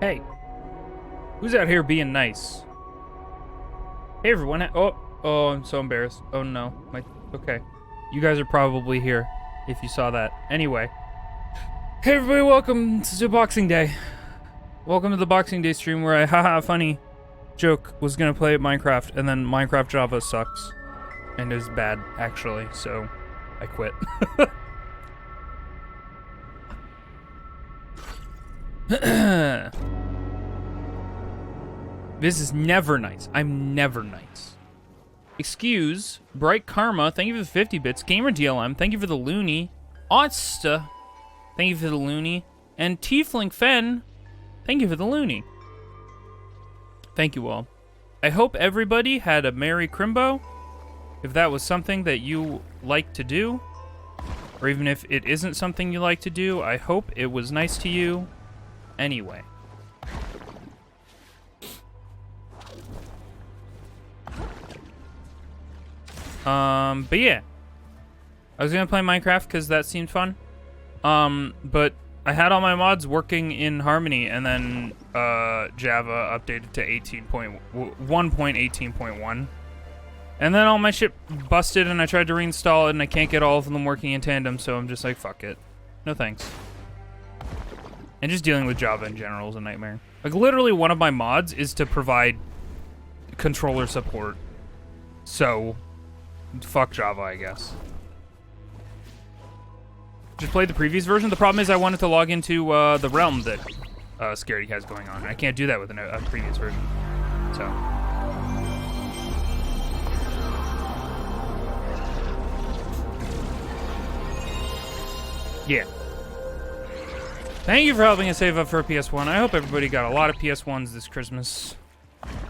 Hey, who's out here being nice? Hey everyone. Oh, I'm so embarrassed. Oh no. Okay. You guys are probably here if you saw that. Anyway. Hey everybody, welcome to Boxing Day. Welcome to the Boxing Day stream where I, haha, funny joke, was gonna play Minecraft, and then Minecraft Java sucks. And is bad, actually, so I quit. This is never nice. I'm never nice. Excuse, Bright Karma, thank you for the 50 bits. Gamer DLM, thank you for the loony. Otsta, thank you for the loony. And Tiefling Fen, thank you for the loony. Thank you all. I hope everybody had a Merry Crimbo. If that was something that you like to do, or even if it isn't something you like to do, I hope it was nice to you anyway. But yeah. I was gonna play Minecraft because that seemed fun. But I had all my mods working in Harmony, and then, Java updated to 1.18.1. And then all my shit busted, and I tried to reinstall it, and I can't get all of them working in tandem, so I'm just like, fuck it. No thanks. And just dealing with Java in general is a nightmare. Like, literally one of my mods is to provide controller support. So, fuck Java, I guess. Just played the previous version. The problem is I wanted to log into the realm that Scaredy has going on. I can't do that with a previous version. So. Yeah. Thank you for helping us save up for a PS1. I hope everybody got a lot of PS1s this Christmas.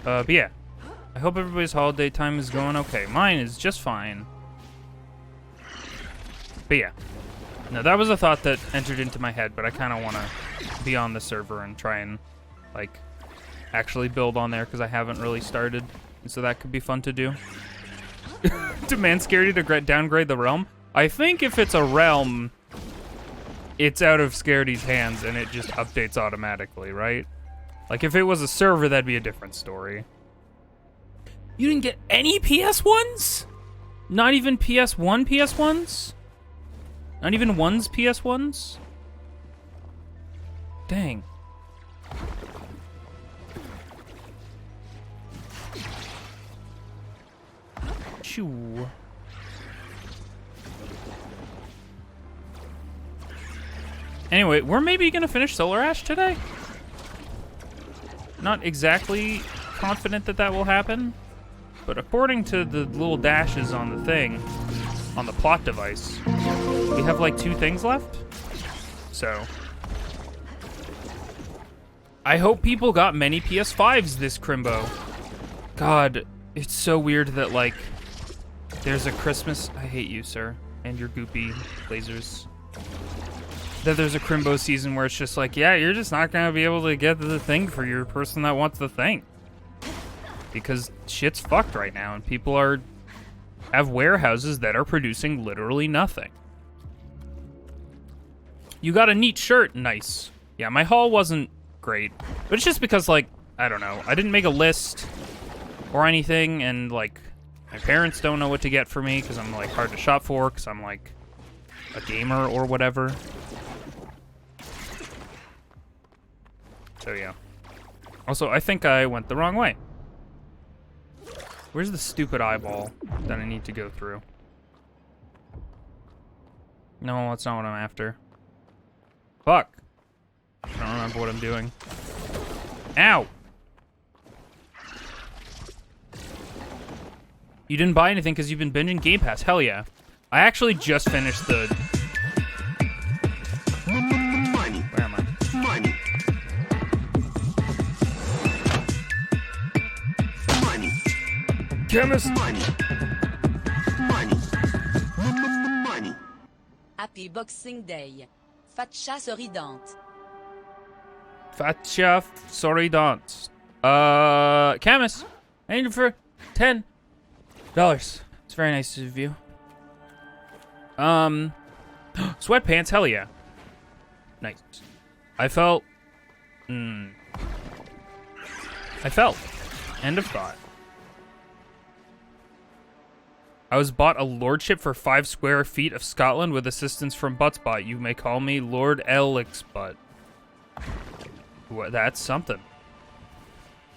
But yeah. I hope everybody's holiday time is going okay. Mine is just fine. But yeah. No, that was a thought that entered into my head, but I kind of want to be on the server and try and, like, actually build on there, because I haven't really started. And so that could be fun to do. Demand Scaredy to downgrade the realm? I think if it's a realm, it's out of Scaredy's hands and it just updates automatically, right? Like, if it was a server, that'd be a different story. You didn't get any PS1s? Not even PS1 PS1s? Not even one's PS1s? Dang. Shoo. Anyway, we're maybe gonna finish Solar Ash today? Not exactly confident that that will happen, but according to the little dashes on the thing, on the plot device, we have like 2 things left. So I hope people got many PS5s this Crimbo. God, it's so weird that, like, there's a Christmas... I hate you, sir, and your goopy lasers. That there's a Crimbo season where it's just like, yeah, you're just not gonna be able to get the thing for your person that wants the thing. Because shit's fucked right now, and people have warehouses that are producing literally nothing. You got a neat shirt, nice. Yeah, my haul wasn't great, but it's just because, like, I don't know, I didn't make a list or anything, and, like, my parents don't know what to get for me because I'm, like, hard to shop for because I'm, like, a gamer or whatever. So yeah. Also, I think I went the wrong way. Where's the stupid eyeball that I need to go through? No, that's not what I'm after. Fuck. I don't remember what I'm doing. Ow! You didn't buy anything because you've been binging Game Pass. Hell yeah. I actually just finished the... Money. Where am I? Money. Money. Chemist! Money. Money. Money. Happy Boxing Day. Fatcha soridante. Fatcha Soridant. Camus, I need it for $10. It's very nice of you. Sweatpants, hell yeah. Nice. I felt I felt. End of thought. I was bought a lordship for 5 square feet of Scotland with assistance from Buttspot. You may call me Lord Elixbutt. What? That's something.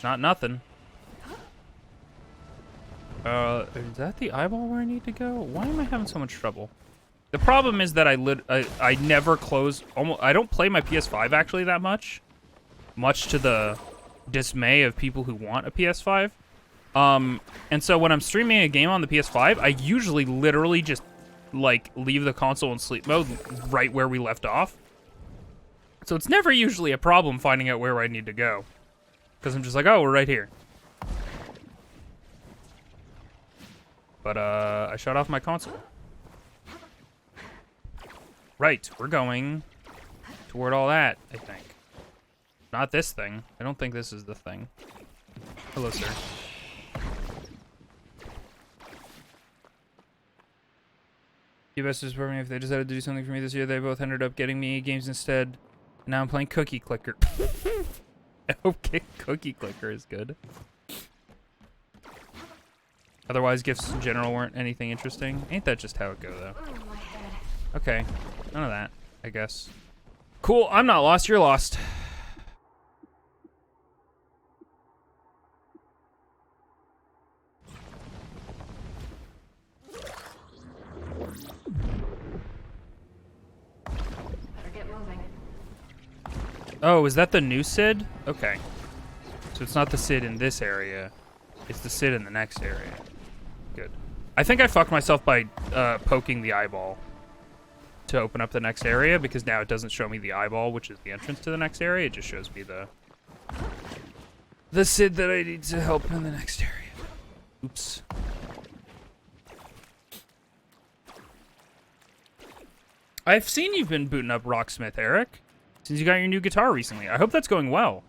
Not nothing. Is that the eyeball where I need to go? Why am I having so much trouble? The problem is that I never close. I don't play my PS5 actually that much. Much to the dismay of people who want a PS5. And so when I'm streaming a game on the PS5, I usually literally just like leave the console in sleep mode right where we left off. So it's never usually a problem finding out where I need to go. Because I'm just like, oh, we're right here. But I shut off my console. Right, we're going toward all that, I think. Not this thing. I don't think this is the thing. Hello, sir. US for me if they decided to do something for me this year. They both ended up getting me games instead. Now I'm playing Cookie Clicker. Okay, Cookie Clicker is good. Otherwise, gifts in general weren't anything interesting. Ain't that just how it go, though? Okay, none of that, I guess. Cool, I'm not lost, you're lost. Oh, is that the new Sid? Okay. So it's not the Sid in this area. It's the Sid in the next area. Good. I think I fucked myself by poking the eyeball to open up the next area, because now it doesn't show me the eyeball, which is the entrance to the next area. It just shows me the Sid that I need to help in the next area. Oops. I've seen you've been booting up Rocksmith, Eric, since you got your new guitar recently. I hope that's going well.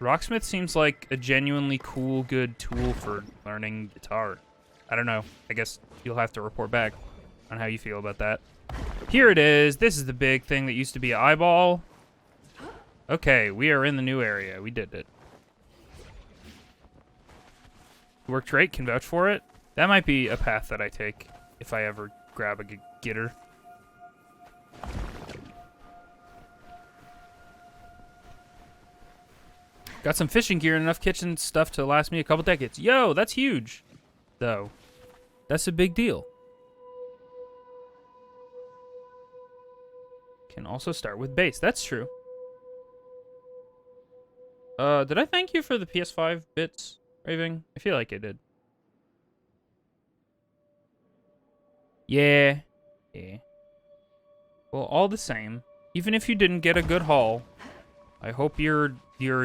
Rocksmith seems like a genuinely cool, good tool for learning guitar. I don't know. I guess you'll have to report back on how you feel about that. Here it is. This is the big thing that used to be an eyeball. Okay, we are in the new area. We did it. Worked great. Can vouch for it. That might be a path that I take if I ever grab a gitter. Got some fishing gear and enough kitchen stuff to last me a couple decades. Yo, that's huge, though. That's a big deal. Can also start with bass. That's true. Did I thank you for the PS5 bits, Raving? I feel like I did. Yeah. Yeah. Well, all the same, even if you didn't get a good haul, I hope your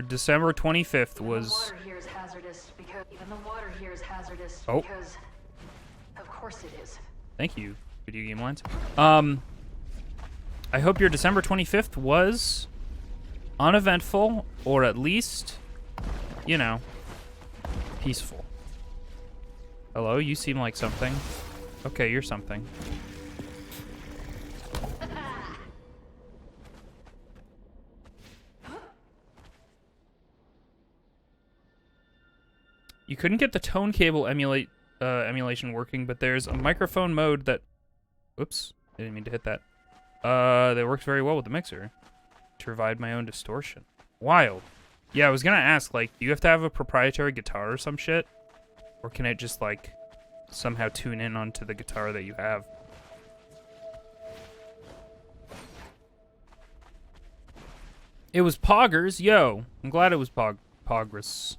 December 25th was... The water here is hazardous because... Even the water here is hazardous Oh. because... Of course it is. Thank you, Video Game Lines. I hope your December 25th was uneventful, or at least, you know, peaceful. Hello, you seem like something. Okay, you're something. You couldn't get the tone cable emulation working, but there's a microphone mode that... Oops, I didn't mean to hit that. That works very well with the mixer to provide my own distortion. Wild. Yeah, I was gonna ask, like, do you have to have a proprietary guitar or some shit? Or can it just, like, somehow tune in onto the guitar that you have? It was Poggers. Yo, I'm glad it was Poggers.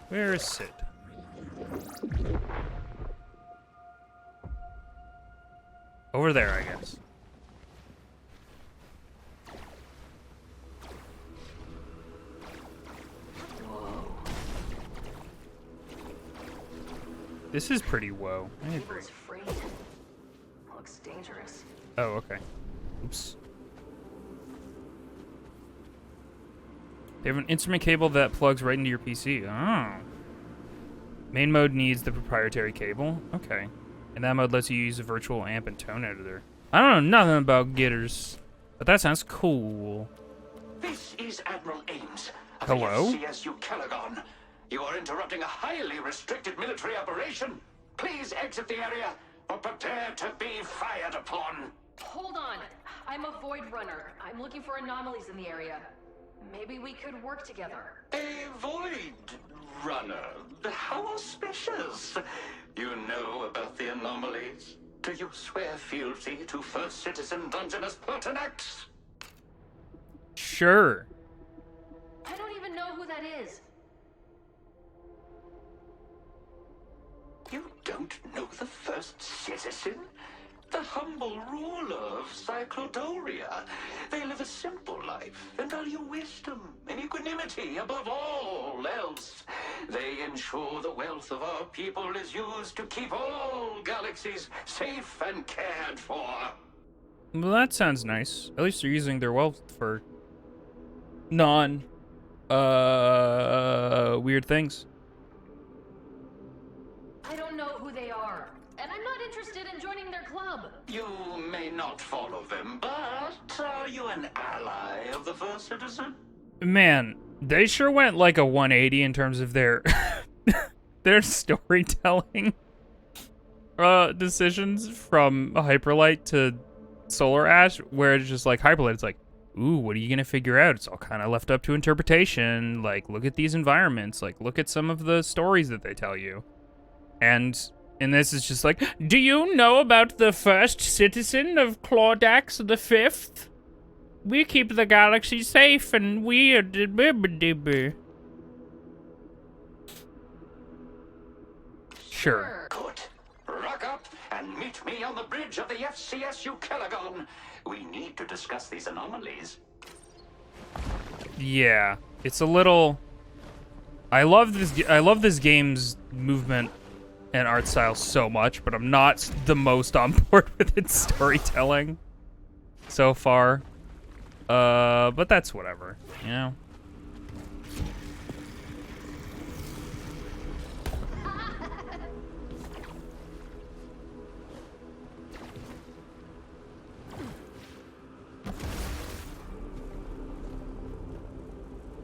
Where is Sid? Over there, I guess. Whoa. This is pretty whoa. I agree. Cable's frayed. Looks dangerous. Oh, okay. Oops. They have an instrument cable that plugs right into your PC. Oh. Main mode needs the proprietary cable. Okay. And that mode lets you use a virtual amp and tone editor. I don't know nothing about getters, but that sounds cool. This is Admiral Ames of Hello? the FCSU Calagon. You are interrupting a highly restricted military operation. Please exit the area or prepare to be fired upon. Hold on. I'm a Void Runner. I'm looking for anomalies in the area. Maybe we could work together. A Void Runner? How auspicious. You know about the anomalies? Do you swear fealty to First Citizen Dungeness Pertinax? Sure. I don't even know who that is. You don't know the First Citizen? The humble ruler of Cyclodoria. They live a simple life and value wisdom and equanimity above all else. They ensure the wealth of our people is used to keep all galaxies safe and cared for. Well, that sounds nice. At least they're using their wealth for weird things. I don't know who they are, and I'm not interested in joining their club. You may not follow them, but are you an ally of the First Citizen? Man, they sure went like a 180 in terms of their their storytelling decisions from Hyperlight to Solar Ash, where it's just like Hyperlight, it's like, ooh, what are you gonna figure out? It's all kind of left up to interpretation. Like, look at these environments. Like, look at some of the stories that they tell you. And this is just like, do you know about the First Citizen of Claudax the Fifth? We keep the galaxy safe, and we are Sure. Good. Rock up and meet me on the bridge of the FCSU Calagon. We need to discuss these anomalies. Yeah, it's a little. I love this game's movement and art style so much, but I'm not the most on board with its storytelling so far. But that's whatever, you know.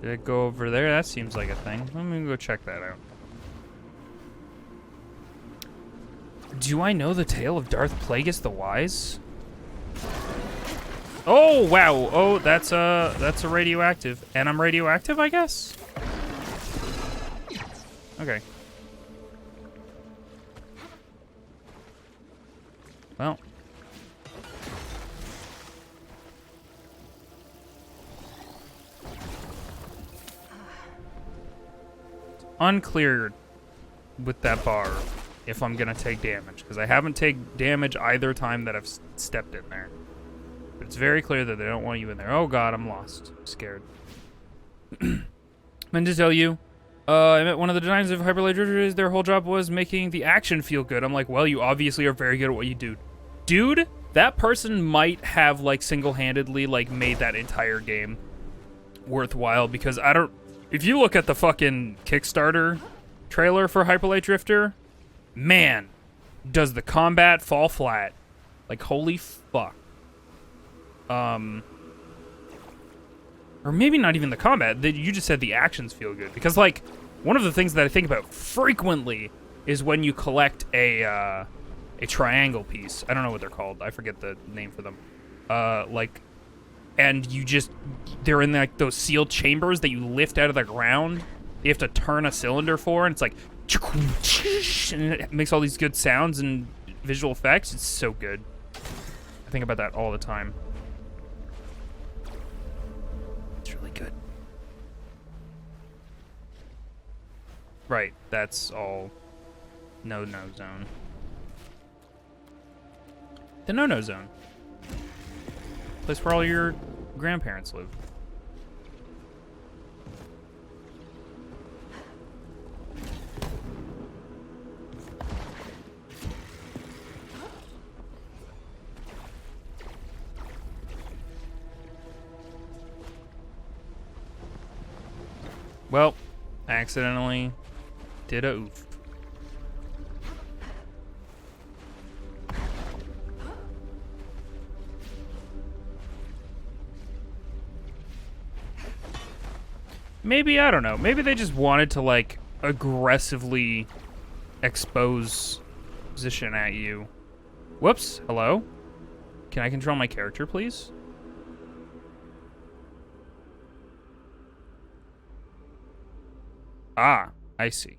Did it go over there? That seems like a thing. Let me go check that out. Do I know the tale of Darth Plagueis the Wise? Oh, wow. Oh, that's a radioactive. And I'm radioactive, I guess? Okay. Well. Unclear with that bar if I'm gonna take damage, because I haven't taken damage either time that I've stepped in there. But it's very clear that they don't want you in there. Oh god, I'm lost. I'm scared. Meant to tell you, I met one of the designers of Hyperlight Drifters. Their whole job was making the action feel good. I'm like, well, you obviously are very good at what you do. Dude, that person might have, like, single-handedly, like, made that entire game worthwhile, because I don't... If you look at the fucking Kickstarter trailer for Hyperlight Drifter, man, does the combat fall flat. Like, holy fuck. Or maybe not even the combat. You just said the actions feel good. Because, like, one of the things that I think about frequently is when you collect a triangle piece. I don't know what they're called. I forget the name for them. And you just, they're in like those sealed chambers that you lift out of the ground. You have to turn a cylinder for, and it's like, and it makes all these good sounds and visual effects. It's so good. I think about that all the time. It's really good. Right, that's all no-no zone. The no-no zone. Place where all your grandparents live. Well, I accidentally did a oof. maybe, I don't know, maybe they just wanted to, like, aggressively expose position at you. Whoops, hello? Can I control my character, please? Ah, I see.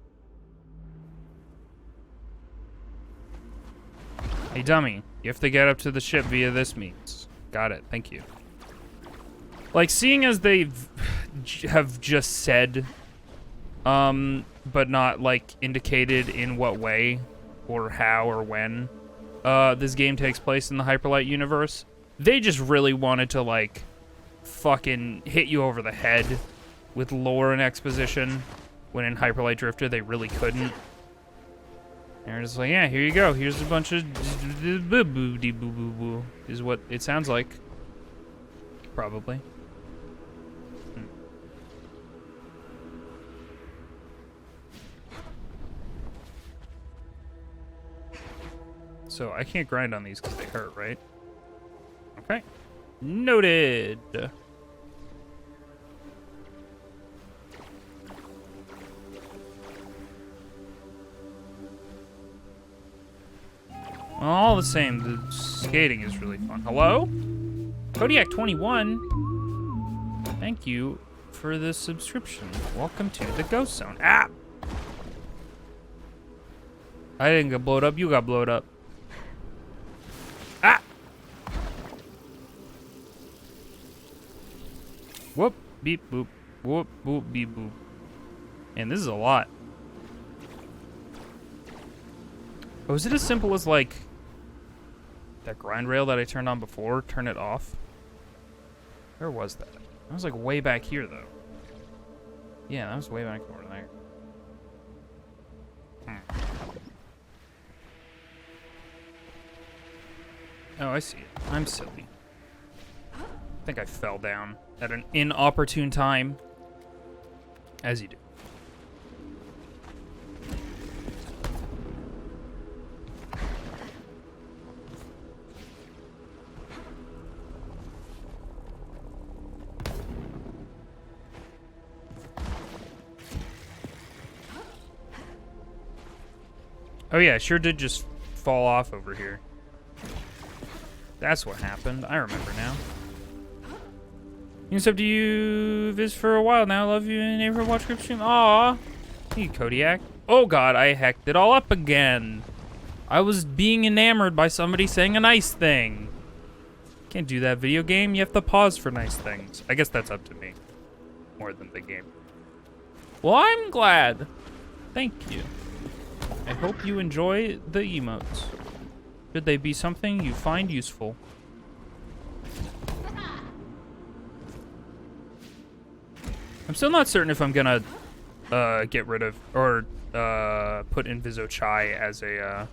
Hey, dummy, you have to get up to the ship via this means. Got it, thank you. Like, seeing as they have just said, but not, like, indicated in what way or how or when this game takes place in the Hyperlight universe, they just really wanted to, like, fucking hit you over the head with lore and exposition, when in Hyperlight Drifter they really couldn't. And they're just like, yeah, here you go. Here's a bunch of boo-boo-dee-boo-boo-boo, is what it sounds like. Probably. So I can't grind on these because they hurt, right? Okay. Noted. All the same, the skating is really fun. Hello? Kodiak 21. Thank you for the subscription. Welcome to the Ghost Zone. Ah! I didn't get blowed up, you got blowed up. Ah! Whoop, beep, boop. Whoop, boop, beep, boop. And this is a lot. Oh, is it as simple as, like, that grind rail that I turned on before? Turn it off? Where was that? That was, like, way back here, though. Yeah, that was way back over there. Oh, I see it. I'm silly. I think I fell down at an inopportune time. As you do. Oh yeah, sure did just fall off over here. That's what happened. I remember now. It's up to you, Viz, for a while now. Love you and never watch group stream. Aw. Hey, Kodiak. Oh god, I hacked it all up again. I was being enamored by somebody saying a nice thing. Can't do that, video game. You have to pause for nice things. I guess that's up to me. More than the game. Well, I'm glad. Thank you. I hope you enjoy the emotes. Should they be something you find useful? I'm still not certain if I'm gonna get rid of or put Inviso Chai as a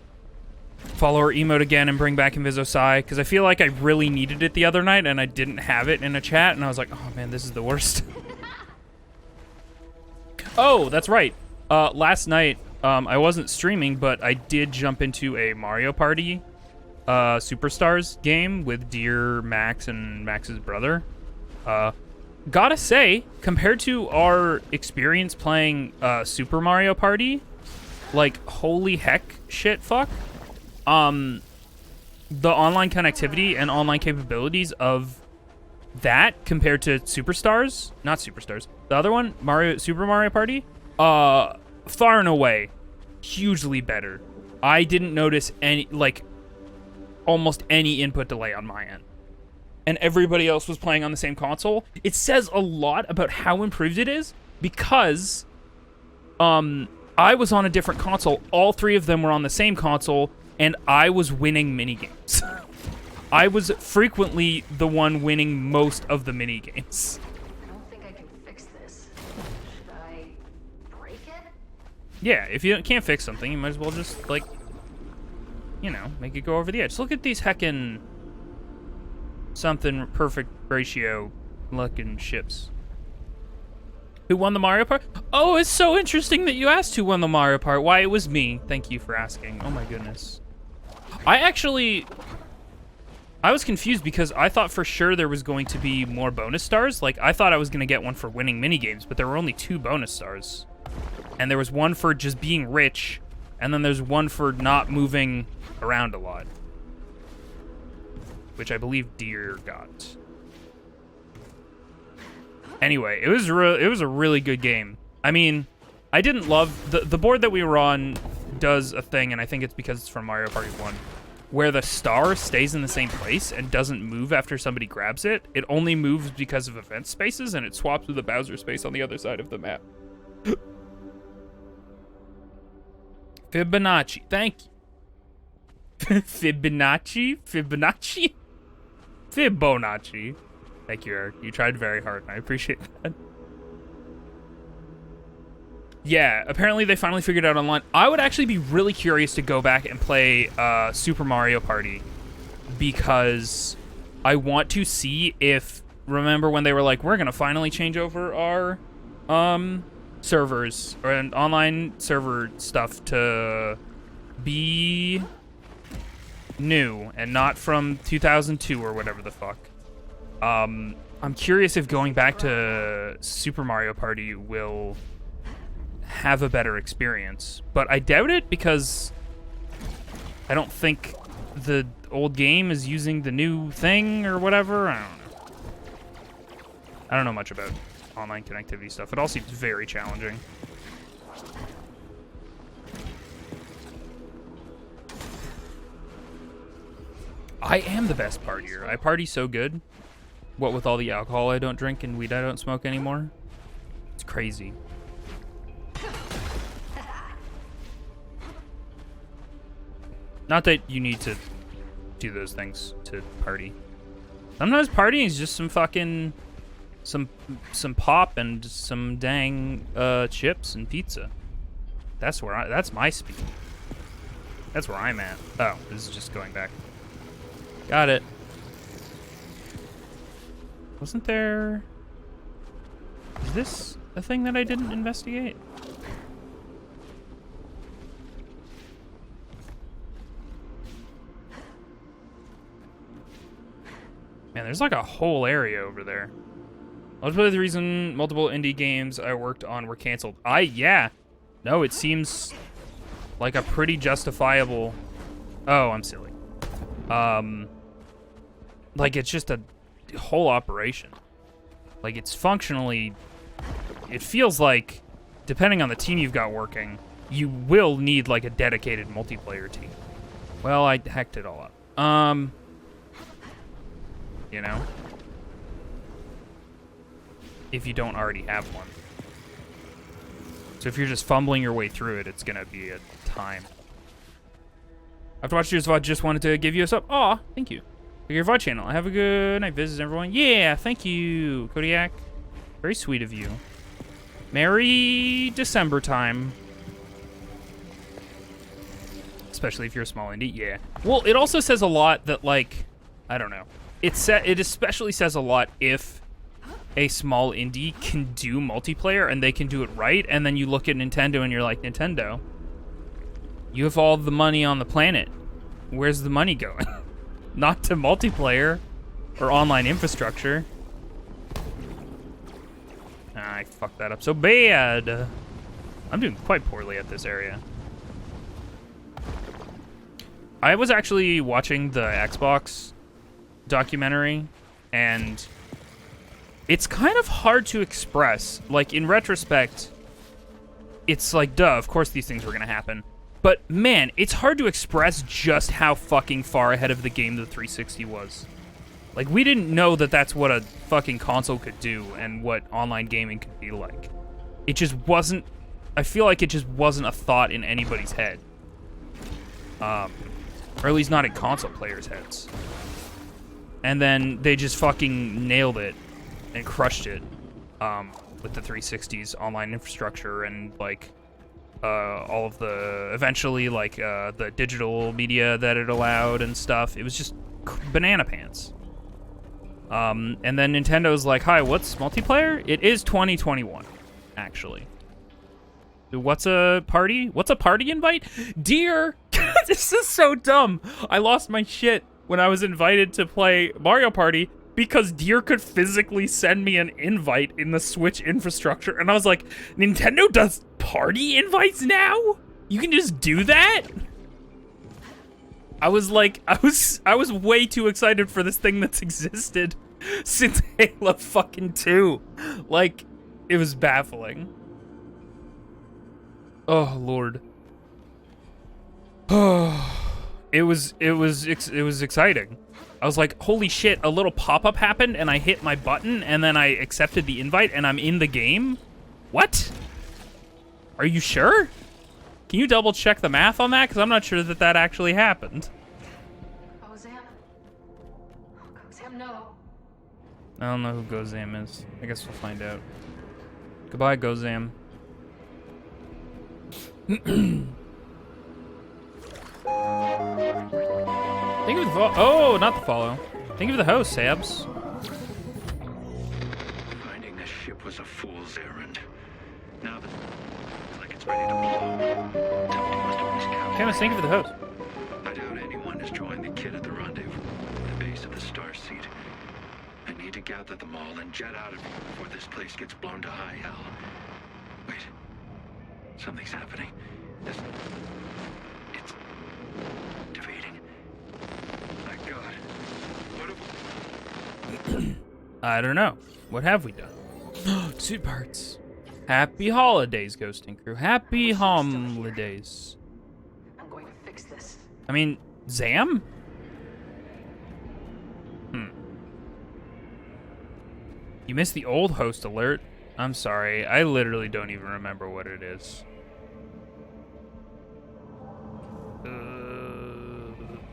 follower emote again and bring back Inviso Sai, because I feel like I really needed it the other night and I didn't have it in a chat and I was like, oh man, this is the worst. Oh, that's right. Last night I wasn't streaming, but I did jump into a Mario Party Superstars game with Dear, Max, and Max's brother. Gotta say, compared to our experience playing Super Mario Party, like, holy heck, shit, fuck. The online connectivity and online capabilities of that compared to Superstars, not Superstars, the other one, Super Mario Party, far and away, hugely better. I didn't notice any, like, almost any input delay on my end. And everybody else was playing on the same console. It says a lot about how improved it is, because I was on a different console. All three of them were on the same console, and I was winning minigames. I was frequently the one winning most of the minigames. I don't think I can fix this. Should I break it? Yeah, if you can't fix something, you might as well just, like, you know, make it go over the edge. Look at these heckin' something perfect ratio looking ships. Who won the Mario Part? Oh, it's so interesting that you asked who won the Mario Part. Why, it was me. Thank you for asking. Oh my goodness. I actually... I was confused because I thought for sure there was going to be more bonus stars. Like, I thought I was going to get one for winning minigames, but there were only 2 bonus stars. And there was one for just being rich, and then there's one for not moving around a lot. Which I believe Deer got. Anyway, it was a really good game. I mean, I didn't love... The board that we were on does a thing, and I think it's because it's from Mario Party 1, where the star stays in the same place and doesn't move after somebody grabs it. It only moves because of event spaces, and it swaps with the Bowser space on the other side of the map. Fibonacci. Thank you. Fibonacci? Fibonacci? Fibonacci. Thank you, Eric. You tried very hard, and I appreciate that. Yeah, apparently they finally figured it out online. I would actually be really curious to go back and play Super Mario Party, because I want to see if... Remember when they were like, we're going to finally change over our servers, or an online server stuff to be new and not from 2002 or whatever the fuck. I'm curious if going back to Super Mario Party will have a better experience, but I doubt it because I don't think the old game is using the new thing or whatever. I don't know much about online connectivity stuff. It all seems very challenging. I am the best partier. I party so good. What with all the alcohol I don't drink and weed I don't smoke anymore. It's crazy. Not that you need to do those things to party. Sometimes partying is just some fucking... Some pop and some dang chips and pizza. That's my speed. That's where I'm at. Oh, this is just going back. Got it. Wasn't there... Is this a thing that I didn't investigate? Man, there's like a whole area over there. Ultimately, the reason multiple indie games I worked on were canceled. Yeah. No, it seems like a pretty justifiable... Oh, I'm silly. Like, it's just a whole operation. Like, it's functionally... It feels like, depending on the team you've got working, you will need, like, a dedicated multiplayer team. Well, I hacked it all up. You know? If you don't already have one. So if you're just fumbling your way through it, it's gonna be a time. After watching your VOD, just wanted to give you a sub. Aw, thank you. For your VOD channel. Have a good night, visit everyone. Yeah, thank you, Kodiak. Very sweet of you. Merry December time. Especially if you're a small indie, yeah. Well, it also says a lot that, like, I don't know. It especially says a lot if a small indie can do multiplayer and they can do it right, and then you look at Nintendo and you're like, Nintendo, you have all the money on the planet. Where's the money going? Not to multiplayer or online infrastructure. I fucked that up so bad. I'm doing quite poorly at this area. I was actually watching the Xbox documentary, and it's kind of hard to express. Like, in retrospect, it's like, duh, of course these things were gonna happen. But, man, it's hard to express just how fucking far ahead of the game the 360 was. Like, we didn't know that that's what a fucking console could do and what online gaming could be like. It just wasn't... I feel like it just wasn't a thought in anybody's head. Or at least not in console players' heads. And then they just fucking nailed it and crushed it with the 360's online infrastructure and, like, all of the... Eventually, like, the digital media that it allowed and stuff. It was just banana pants. And then Nintendo's like, hi, what's multiplayer? It is 2021, actually. What's a party? What's a party invite? Dear! This is so dumb. I lost my shit. when I was invited to play Mario Party because Deer could physically send me an invite in the Switch infrastructure. And I was like, Nintendo does party invites now? You can just do that? I was like, I was way too excited for this thing that's existed since Halo fucking 2. Like, it was baffling. Oh, Lord. It was exciting. I was like, holy shit, a little pop-up happened and I hit my button and then I accepted the invite and I'm in the game? What? Are you sure? Can you double check the math on that? Because I'm not sure that that actually happened. Gozam? Gozam, no. I don't know who Gozam is. I guess we'll find out. Goodbye, Gozam. Think of the oh, not the follow. Think of the host, Sabs. Finding this ship was a fool's errand. Now that it's like it's ready to blow. Somebody must have miscalculated. Camus, think of the host. I doubt anyone is drawing the kid at the rendezvous, the base of the star seed. I need to gather them all and jet out of here before this place gets blown to high hell. Wait. Something's happening. It's defeating. My God. What have I don't know. What have we done? Suit parts. Happy holidays, Ghosting Crew. Happy holidays. I'm going to fix this. I mean, Zam? You missed the old host alert. I'm sorry. I literally don't even remember what it is.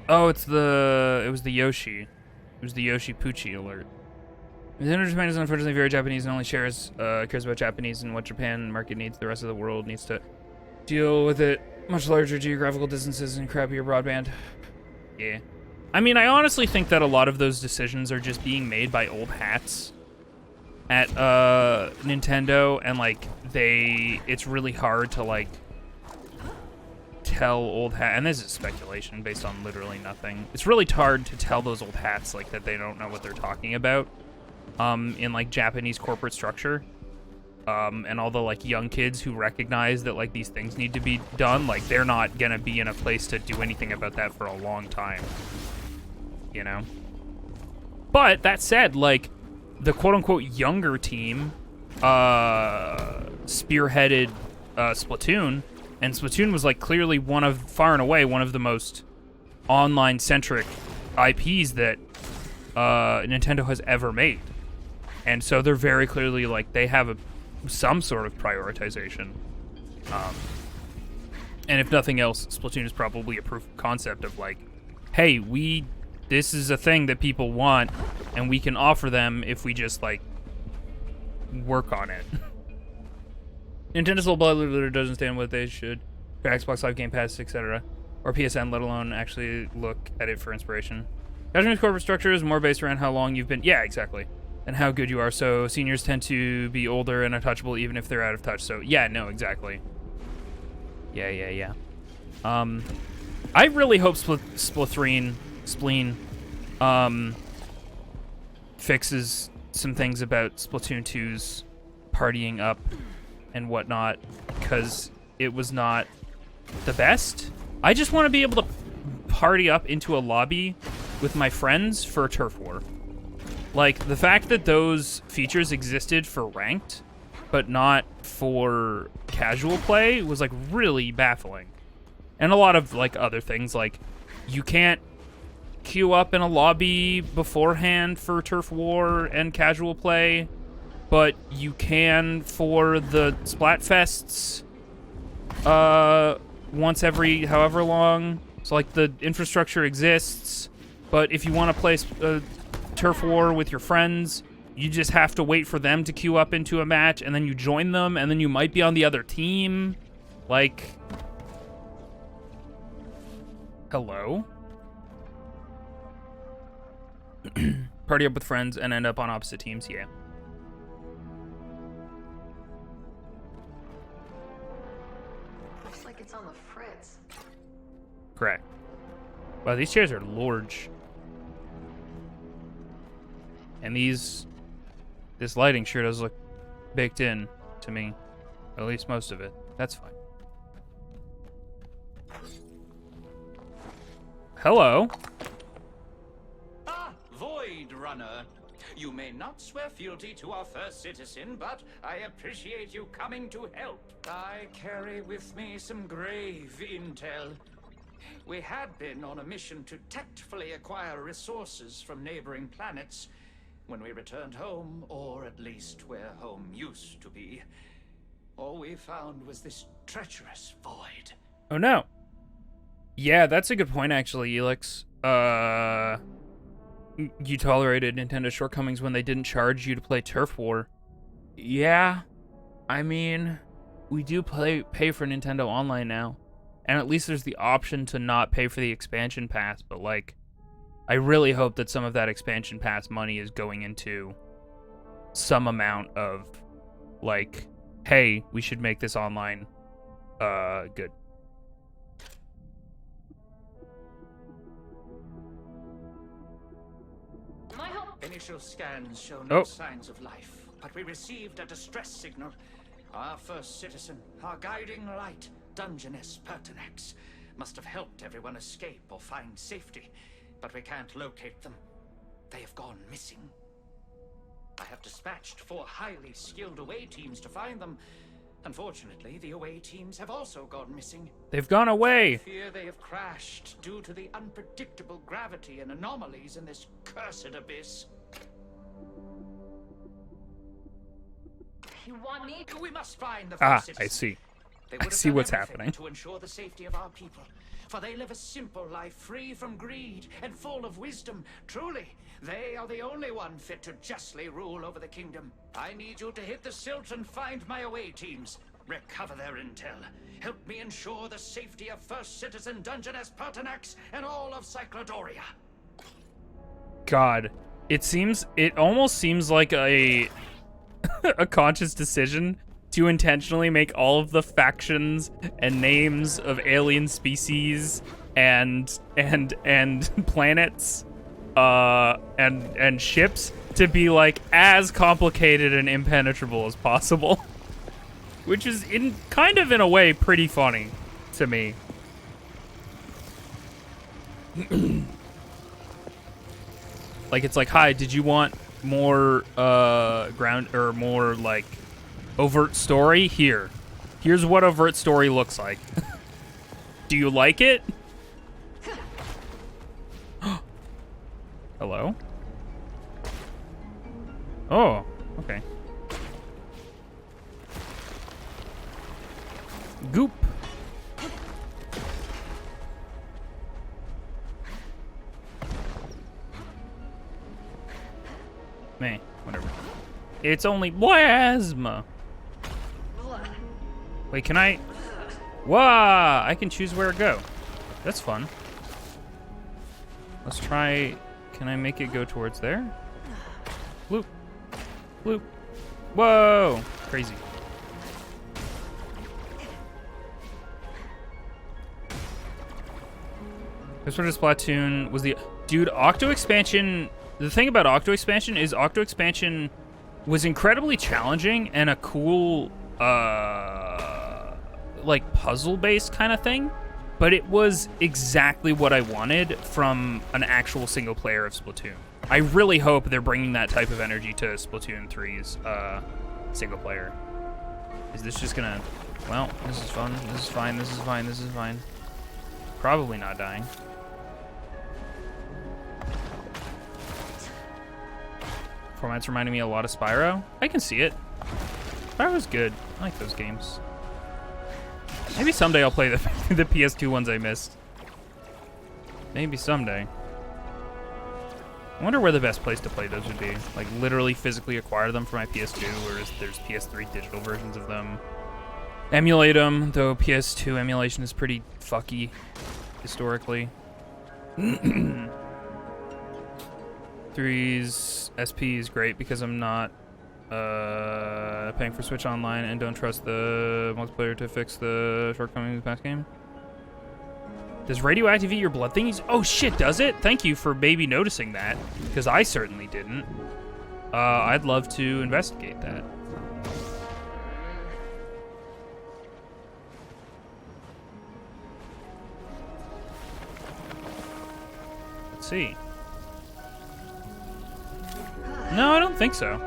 Oh, it was the Yoshi. It was the Yoshi Poochie alert. Nintendo Japan is unfortunately very Japanese and only cares about Japanese and what Japan market needs. The rest of the world needs to deal with it. Much larger geographical distances and crappier broadband. Yeah. I mean, I honestly think that a lot of those decisions are just being made by old hats at Nintendo, and like it's really hard to like tell old hat, and this is speculation based on literally nothing. It's really hard to tell those old hats like that they don't know what they're talking about in like Japanese corporate structure. And all the like young kids who recognize that like these things need to be done, like they're not gonna be in a place to do anything about that for a long time, you know? But that said, like the quote-unquote younger team spearheaded Splatoon, and Splatoon was like clearly far and away one of the most online-centric IPs that Nintendo has ever made. And so they're very clearly like they have some sort of prioritization. And if nothing else, Splatoon is probably a proof of concept of like, hey, this is a thing that people want, and we can offer them if we just like work on it. Nintendo Soul Blood literally doesn't stand what they should for Xbox Live Game Pass, etc., or PSN, let alone actually look at it for inspiration. Japanese corporate structure is more based around how long you've been, yeah, exactly, and how good you are. So seniors tend to be older and untouchable even if they're out of touch. So yeah, no, exactly. Yeah. I really hope Spleen fixes some things about Splatoon 2's partying up and whatnot, because it was not the best. I just want to be able to party up into a lobby with my friends for a turf war. Like, the fact that those features existed for ranked, but not for casual play, was, like, really baffling. And a lot of, like, other things, like, you can't queue up in a lobby beforehand for turf war and casual play, but you can for the Splatfests once every however long. So, like, the infrastructure exists, but if you want to play turf war with your friends, you just have to wait for them to queue up into a match, and then you join them, and then you might be on the other team. Like, hello? Party up with friends and end up on opposite teams, yeah. Looks like it's on the fritz. Correct. Wow, these chairs are large. And this lighting sure does look baked in to me. At least most of it. That's fine. Hello. Ah, Void Runner. You may not swear fealty to our first citizen, but I appreciate you coming to help. I carry with me some grave intel. We had been on a mission to tactfully acquire resources from neighboring planets. When we returned home, or at least where home used to be, all we found was this treacherous void. Oh no. Yeah, that's a good point actually, Elix. You tolerated Nintendo's shortcomings when they didn't charge you to play Turf War. Yeah, I mean, we do pay for Nintendo Online now. And at least there's the option to not pay for the expansion pass, but like, I really hope that some of that expansion pass money is going into some amount of, like, hey, we should make this online good. My help. Initial scans show no Oh. signs of life, but we received a distress signal. Our first citizen, our guiding light, Dungeness Pertinax, must have helped everyone escape or find safety, but we can't locate them. They have gone missing. I have dispatched 4 highly skilled away teams to find them. Unfortunately, the away teams have also gone missing. They've gone away. I fear they have crashed due to the unpredictable gravity and anomalies in this cursed abyss. You want me? We must find the Ah, first I citizen. see. They I would have see done what's everything happening. to ensure the safety of our people, for they live a simple life free from greed and full of wisdom. Truly, they are the only one fit to justly rule over the kingdom. I need you to hit the silt and find my away teams. Recover their intel. Help me ensure the safety of First Citizen Dungeness Pertinax and all of Cyclodoria. God, it almost seems like a a conscious decision to intentionally make all of the factions and names of alien species and planets and ships to be like as complicated and impenetrable as possible. Which is in a way pretty funny to me. Like it's like, hi, did you want more ground or more like overt story? Here's what overt story looks like. Do you like it? Hello? Oh, okay. Goop. Meh, whatever. It's only plasma. Wait, can I? Wah! I can choose where to go. That's fun. Let's try. Can I make it go towards there? Bloop. Bloop. Whoa! Crazy. This one is Splatoon was the dude Octo expansion. The thing about Octo expansion is Octo expansion was incredibly challenging and a cool like puzzle based kind of thing, but it was exactly what I wanted from an actual single player of Splatoon. I really hope they're bringing that type of energy to Splatoon 3's single player. Is this just gonna? Well, this is fun. This is fine. This is fine. This is fine. Probably not dying. Format's reminding me a lot of Spyro. I can see it. Spyro's good. I like those games. Maybe someday I'll play the PS2 ones I missed. Maybe someday. I wonder where the best place to play those would be. Like, literally physically acquire them for my PS2, whereas there's PS3 digital versions of them. Emulate them, though PS2 emulation is pretty fucky, historically. 3's SP is great because I'm not paying for Switch Online and don't trust the multiplayer to fix the shortcomings of the past game. Does radioactive eat your blood thingies? Oh shit, does it? Thank you for maybe noticing that, because I certainly didn't. I'd love to investigate that. Let's see. No, I don't think so.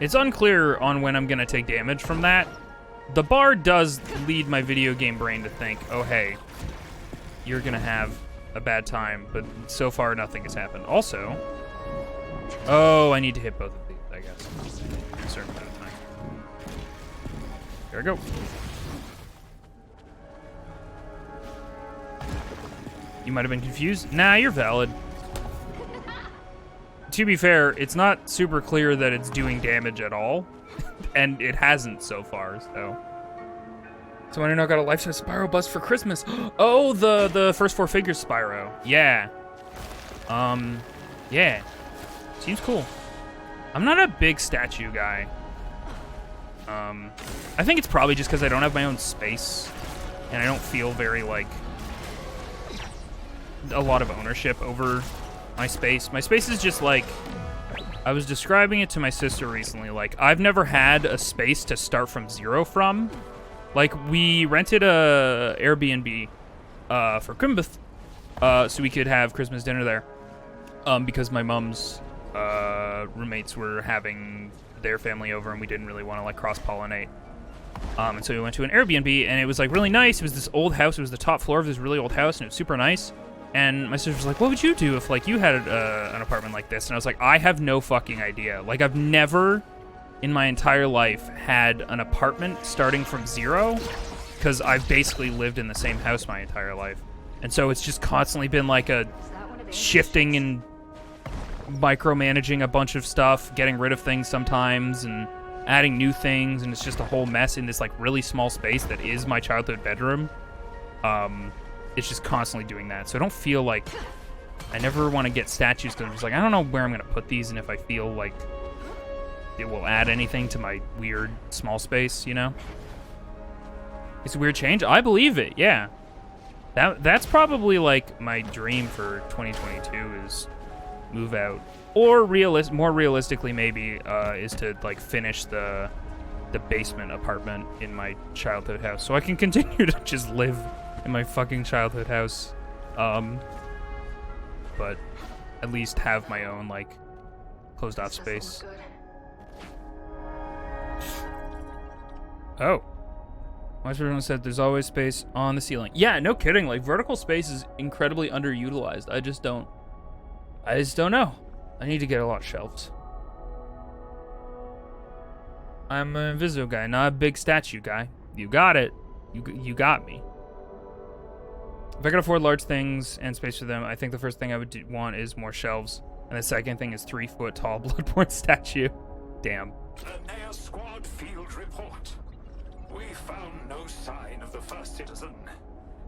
It's unclear on when I'm gonna take damage from that. The bar does lead my video game brain to think, oh hey, you're gonna have a bad time, but so far nothing has happened. Also, oh, I need to hit both of these, I guess. A certain amount of time. Here we go. You might have been confused. Nah, you're valid. To be fair, it's not super clear that it's doing damage at all, and it hasn't so far, so. So I know I got a life-size Spyro bust for Christmas. Oh, the first 4 figures Spyro. Yeah. Yeah. Seems cool. I'm not a big statue guy. I think it's probably just because I don't have my own space, and I don't feel very, like, a lot of ownership over my space. My space is just like, I was describing it to my sister recently, like, I've never had a space to start from 0 from. Like, we rented a Airbnb for Crimbeth, so we could have Christmas dinner there, because my mom's roommates were having their family over, and we didn't really want to, like, cross-pollinate. And so we went to an Airbnb, and it was, like, really nice. It was this old house. It was the top floor of this really old house, and it was super nice. And my sister was like, what would you do if, like, you had an apartment like this? And I was like, I have no fucking idea. Like, I've never in my entire life had an apartment starting from 0, because I've basically lived in the same house my entire life. And so it's just constantly been like a shifting and micromanaging a bunch of stuff, getting rid of things sometimes, and adding new things, and it's just a whole mess in this, like, really small space that is my childhood bedroom. It's just constantly doing that. So I don't feel like I never want to get statues, because I'm just like, I don't know where I'm going to put these, and if I feel like it will add anything to my weird small space, you know? It's a weird change. I believe it, yeah. That's probably, like, my dream for 2022 is move out. Or more realistically, maybe, is to, like, finish the basement apartment in my childhood house, so I can continue to just live in my fucking childhood house, but at least have my own, like, closed off space. Oh, my friend said there's always space on the ceiling. Yeah, no kidding. Like, vertical space is incredibly underutilized. I just don't know. I need to get a lot of shelves. I'm an Inviso guy, not a big statue guy. You got it. You got me. If I could afford large things and space for them, I think the first thing I would want is more shelves. And the second thing is 3-foot tall Bloodborne statue. Damn. The Nea Squad field report. We found no sign of the first citizen.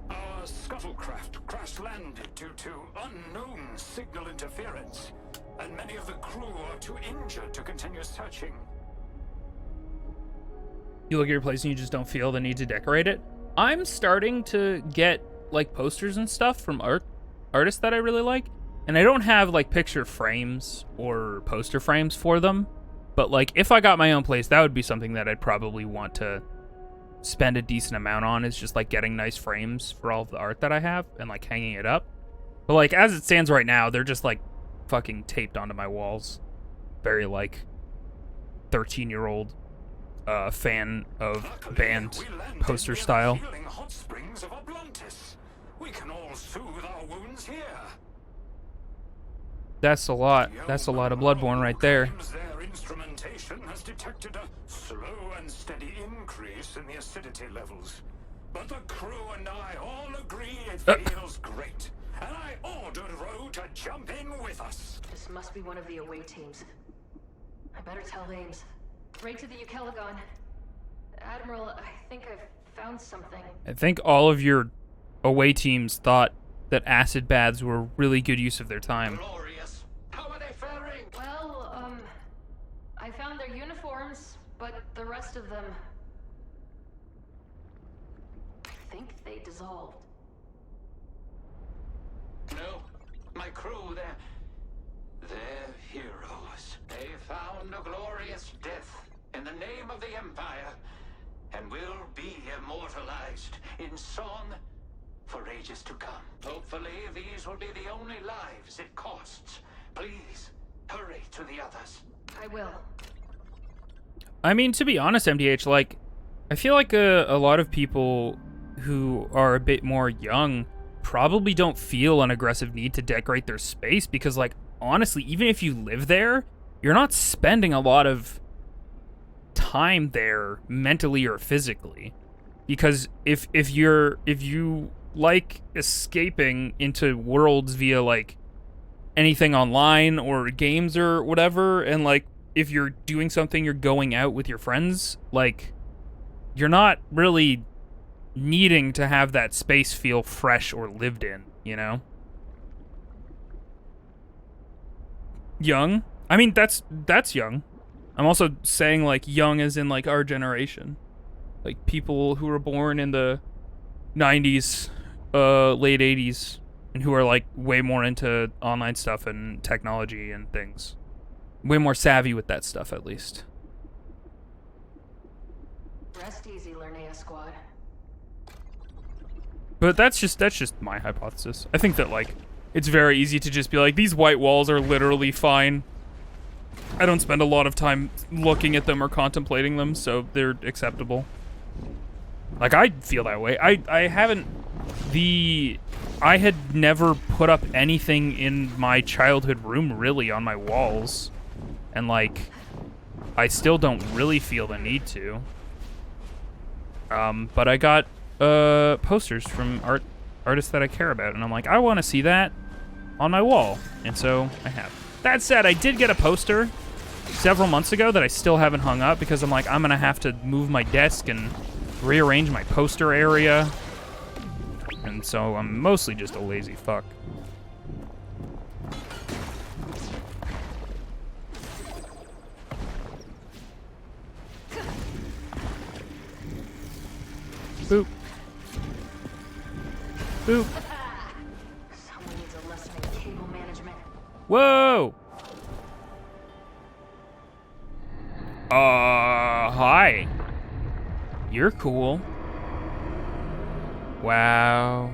Our scuttlecraft crash-landed due to unknown signal interference, and many of the crew are too injured to continue searching. You look at your place and you just don't feel the need to decorate it. I'm starting to get, like, posters and stuff from artists that I really like, and I don't have, like, picture frames or poster frames for them, but, like, if I got my own place, that would be something that I'd probably want to spend a decent amount on, is just, like, getting nice frames for all of the art that I have and, like, hanging it up. But, like, as it stands right now, they're just, like, fucking taped onto my walls. Very, like, 13-year-old fan of band poster style. We can all soothe our wounds here. That's a lot. That's a lot of Bloodborne right there. Their instrumentation has detected a slow and steady increase in the acidity levels. But the crew and I all agree it feels great. And I ordered Ro to jump in with us. This must be one of the away teams. I better tell Ames. Right to the Ukelagon. Admiral, I think I've found something. I think all of your away teams thought that acid baths were really good use of their time. Glorious. How are they faring? Well, I found their uniforms, but the rest of them, I think they dissolved. No. My crew, they're heroes. They found a glorious death in the name of the Empire, and will be immortalized in song for ages to come. Hopefully, these will be the only lives it costs. Please, hurry to the others. I will. I mean, to be honest, MDH, like, I feel like a lot of people who are a bit more young probably don't feel an aggressive need to decorate their space because, like, honestly, even if you live there, you're not spending a lot of time there mentally or physically. Because if you like escaping into worlds via, like, anything online or games or whatever, and, like, if you're doing something, you're going out with your friends, like, you're not really needing to have that space feel fresh or lived in, you know? Young? I mean, that's young. I'm also saying, like, young as in, like, our generation. Like, people who were born in the 90s, late 80s, and who are, like, way more into online stuff and technology and things. Way more savvy with that stuff, at least. Rest easy, Linnea Squad. But that's just my hypothesis. I think that, like, it's very easy to just be like, these white walls are literally fine. I don't spend a lot of time looking at them or contemplating them, so they're acceptable. Like, I feel that way. I had never put up anything in my childhood room, really, on my walls. And, like, I still don't really feel the need to. But I got posters from artists that I care about, and I'm like, I want to see that on my wall, and so I have. That said, I did get a poster several months ago that I still haven't hung up because I'm like, I'm gonna have to move my desk and rearrange my poster area, and so I'm mostly just a lazy fuck. Boop. Boop. Someone needs a lesson in cable management. Whoa! Hi. You're cool. Wow.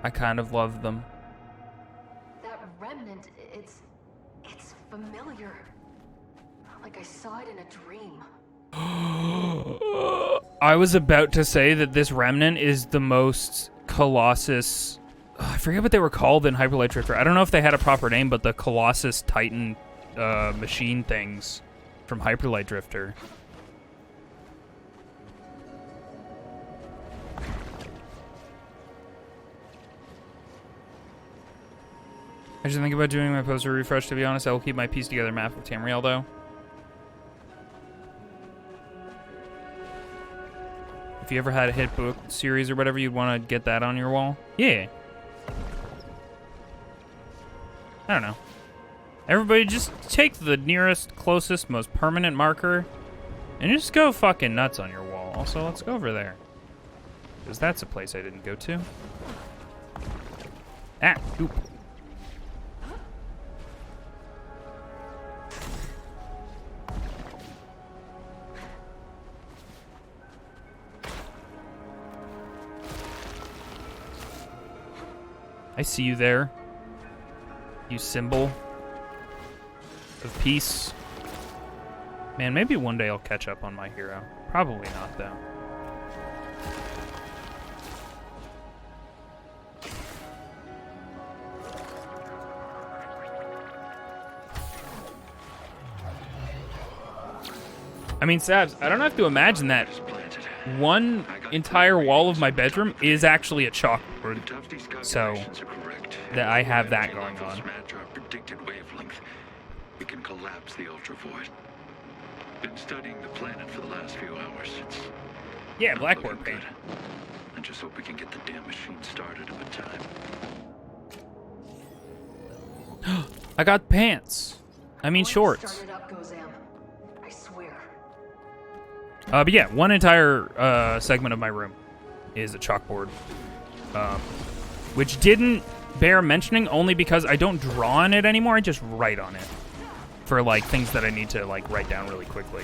I kind of love them. That remnant, it's familiar. Like I saw it in a dream. I was about to say that this remnant is the most Colossus... I forget what they were called in Hyper Light Drifter. I don't know if they had a proper name, but the Colossus Titan machine things from Hyper Light Drifter. I should think about doing my poster refresh, to be honest. I will keep my piece together map of Tamriel, though. If you ever had a hit book series or whatever, you'd want to get that on your wall. Yeah. I don't know. Everybody just take the nearest, closest, most permanent marker and just go fucking nuts on your wall. Also, let's go over there. Because that's a place I didn't go to. Ah, oop. I see you there. You symbol of peace. Man, maybe one day I'll catch up on my hero. Probably not, though. I mean, Sabs, I don't have to imagine that one entire wall of my bedroom is actually a chalkboard. So that I have that going on. We can collapse the ultra void. Been studying the planet for the last few hours. It's yeah, not Blackboard looking paint. good. I just hope we can get the damn machine started in time. I got pants. I mean shorts. Start it up, Gozam. I swear. But yeah, one entire segment of my room is a chalkboard, which didn't bear mentioning only because I don't draw on it anymore. I just write on it for like things that I need to like write down really quickly.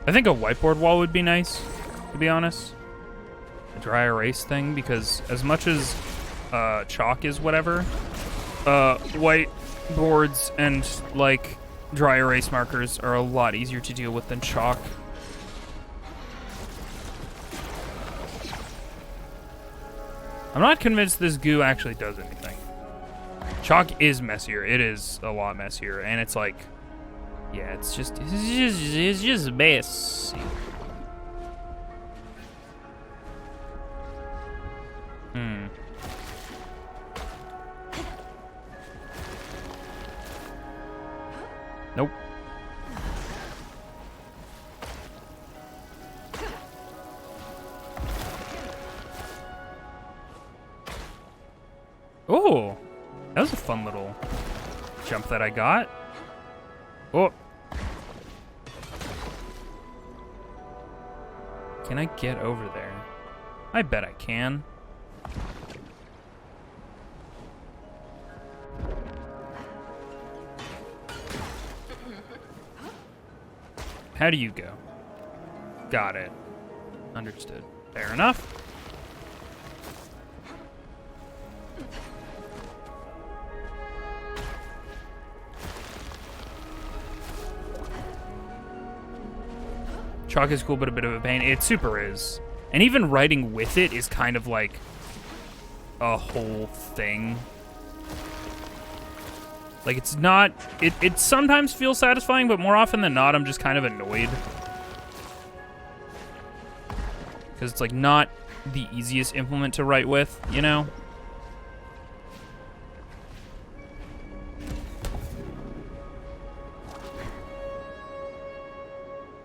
I think a whiteboard wall would be nice, to be honest. A dry erase thing, because as much as chalk is whatever, whiteboards and like dry erase markers are a lot easier to deal with than chalk. I'm not convinced this goo actually does anything. Chalk is messier. It is a lot messier, and it's like, yeah, it's just messy. Nope. Oh, that was a fun little jump that I got. Oh. Can I get over there? I bet I can. How do you go? Got it. Understood. Fair enough. Chalk is cool, but a bit of a pain. It super is. And even writing with it is kind of like a whole thing. Like, it's not... It sometimes feels satisfying, but more often than not, I'm just kind of annoyed. Because it's, like, not the easiest implement to write with, you know?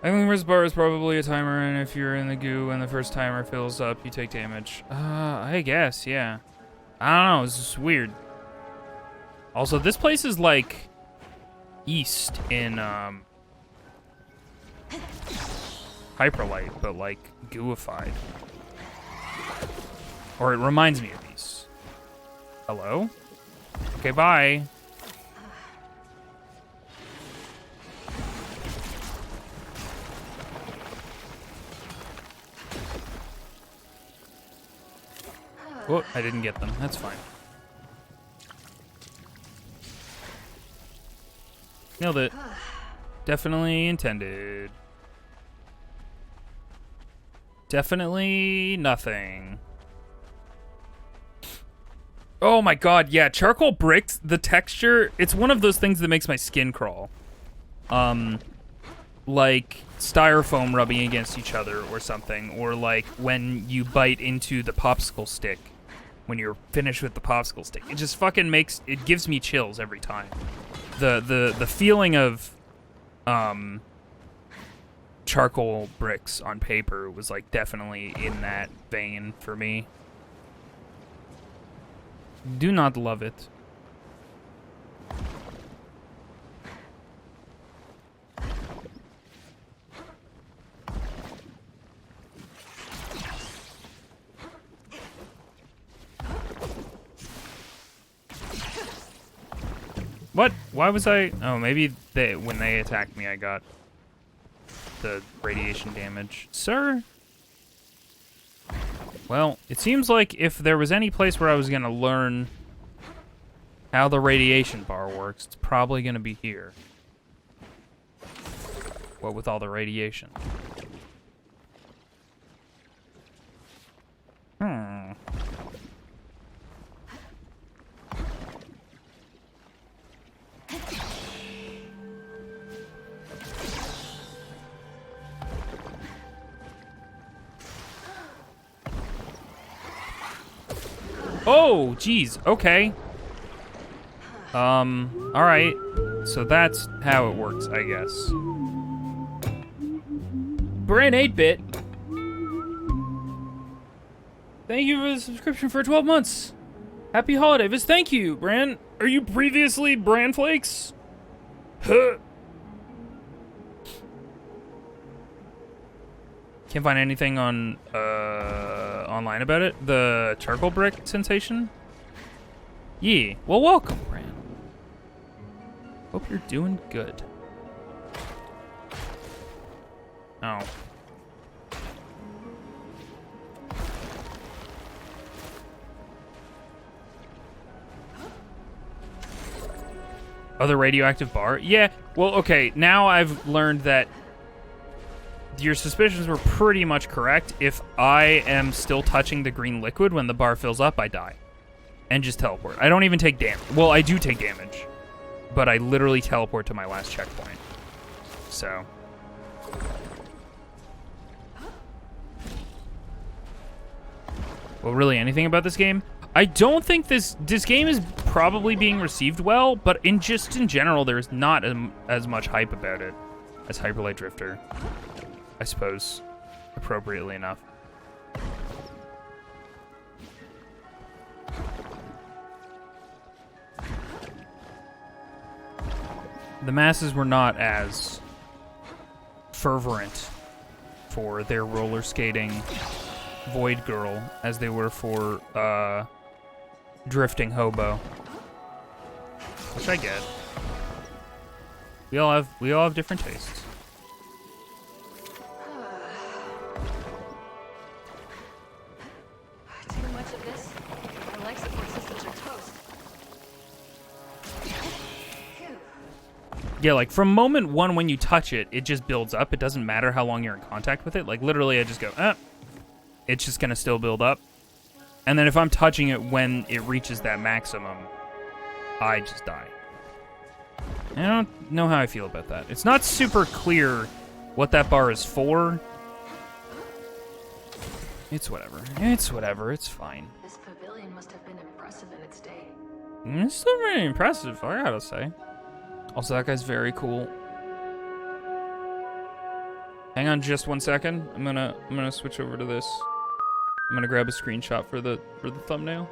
I think first bar is probably a timer, and if you're in the goo and the first timer fills up, you take damage. I guess, yeah. I don't know, it's just weird. Also, this place is, like, east in, Hyperlight, but, like, gooified. Or it reminds me of these. Hello? Okay, bye. Oh, I didn't get them. That's fine. Nailed it. Definitely intended. Definitely nothing. Oh my god, yeah, charcoal bricks, the texture, it's one of those things that makes my skin crawl. Like styrofoam rubbing against each other or something, or like when you bite into the popsicle stick when you're finished with the popsicle stick. It just fucking makes, it gives me chills every time. The feeling of charcoal bricks on paper was like definitely in that vein for me. Do not love it. What? Why was I... Oh, maybe when they attacked me, I got the radiation damage. Sir? Well, it seems like if there was any place where I was going to learn how the radiation bar works, it's probably going to be here. What with all the radiation? Oh, geez. Okay. Alright. So that's how it works, I guess. Bran 8-bit. Thank you for the subscription for 12 months. Happy holidays. Thank you, Bran. Are you previously Bran Flakes? Huh. Can't find anything on online about it. The charcoal brick sensation? Yeah. Well, welcome, Bran. Hope you're doing good. Oh. Oh, the radioactive bar? Yeah, well, okay, now I've learned that your suspicions were pretty much correct. If I am still touching the green liquid when the bar fills up, I die. And just teleport. I don't even take damage. Well, I do take damage. But I literally teleport to my last checkpoint. So. Well, really anything about this game? I don't think this game is probably being received well, but in general, there's not as much hype about it as Hyper Light Drifter, I suppose, appropriately enough. The masses were not as fervent for their roller skating Void Girl as they were for Drifting Hobo, which I get. We all have different tastes. Too much of this. My life support systems are toast. Phew. Yeah, like from moment one when you touch it, it just builds up. It doesn't matter how long you're in contact with it. Like literally, I just go, it's just gonna still build up. And then if I'm touching it when it reaches that maximum, I just die. I don't know how I feel about that. It's not super clear what that bar is for. It's whatever. It's whatever. It's fine. This pavilion must have been impressive in its day. It's still very impressive, I gotta say. Also, that guy's very cool. Hang on just 1 second. I'm gonna switch over to this. I'm gonna grab a screenshot for the thumbnail.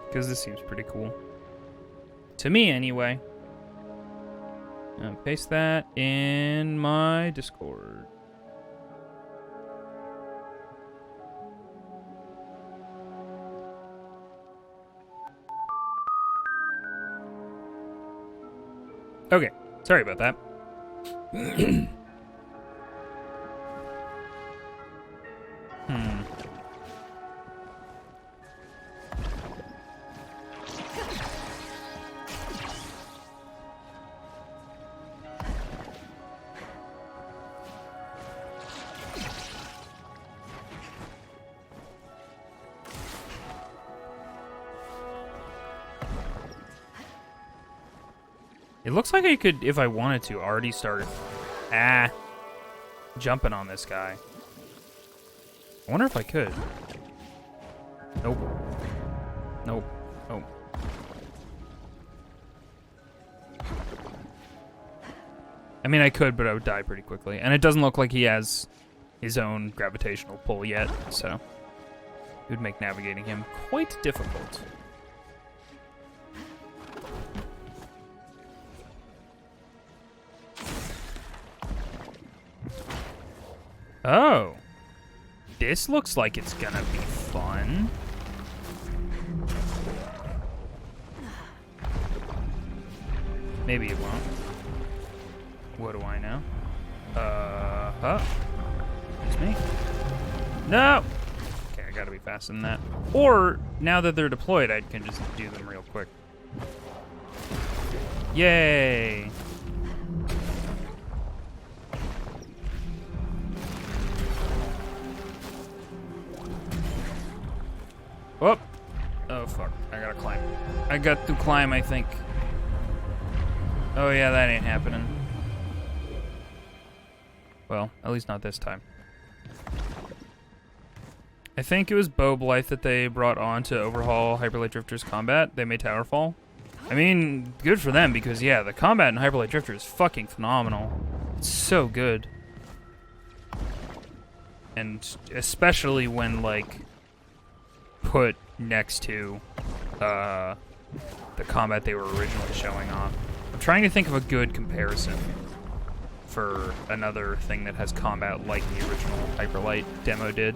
Because this seems pretty cool. To me, anyway. Paste that in my Discord. Okay, sorry about that. It looks like I could, if I wanted to, already start jumping on this guy. I wonder if I could. Nope. Nope. Oh. I mean, I could, but I would die pretty quickly. And it doesn't look like he has his own gravitational pull yet, so it would make navigating him quite difficult. Oh. This looks like it's gonna be fun. Maybe it won't. What do I know? It's me. No! Okay, I gotta be faster than that. Or, now that they're deployed, I can just do them real quick. Yay! Whoop! Oh, fuck. I gotta climb. I got to climb, I think. Oh, yeah, that ain't happening. Well, at least not this time. I think it was Bo Blythe that they brought on to overhaul Hyper Light Drifter's combat. They made Towerfall. I mean, good for them because, yeah, the combat in Hyper Light Drifter is fucking phenomenal. It's so good. And especially when, like, put next to the combat they were originally showing off. I'm trying to think of a good comparison for another thing that has combat like the original Hyperlight demo did.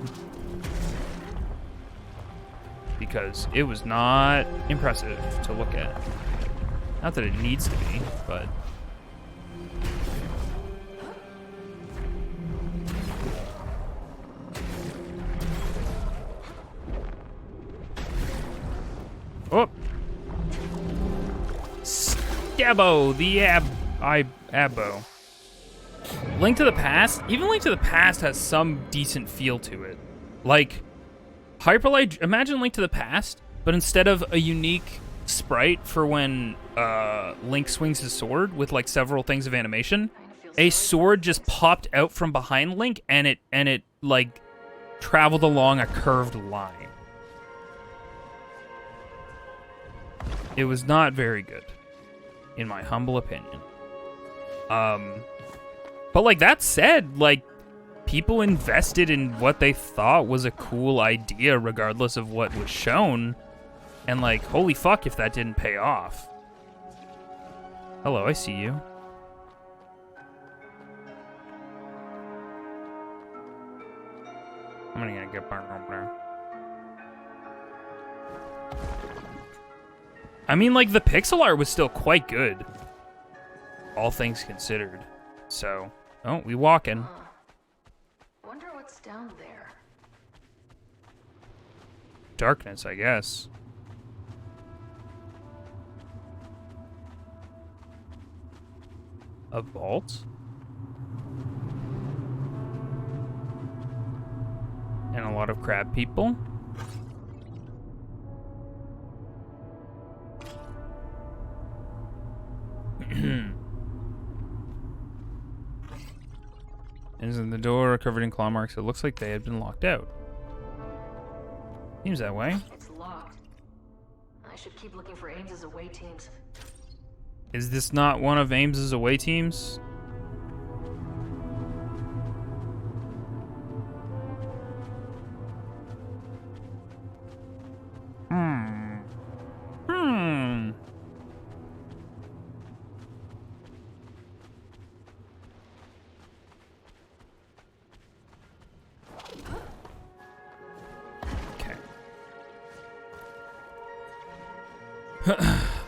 Because it was not impressive to look at. Not that it needs to be, but... Oh! Stabbo, the Abbo. Link to the Past? Even Link to the Past has some decent feel to it. Like, Hyperlight, imagine Link to the Past, but instead of a unique sprite for when Link swings his sword with like several things of animation, a sword just popped out from behind Link and it like traveled along a curved line. It was not very good, in my humble opinion. But like that said, like people invested in what they thought was a cool idea regardless of what was shown. And like, holy fuck if that didn't pay off. Hello, I see you. I'm gonna get burned over there. I mean, like, the pixel art was still quite good. All things considered. So, oh, we walking. Wonder what's down there. Darkness, I guess. A vault? And a lot of crab people? Isn't the door covered in claw marks? It looks like they had been locked out. Seems that way. It's locked. I should keep looking for Ames's away teams. Is this not one of Ames's away teams?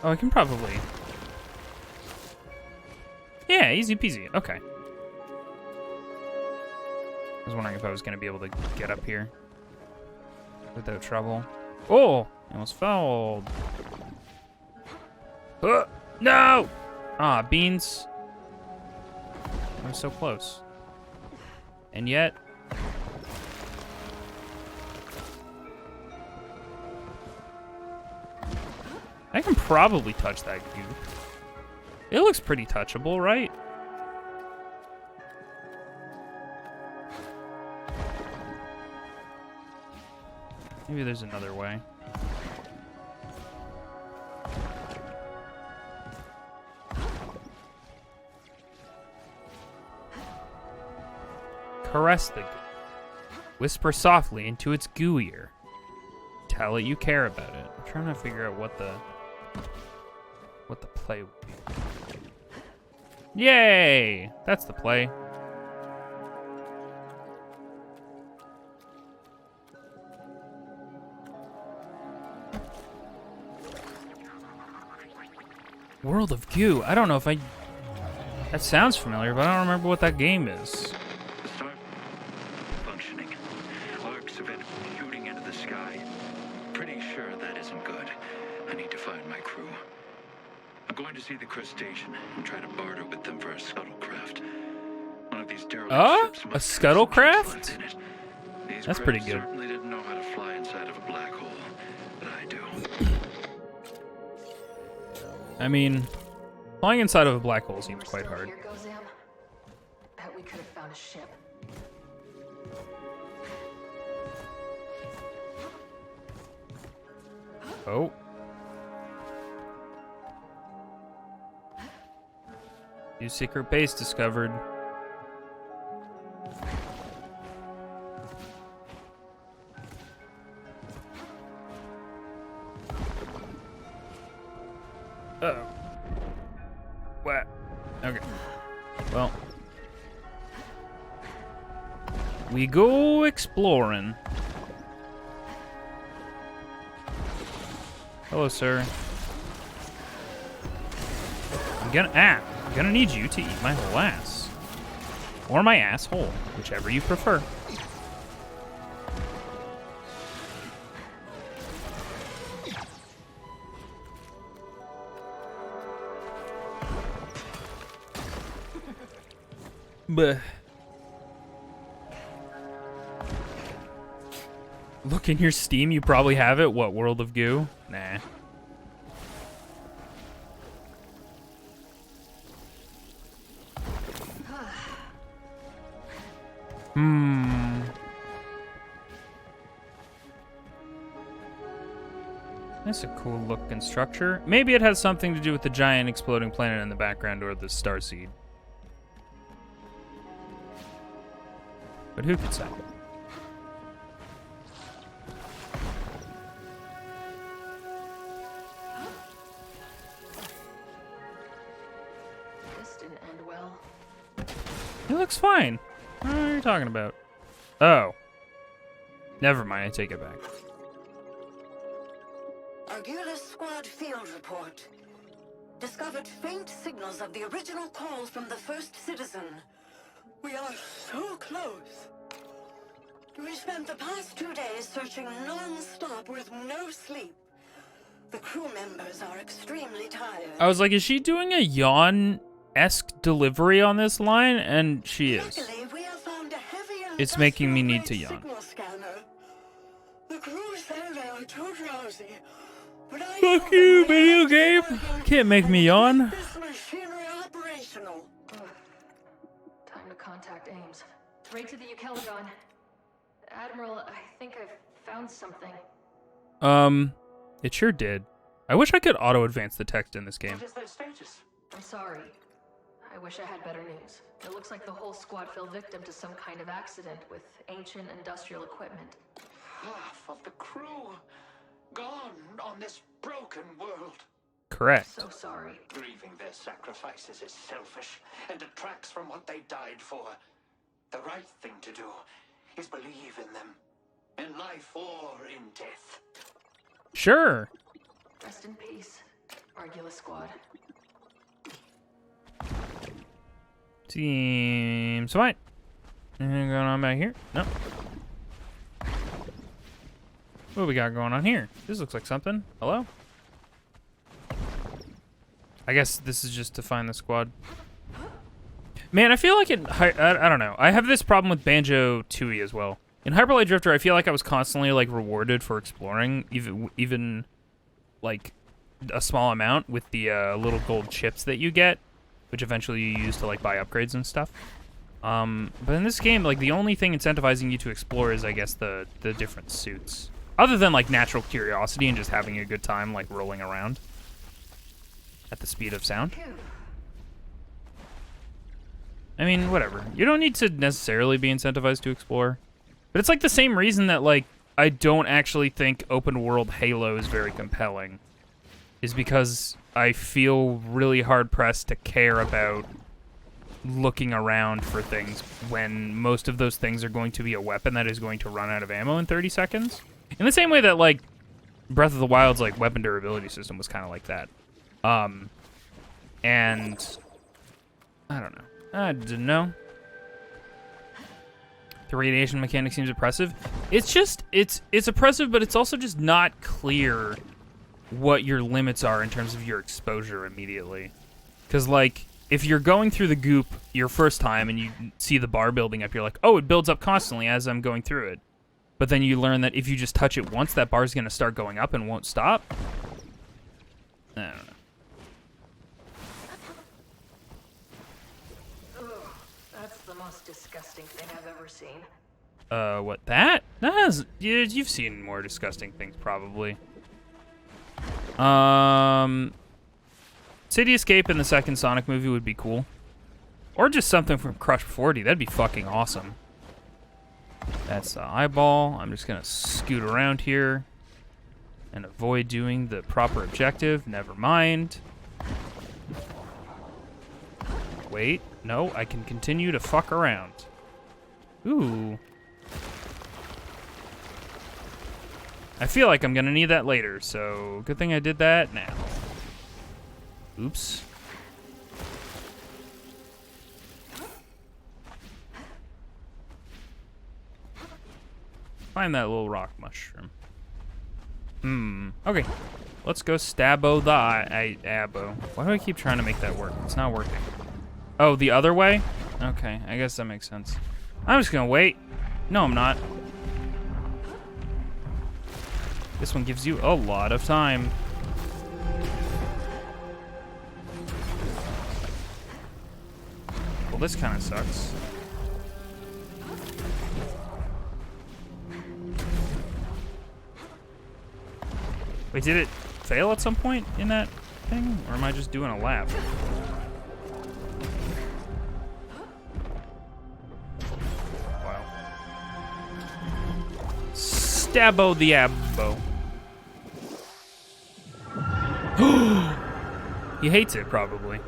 Oh, I can probably... Yeah, easy peasy. Okay. I was wondering if I was going to be able to get up here without trouble. Oh! I almost fell. No! Ah, beans. I was so close. And yet... I can probably touch that goop. It looks pretty touchable, right? Maybe there's another way. Caress the goop. Whisper softly into its goo ear. Tell it you care about it. I'm trying to figure out what the play would be. Yay! That's the play. World of Goo. I don't know if I... That sounds familiar, but I don't remember what that game is. Start functioning. Arcs of it shooting into the sky. Pretty sure that isn't good. I need to find my crew. I'm going to see the crustacean and try to barter with them for a scuttlecraft. One of these derelict ships a must have scuttlecraft? some in it. These That's pretty crabs good. Certainly didn't know how to fly inside of a black hole, but I do. I mean, flying inside of a black hole seems quite hard. Here goes Am. Bet we could have found a ship. Oh. New secret base discovered. Uh-oh. What? Okay. Well. We go exploring. Hello, sir. I'm gonna need you to eat my whole ass. Or my asshole, whichever you prefer. But look in your Steam, you probably have it. What, World of Goo? Nah. That's a cool looking structure. Maybe it has something to do with the giant exploding planet in the background or the starseed. But who could say? This didn't end well. It looks fine. What are you talking about? Oh. Never mind, I take it back. Argula Squad field report. Discovered faint signals of the original call from the first citizen. We are so close. We spent the past 2 days searching non-stop with no sleep. The crew members are extremely tired. I was like, is she doing a yawn-esque delivery on this line? And she is. Luckily, we have found a heavy It's making me need to industrial-grade yawn. signal scanner. The crew say they are too drowsy. But I Fuck know you, that we video have to game. keep working Can't make me and yawn. keep this machinery operational. Time to contact Ames. Right to the Ukelagon. Admiral, I think I've found something. It sure did. I wish I could auto-advance the text in this game. What is their status? I'm sorry. I wish I had better news. It looks like the whole squad fell victim to some kind of accident with ancient industrial equipment. Half of the crew gone on this broken world. Correct. So sorry. Grieving their sacrifices is selfish and detracts from what they died for. The right thing to do is believe in them, in life or in death. Sure. Rest in peace, Argula Squad. Seems fine. Anything going on back here? No. What we got going on here? This looks like something. Hello? I guess this is just to find the squad. Man, I feel like I don't know. I have this problem with Banjo-Tooie as well. In Hyper Light Drifter, I feel like I was constantly like rewarded for exploring, even like a small amount with the little gold chips that you get, which eventually you use to like buy upgrades and stuff. But in this game, like the only thing incentivizing you to explore is, I guess, the different suits. Other than like natural curiosity and just having a good time, like rolling around at the speed of sound. I mean, whatever. You don't need to necessarily be incentivized to explore. But it's like the same reason that like I don't actually think open world Halo is very compelling. Is because I feel really hard pressed to care about looking around for things when most of those things are going to be a weapon that is going to run out of ammo in 30 seconds. In the same way that like Breath of the Wild's like weapon durability system was kind of like that. And I don't know. I didn't know. The radiation mechanic seems oppressive. It's just, it's oppressive, but it's also just not clear what your limits are in terms of your exposure immediately. Because, like, if you're going through the goop your first time and you see the bar building up, you're like, oh, it builds up constantly as I'm going through it. But then you learn that if you just touch it once, that bar's going to start going up and won't stop. I don't know. That's the most disgusting thing I've ever seen. What, that? That has, you've seen more disgusting things, probably. City Escape in the second Sonic movie would be cool. Or just something from Crush 40, that'd be fucking awesome. That's the eyeball. I'm just gonna scoot around here and avoid doing the proper objective. Never mind. Wait. No, I can continue to fuck around. Ooh. I feel like I'm gonna need that later, so good thing I did that now. Oops. Find that little rock mushroom. Okay. Let's go stabbo the abo. Why do I keep trying to make that work? It's not working. Oh, the other way? Okay, I guess that makes sense. I'm just gonna wait. No, I'm not. This one gives you a lot of time. Well, this kind of sucks. Wait, did it fail at some point in that thing? Or am I just doing a lap? Wow. Stabbo the abbo. He hates it, probably.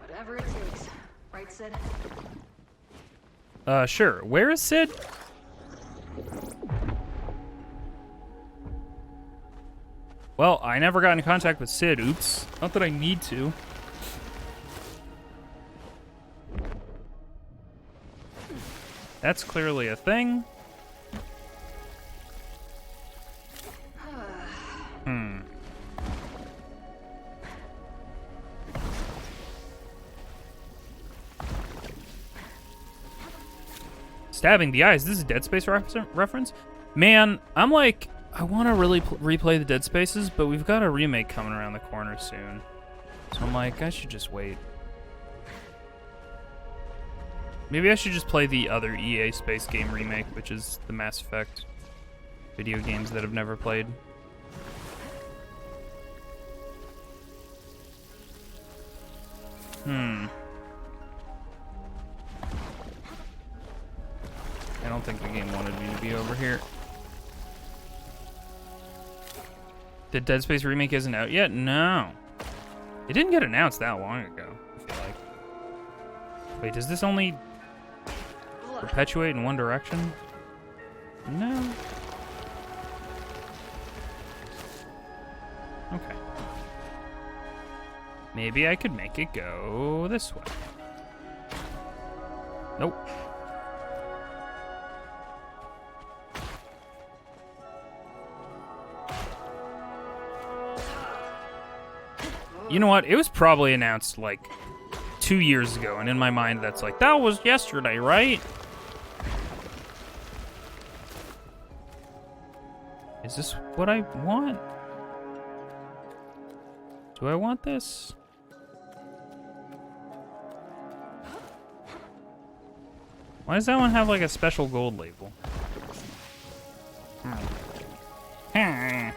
Whatever it takes. Right, Sid? Sure. Where is Sid? Well, I never got in contact with Sid. Oops. Not that I need to. That's clearly a thing. Stabbing the eyes. This is Dead Space reference? Man, I'm like, I want to really replay the Dead Spaces, but we've got a remake coming around the corner soon. So I'm like, I should just wait. Maybe I should just play the other EA Space game remake, which is the Mass Effect video games that I've never played. I don't think the game wanted me to be over here. The Dead Space remake isn't out yet? No. It didn't get announced that long ago, I feel like. Wait, does this only perpetuate in one direction? No. Okay. Maybe I could make it go this way. Nope. You know what? It was probably announced like 2 years ago, and in my mind that's like, that was yesterday, right? Is this what I want? Do I want this? Why does that one have like a special gold label? I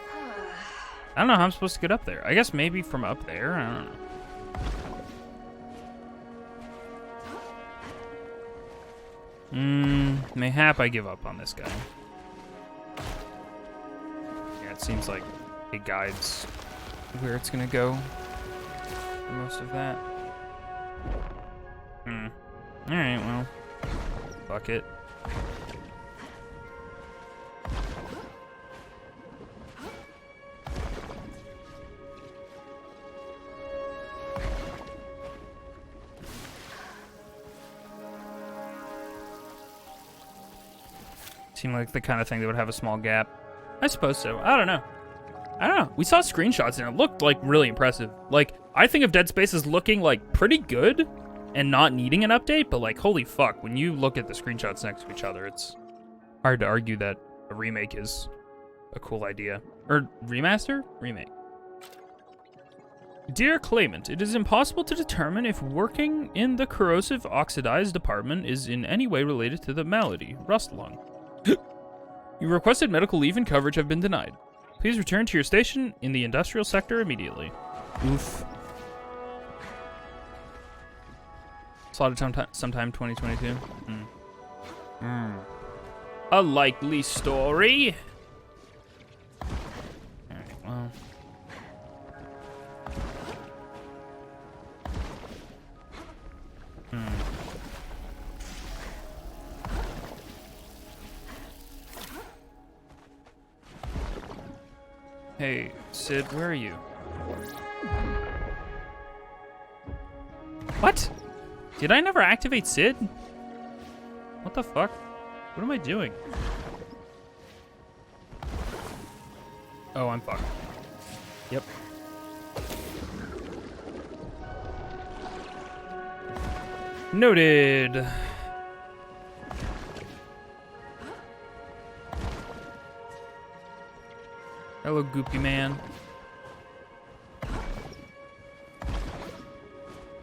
don't know how I'm supposed to get up there. I guess maybe from up there. I don't know. Mayhap I give up on this guy. Yeah, it seems like it guides where it's gonna go for most of that. Alright, well. Fuck it. Seemed like the kind of thing that would have a small gap. I suppose so. I don't know. We saw screenshots and it looked like really impressive. Like, I think of Dead Space as looking like pretty good and not needing an update, but like, holy fuck, when you look at the screenshots next to each other, it's hard to argue that a remake is a cool idea. Or remaster? Remake. Dear Claimant, it is impossible to determine if working in the corrosive oxidized department is in any way related to the malady, rust lung. You requested medical leave and coverage have been denied. Please return to your station in the industrial sector immediately. Oof. Slotted sometime 2022. a likely story. Alright, well. Hey, Sid, where are you? What? Did I never activate Sid? What the fuck? What am I doing? Oh, I'm fucked. Yep. Noted. Hello, Goopy Man.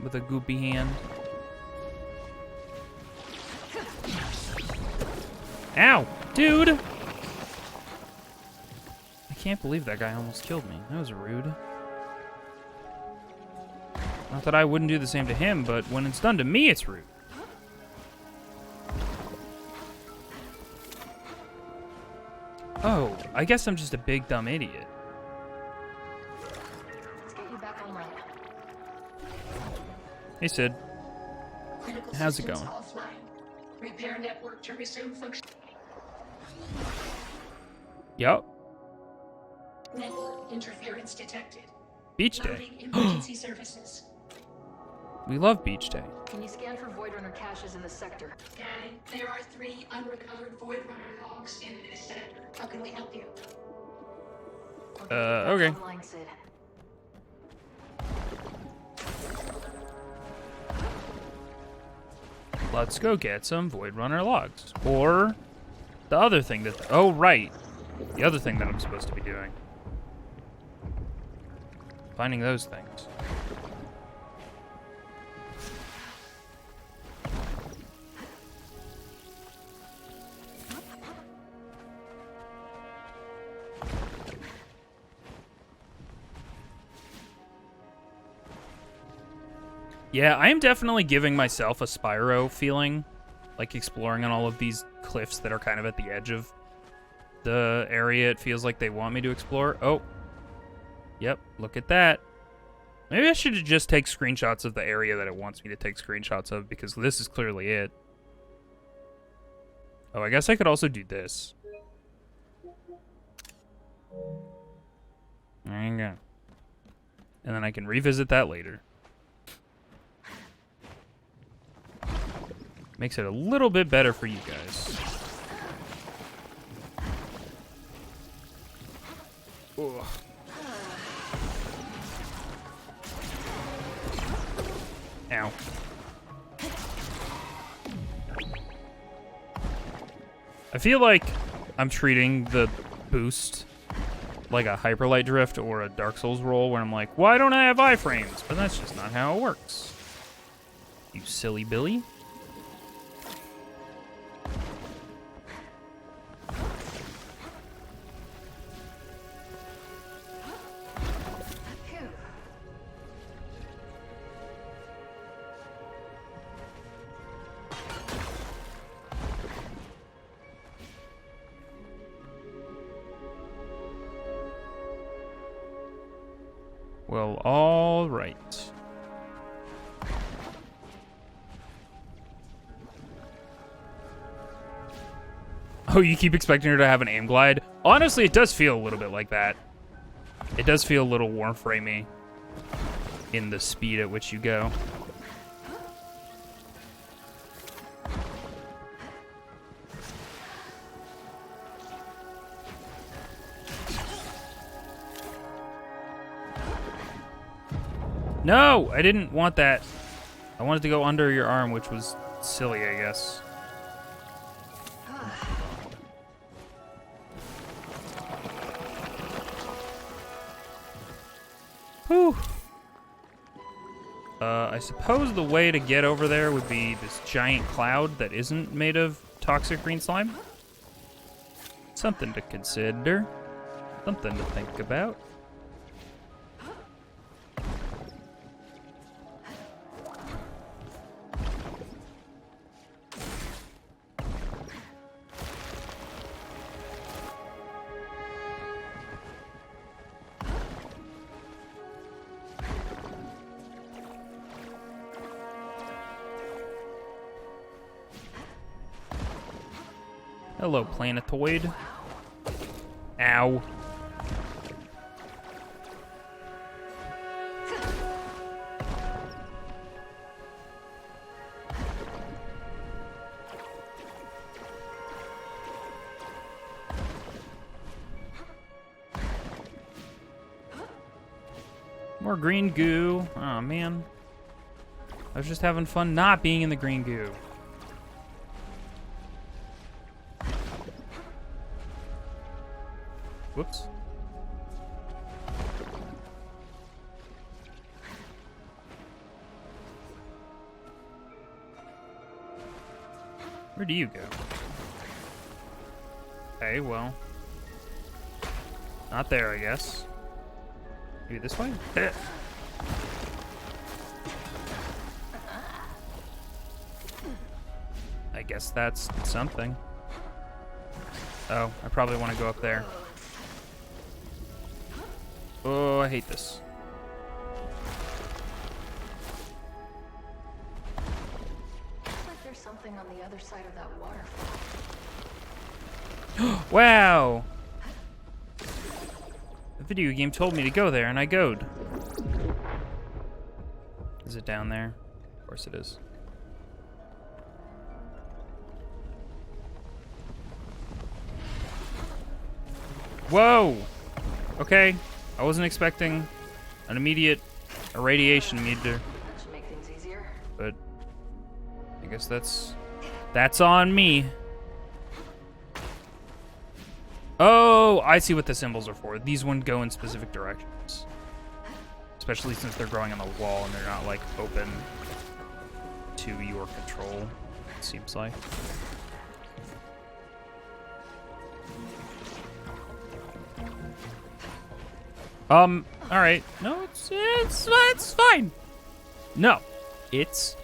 With a goopy hand. Ow! Dude! I can't believe that guy almost killed me. That was rude. Not that I wouldn't do the same to him, but when it's done to me, it's rude. Oh, I guess I'm just a big dumb idiot. Let's get you back online. Hey, Sid. Critical How's it systems going? Offline. Repair network to resume function. Yup. Network interference detected. Beach Day. Loading emergency services. We love Beach Day. Can you scan for Void Runner caches in the sector? Scanning. There are 3 unrecovered Void Runner logs in this sector. How can we help you? Okay. Online, Sid. Let's go get some Void Runner logs. Or the other thing that... Oh, right. The other thing that I'm supposed to be doing. Finding those things. Yeah, I am definitely giving myself a Spyro feeling, like exploring on all of these cliffs that are kind of at the edge of the area it feels like they want me to explore. Oh, yep, look at that. Maybe I should just take screenshots of the area that it wants me to take screenshots of, because this is clearly it. Oh, I guess I could also do this. There you go. And then I can revisit that later. Makes it a little bit better for you guys. Ugh. Ow. I feel like I'm treating the boost like a Hyperlight Drift or a Dark Souls roll where I'm like, why don't I have iframes? But that's just not how it works. You silly Billy. Well, all right. Oh, you keep expecting her to have an aim glide? Honestly, it does feel a little bit like that. It does feel a little Warframey in the speed at which you go. No, I didn't want that. I wanted to go under your arm, which was silly, I guess. Whew. I suppose the way to get over there would be this giant cloud that isn't made of toxic green slime. Something to consider. Something to think about. Hello, planetoid. Ow. More green goo. Oh man. I was just having fun not being in the green goo. Whoops. Where do you go? Okay, well. Not there, I guess. Maybe this way? There. I guess that's something. Oh, I probably want to go up there. Oh, I hate this. Looks like there's something on the other side of that waterfall. Wow! The video game told me to go there, and I goed. Is it down there? Of course it is. Whoa! Okay, I wasn't expecting an immediate irradiation meter, That should make things easier. but I guess that's on me. Oh, I see what the symbols are for. These ones go in specific directions. Especially since they're growing on the wall and they're not like open to your control, it seems like. Alright. No, it's fine. No. It's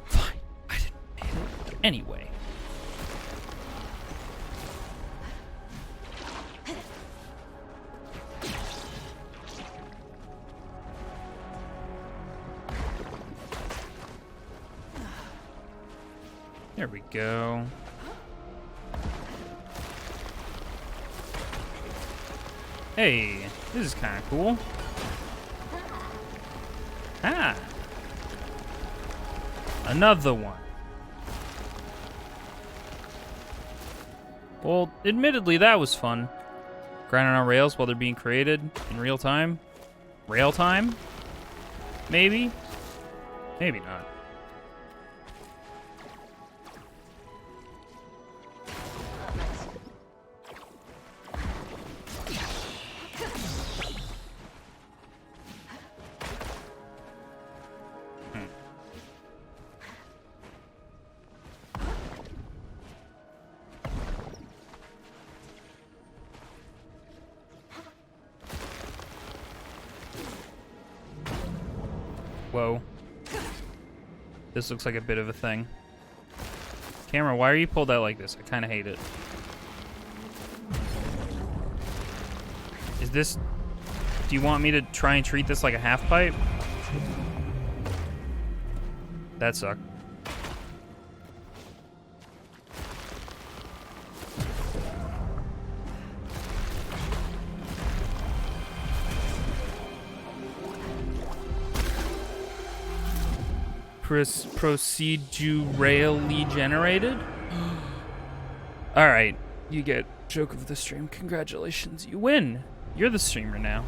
fine. I didn't hit it anyway. There we go. Hey, this is kind of cool. Ah. Another one. Well, admittedly, that was fun. Grinding on rails while they're being created in real time. Rail time? Maybe? Maybe not. Whoa. This looks like a bit of a thing. Camera, why are you pulled out like this? I kind of hate it. Is this... Do you want me to try and treat this like a half pipe? That sucked. Procedurally generated? Alright, you get joke of the stream. Congratulations, you win! You're the streamer now.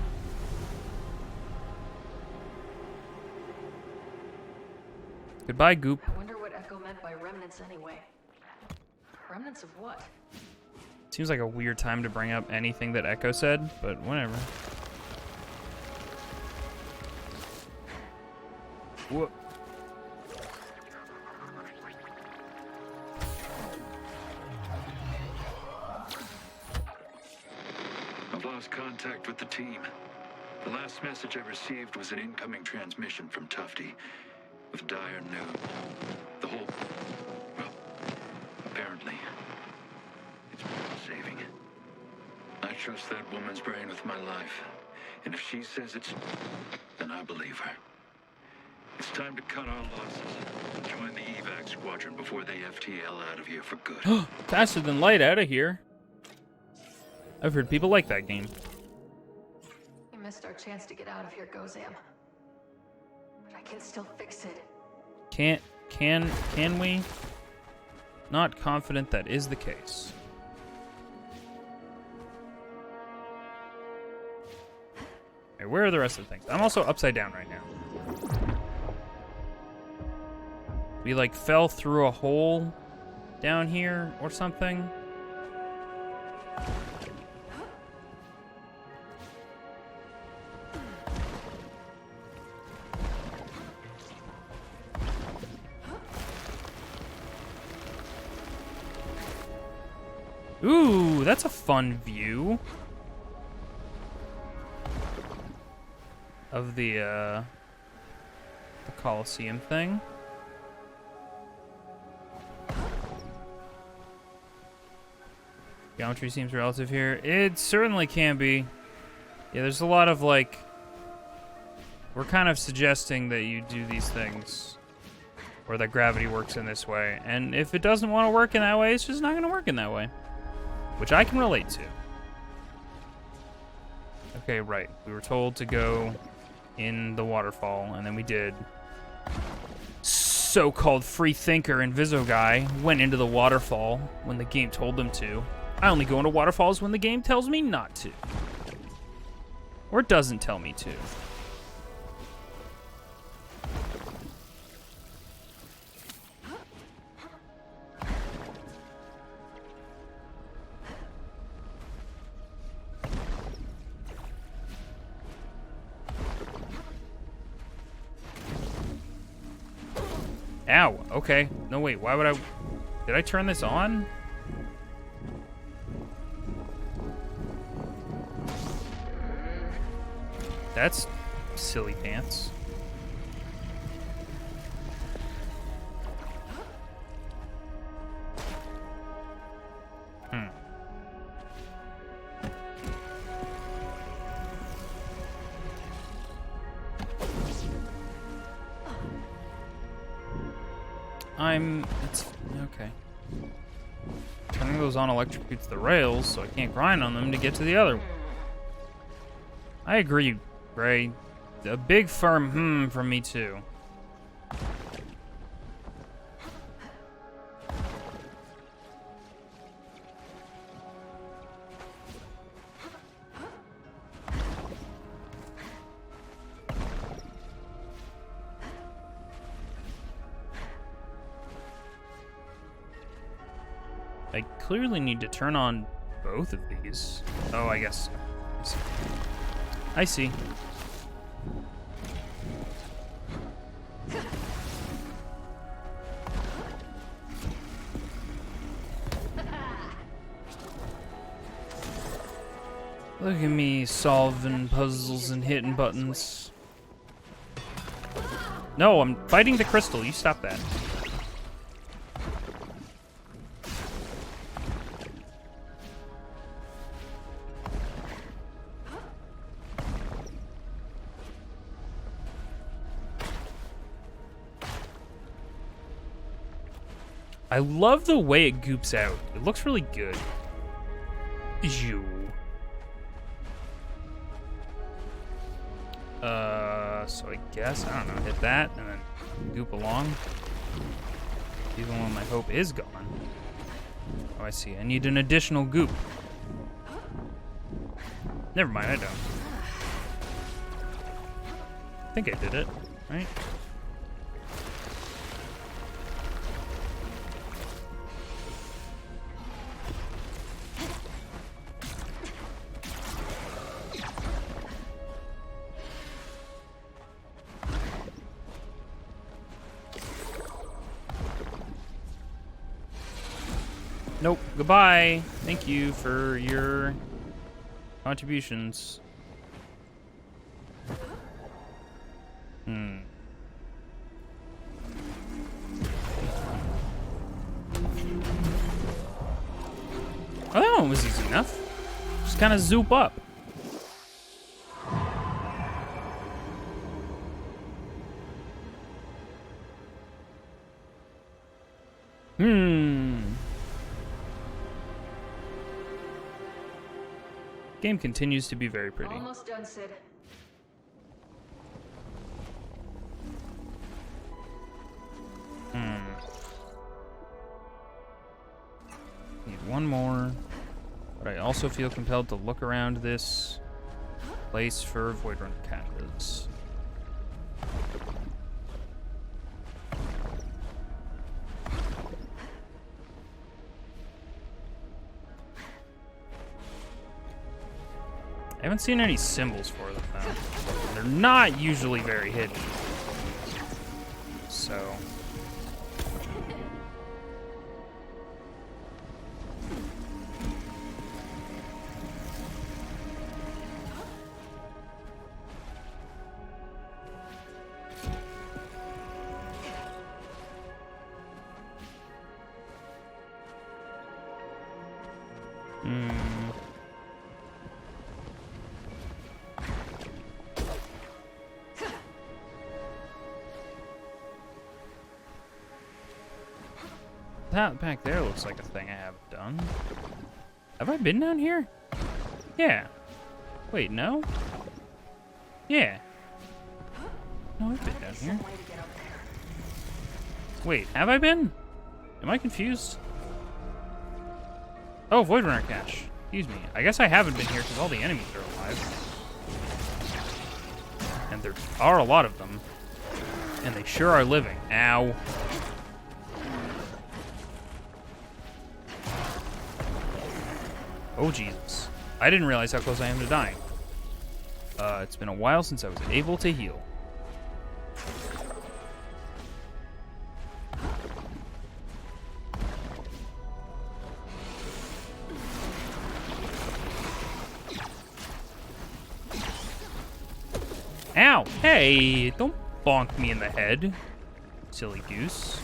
Goodbye, Goop. I wonder what Echo meant by remnants anyway. Remnants of what? Seems like a weird time to bring up anything that Echo said, but whatever. Whoop. I've lost contact with the team. The last message I received was an incoming transmission from Tufty with dire news. The whole... well, apparently, it's worth saving. I trust that woman's brain with my life. And if she says it's... then I believe her. It's time to cut our losses and join the evac squadron before they FTL out of here for good. Faster than light out of here. I've heard people like that game. We missed our chance to get out of here, Gozam. But I can still fix it. Can we? Not confident that is the case. Okay, where are the rest of the things? I'm also upside down right now. We like fell through a hole down here or something. Ooh, that's a fun view of the Colosseum thing. Geometry seems relative here. It certainly can be. Yeah, there's a lot of like, we're kind of suggesting that you do these things, or that gravity works in this way. And if it doesn't want to work in that way, it's just not going to work in that way. Which I can relate to. Okay, right. We were told to go in the waterfall, and then we did. So-called free thinker Inviso guy went into the waterfall when the game told him to. I only go into waterfalls when the game tells me not to. Or doesn't tell me to. Ow, okay. No, wait, why would I... Did I turn this on? That's silly pants. It's okay. Turning those on electrocutes the rails, so I can't grind on them to get to the other one. I agree, Gray. A big firm from me too. I clearly need to turn on both of these. Oh, I guess so. I see. Look at me solving puzzles and hitting buttons. No, I'm fighting the crystal. You stop that. I love the way it goops out. It looks really good. Ew. So I guess, I don't know, hit that and then goop along. Even when my hope is gone. Oh, I see. I need an additional goop. Never mind, I don't. I think I did it, right? Nope. Goodbye. Thank you for your contributions. Oh, that one was easy enough. Just kind of zoop up. Game continues to be very pretty. Almost done, Sid. Need one more. But I also feel compelled to look around this place for Void Runner caches. I haven't seen any symbols for them, though. They're not usually very hidden. So... That back there looks like a thing I haven't done. Have I been down here? Yeah. Wait, no? Yeah. No, I've been down here. Wait, have I been? Am I confused? Oh, Void Runner cache. Excuse me. I guess I haven't been here because all the enemies are alive. And there are a lot of them. And they sure are living. Ow. Oh, Jesus. I didn't realize how close I am to dying. It's been a while since I was able to heal. Ow! Hey! Don't bonk me in the head, silly goose.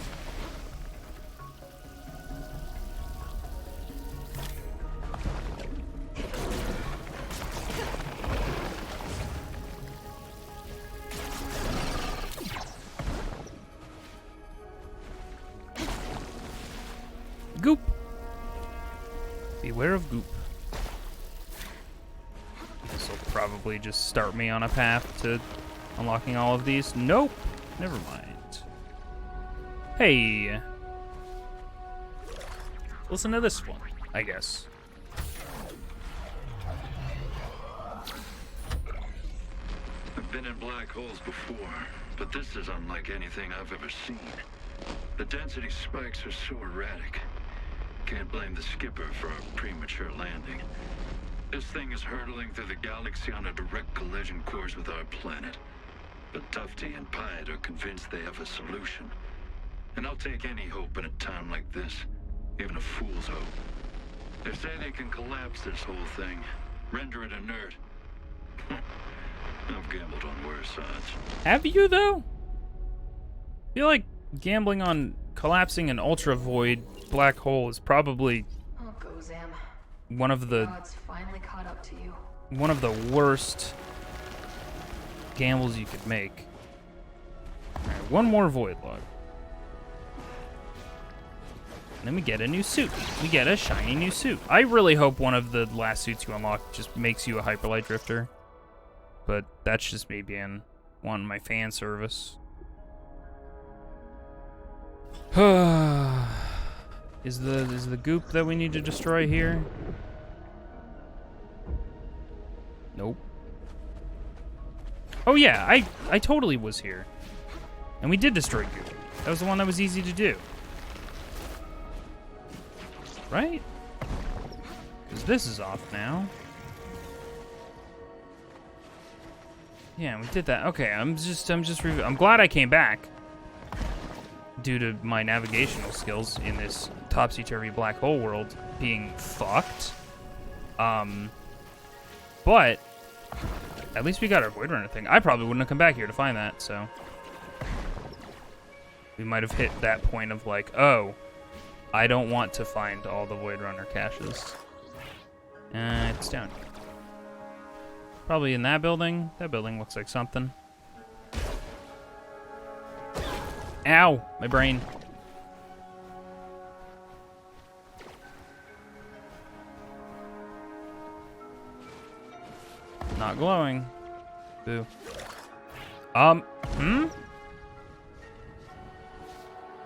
Goop. Beware of goop. This will probably just start me on a path to unlocking all of these. Nope. Never mind. Hey. Listen to this one, I guess. I've been in black holes before, but this is unlike anything I've ever seen. The density spikes are so erratic. Can't blame the skipper for our premature landing. This thing is hurtling through the galaxy on a direct collision course with our planet. But Tufty and Pied are convinced they have a solution. And I'll take any hope in a time like this, even a fool's hope. They say they can collapse this whole thing, render it inert. I've gambled on worse odds. Have you, though? I feel like gambling on collapsing an ultra void black hole is probably Oh, go Zam. one of the God's finally caught up to you. one of the worst gambles you could make. Alright, one more void log. And then we get a new suit. We get a shiny new suit. I really hope one of the last suits you unlock just makes you a hyperlight drifter. But that's just me being wanting my fan service. Is the goop that we need to destroy here? Nope. Oh yeah, I totally was here. And we did destroy goop. That was the one that was easy to do. Right? Because this is off now. Yeah, we did that. Okay, I'm glad I came back due to my navigational skills in this topsy-turvy black hole world being fucked. But at least we got our Void Runner thing. I probably wouldn't have come back here to find that, so we might have hit that point of like, oh, I don't want to find all the Void Runner caches. It's down here. Probably in that building. That building looks like something. Ow! My brain. Not glowing. Boo.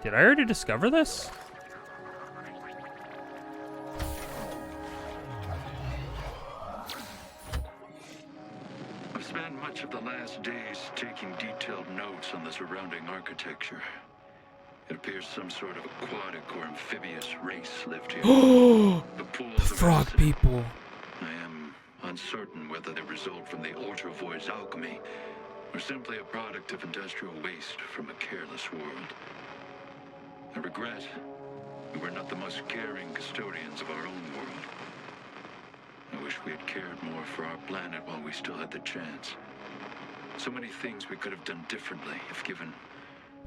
Did I already discover this? I've spent much of the last days taking detailed notes on the surrounding architecture. It appears some sort of aquatic or amphibious race lived here. The pools of Frog acid. people. I am uncertain whether they result from the Ultra Void's alchemy or simply a product of industrial waste from a careless world. I regret we were not the most caring custodians of our own world. I wish we had cared more for our planet while we still had the chance. So many things we could have done differently if given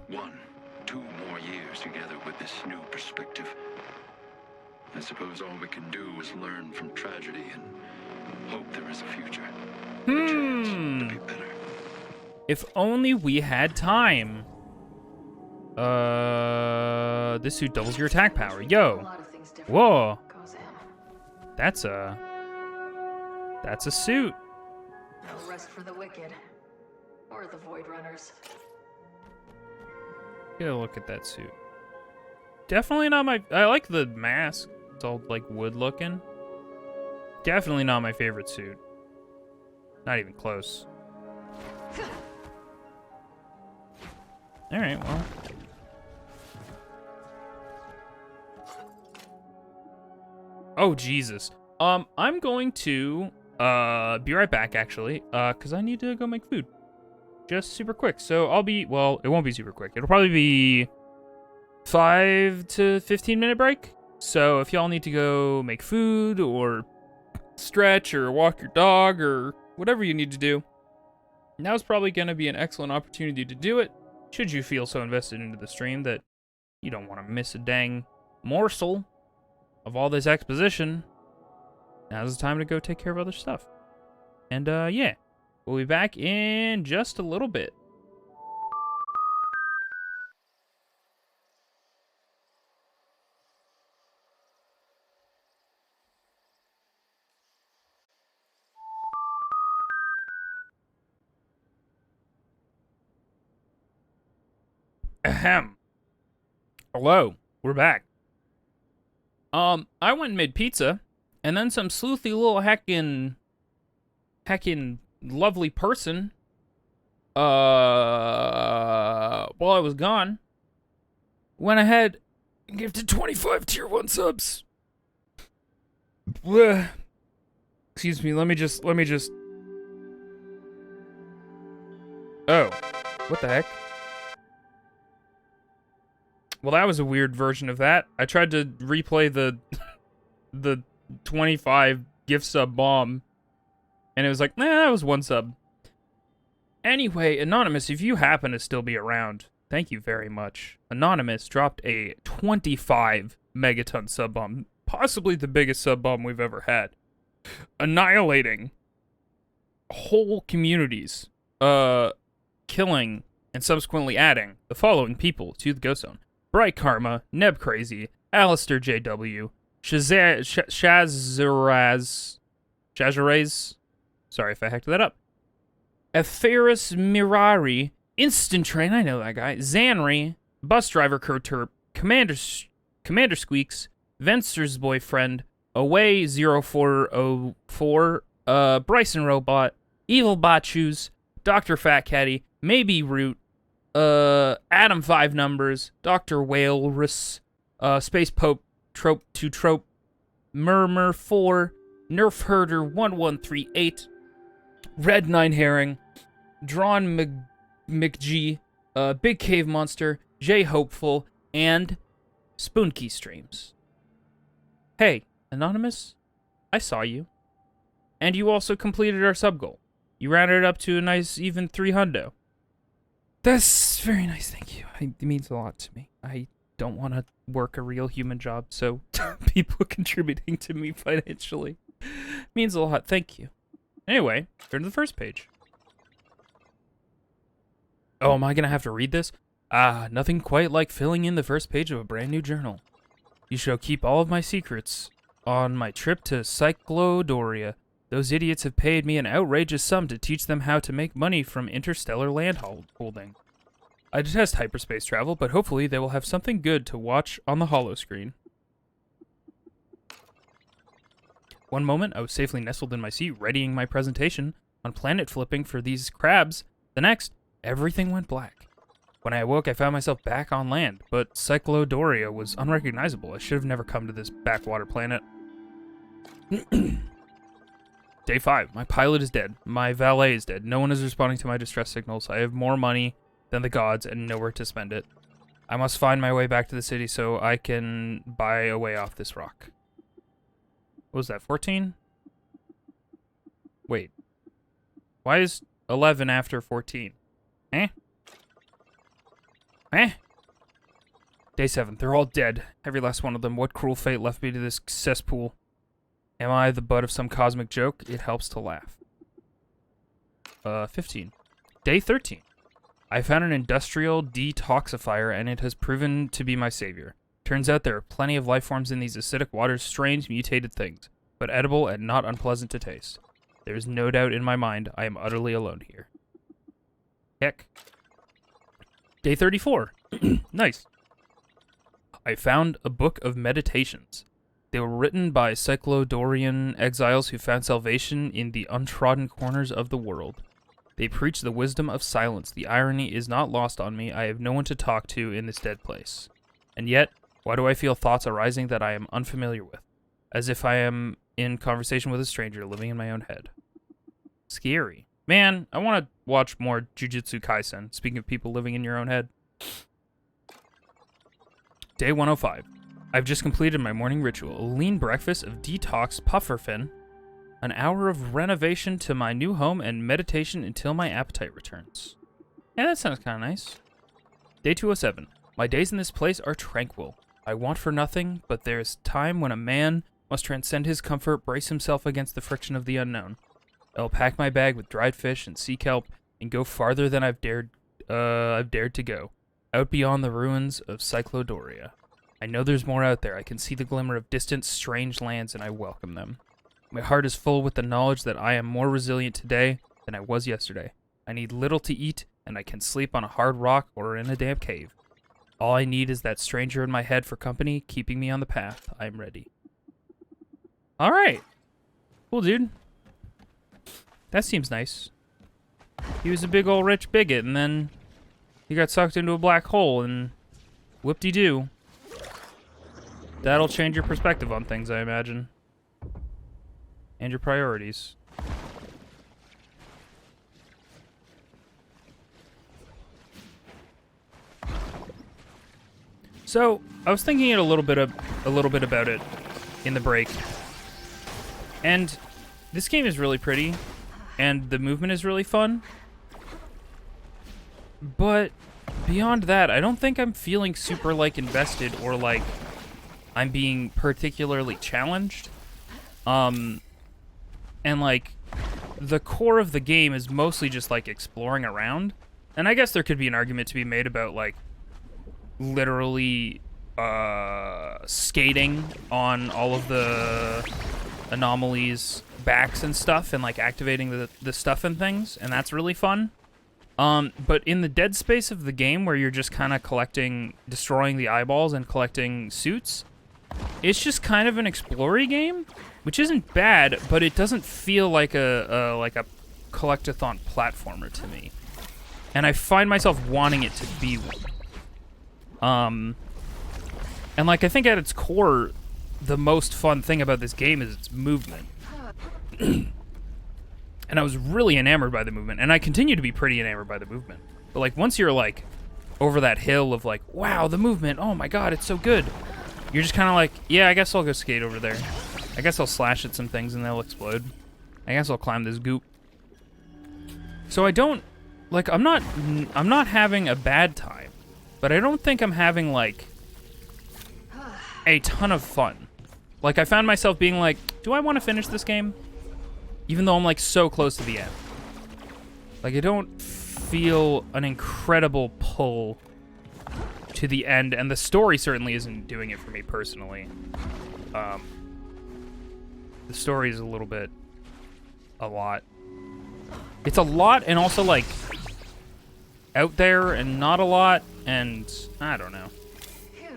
1, 2 more years together with this new perspective. I suppose all we can do is learn from tragedy and hope there is a future. A chance to be better. If only we had time. This suit doubles your attack power. A Yo. lot of things different. Whoa. Goes That's a suit. no rest for the wicked. Or the Void Runners. Get a look at that suit. Definitely not my... I like the mask. It's all, like, wood looking. Definitely not my favorite suit. Not even close. Alright, well. Oh, Jesus. I'm going to, be right back, actually, because I need to go make food. Just super quick. So I'll be, well, it won't be super quick. It'll probably be 5 to 15 minute break. So if y'all need to go make food or stretch or walk your dog or whatever you need to do, now's probably going to be an excellent opportunity to do it. Should you feel so invested into the stream that you don't want to miss a dang morsel of all this exposition, now's the time to go take care of other stuff. And, yeah. We'll be back in just a little bit. Ahem. Hello, we're back. I went and made pizza, and then some sleuthy little heckin' lovely person, while I was gone, went ahead and gifted 25 tier 1 subs. Blech. Excuse me, let me just... Oh, what the heck? Well, that was a weird version of that. I tried to replay the 25 gift sub bomb, and it was like, nah, that was 1 sub. Anyway, Anonymous, if you happen to still be around, thank you very much. Anonymous dropped a 25 megaton sub bomb, possibly the biggest sub bomb we've ever had, annihilating whole communities, killing and subsequently adding the following people to the Ghost Zone: Bright Karma, Neb Crazy, Alistair JW, Shazaraz, sorry if I hacked that up, Etheris Mirari, Instant Train, I know that guy, Zanri, Bus Driver Kurturp, Commander Squeaks, Venster's Boyfriend, Away 0404, Bryson Robot, Evil Bachus, Dr. Fat Caddy, Maybe Root, Adam 5 Numbers, Dr. Walrus, Space Pope, Trope to Trope, Murmur 4, Nerf Herder 1138, Red 9 Herring, Drawn McG, Big Cave Monster, J Hopeful, and Spoonkey Streams. Hey, Anonymous, I saw you. And you also completed our sub goal. You rounded it up to a nice even 300. That's very nice, thank you. It means a lot to me. I don't want to work a real human job, so people contributing to me financially means a lot, thank you. Anyway, turn to the first page. Oh, am I going to have to read this? Nothing quite like filling in the first page of a brand new journal. You shall keep all of my secrets on my trip to Cyclodoria, Those idiots have paid me an outrageous sum to teach them how to make money from interstellar land holding. I detest hyperspace travel, but hopefully they will have something good to watch on the holo screen. One moment, I was safely nestled in my seat, readying my presentation on planet flipping for these crabs. The next, everything went black. When I awoke, I found myself back on land, but Cyclodoria was unrecognizable. I should have never come to this backwater planet. Day 5. My pilot is dead. My valet is dead. No one is responding to my distress signals. I have more money than the gods and nowhere to spend it. I must find my way back to the city so I can buy a way off this rock. What was that, 14? Wait. Why is 11 after 14? Eh? Day 7. They're all dead. Every last one of them. What cruel fate left me to this cesspool? Am I the butt of some cosmic joke? It helps to laugh. 15. Day 13. I found an industrial detoxifier and it has proven to be my savior. Turns out there are plenty of life forms in these acidic waters, strange mutated things, but edible and not unpleasant to taste. There is no doubt in my mind I am utterly alone here. Heck. Day 34. Nice. I found a book of meditations. They were written by Cyclodorian exiles who found salvation in the untrodden corners of the world. They preach the wisdom of silence. The irony is not lost on me. I have no one to talk to in this dead place. And yet, why do I feel thoughts arising that I am unfamiliar with? As if I am in conversation with a stranger living in my own head. Scary. Man, I want to watch more Jujutsu Kaisen. Speaking of people living in your own head. Day 105. I've just completed my morning ritual. A lean breakfast of detox pufferfin, an hour of renovation to my new home, and meditation until my appetite returns. Yeah, that sounds kind of nice. Day 207. My days in this place are tranquil. I want for nothing, but there is time when a man must transcend his comfort, brace himself against the friction of the unknown. I'll pack my bag with dried fish and sea kelp and go farther than I've dared to go, out beyond the ruins of Cyclodoria. I know there's more out there. I can see the glimmer of distant, strange lands, and I welcome them. My heart is full with the knowledge that I am more resilient today than I was yesterday. I need little to eat, and I can sleep on a hard rock or in a damp cave. All I need is that stranger in my head for company, keeping me on the path. I'm ready. All right. Cool, dude. That seems nice. He was a big old rich bigot, and then he got sucked into a black hole, and whoop-de-doo. That'll change your perspective on things, I imagine. And your priorities. So, I was thinking a little bit about it in the break. And this game is really pretty, and the movement is really fun. But beyond that, I don't think I'm feeling super like invested or like I'm being particularly challenged. And like the core of the game is mostly just like exploring around. And I guess there could be an argument to be made about like literally skating on all of the anomalies backs and stuff and like activating the stuff and things, and that's really fun. But in the dead space of the game where you're just kind of destroying the eyeballs and collecting suits, it's just kind of an explory game, which isn't bad, but it doesn't feel like a collect-a-thon platformer to me. And I find myself wanting it to be one. And like I think at its core, the most fun thing about this game is its movement. And I was really enamored by the movement, and I continue to be pretty enamored by the movement. But like once you're like over that hill of like, wow, the movement, oh my god, it's so good. You're just kind of like, yeah, I guess I'll go skate over there. I guess I'll slash at some things and they'll explode. I guess I'll climb this goop. So I don't, like, I'm not having a bad time, but I don't think I'm having like a ton of fun. Like I found myself being like, do I want to finish this game? Even though I'm like so close to the end. Like I don't feel an incredible pull to the end, and the story certainly isn't doing it for me personally. The story is a little bit a lot. It's a lot, and also, like, out there and not a lot, and I don't know.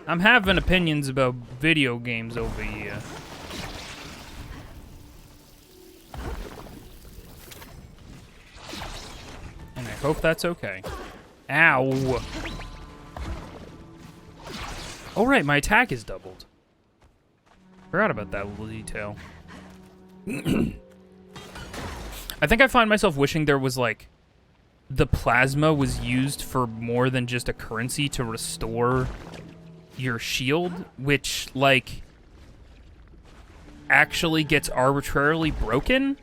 I'm having opinions about video games over here. And I hope that's okay. Ow! Oh right, my attack is doubled. Forgot about that little detail. I think I find myself wishing there was, like, the plasma was used for more than just a currency to restore your shield, which, like, actually gets arbitrarily broken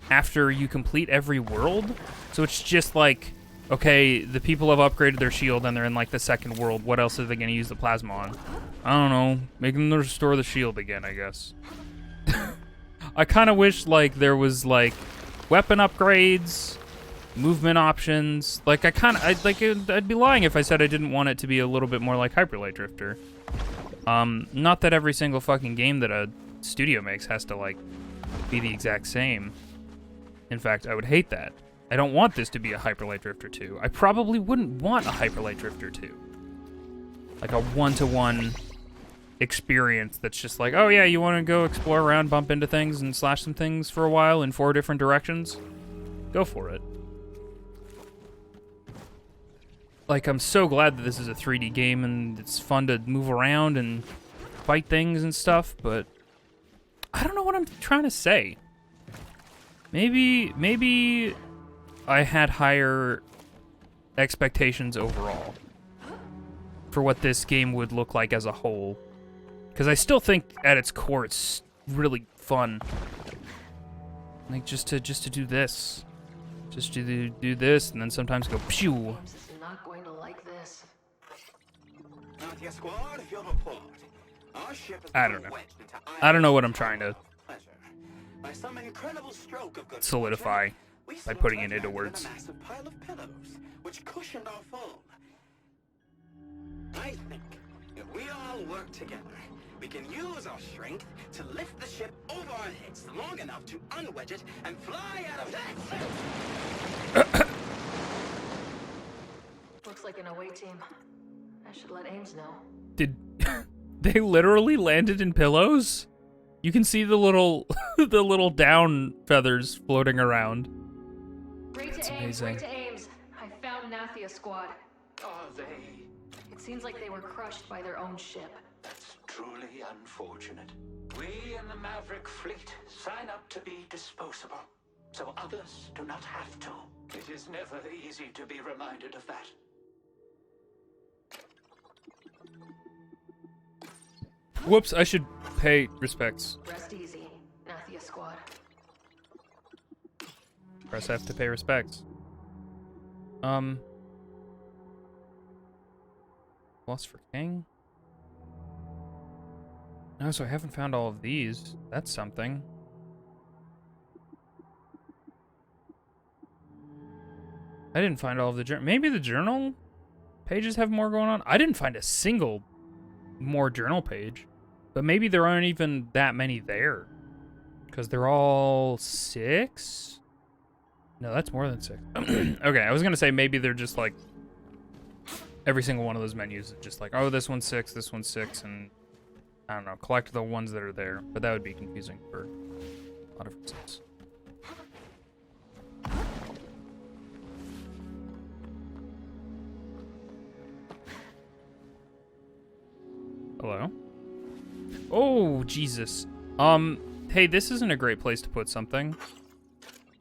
after you complete every world. So it's just like, okay, the people have upgraded their shield and they're in, like, the second world. What else are they going to use the plasma on? I don't know. Make them restore the shield again, I guess. I kind of wish, like, there was, like, weapon upgrades, movement options. Like, I'd be lying if I said I didn't want it to be a little bit more like Hyper Light Drifter. Not that every single fucking game that a studio makes has to, like, be the exact same. In fact, I would hate that. I don't want this to be a Hyper Light Drifter 2. I probably wouldn't want a Hyper Light Drifter 2. Like a one-to-one experience that's just like, oh yeah, you want to go explore around, bump into things, and slash some things for a while in 4 different directions? Go for it. Like, I'm so glad that this is a 3D game and it's fun to move around and fight things and stuff, but I don't know what I'm trying to say. Maybe I had higher expectations overall for what this game would look like as a whole. Because I still think at its core it's really fun. Like, just to do this. Just to do this and then sometimes go pew. James is not going to like this. I don't know. I don't know what I'm trying to By some incredible stroke of good solidify fortune, by putting it into words. a massive pile of pillows, which cushioned our fall. I think if we all work together, we can use our strength to lift the ship over our heads long enough to unwedge it and fly out of that. Looks like an away team. I should let Ames know. Did they literally landed in pillows? You can see the little the little down feathers floating around. Great to Ames, great to Ames. I found Nathia squad. Are they? It seems like they were crushed by their own ship. That's truly unfortunate. We in the Maverick fleet sign up to be disposable, so others do not have to. It is never easy to be reminded of that. Whoops, I should pay respects. Rest easy, Nathia squad. Press F to pay respects. Lost for King? No, so I haven't found all of these. That's something. I didn't find all of the journal. Maybe the journal pages have more going on? I didn't find a single more journal page. But maybe there aren't even that many there. Because they're all 6? No, that's more than 6. Okay, I was going to say maybe they're just like... Every single one of those menus is just like, oh, this one's 6, this one's 6, and... I don't know, collect the ones that are there. But that would be confusing for a lot of reasons. Hello? Oh, Jesus. Hey, this isn't a great place to put something.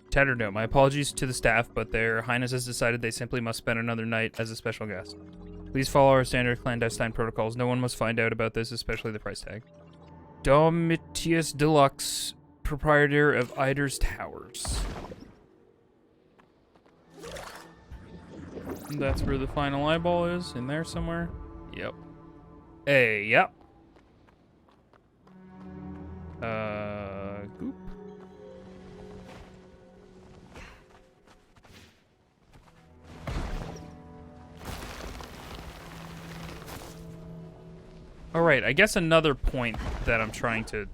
Tattered note, my apologies to the staff, but their highness has decided they simply must spend another night as a special guest. Please follow our standard clandestine protocols. No one must find out about this, especially the price tag. Domitius Deluxe, proprietor of Eider's Towers. That's where the final eyeball is, in there somewhere. Yep. Hey, yep. Goop. Alright, I guess another point that I'm trying to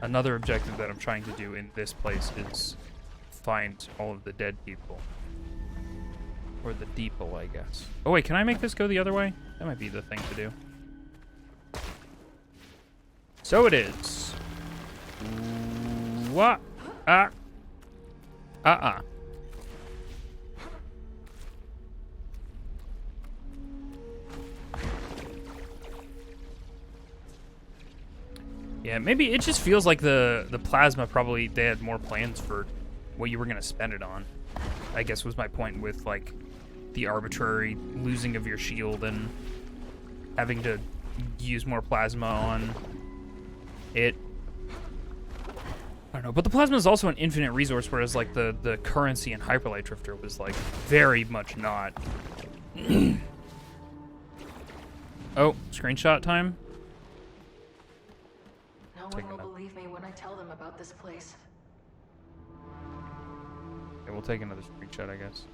another objective that I'm trying to do in this place is find all of the dead people. Or the deeple, I guess. Oh wait, can I make this go the other way? That might be the thing to do. So it is. What? Yeah, maybe it just feels like the plasma probably they had more plans for what you were gonna spend it on. I guess was my point with like the arbitrary losing of your shield and having to use more plasma on it. I don't know, but the plasma is also an infinite resource, whereas like the currency in Hyperlight Drifter was like very much not. Oh, screenshot time. No one will believe me when I tell them about this place. Okay, we'll take another screenshot, I guess.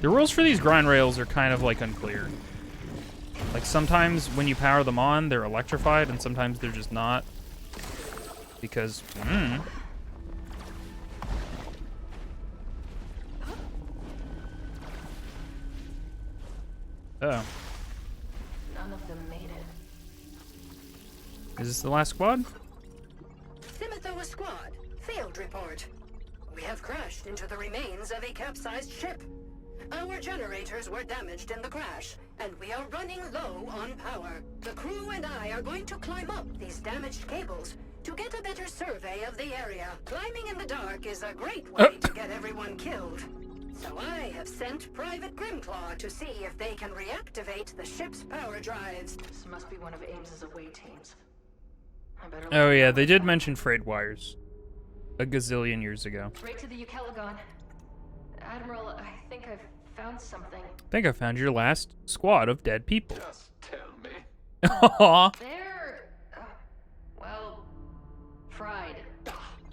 The rules for these grind rails are kind of like unclear. Like sometimes when you power them on, they're electrified, and sometimes they're just not. Because, Oh. None of them made it. Is this the last squad? Simithoa squad, field report. We have crashed into the remains of a capsized ship. Our generators were damaged in the crash, and we are running low on power. The crew and I are going to climb up these damaged cables to get a better survey of the area. Climbing in the dark is a great way to get everyone killed. So I have sent Private Grimclaw to see if they can reactivate the ship's power drives. This must be one of Ames's away teams. I better Oh yeah, they did mention freight wires a gazillion years ago. Right to the Ukelagon. Admiral, I think I've found something. I think I found your last squad of dead people. Just tell me. Aww. They're, well, fried.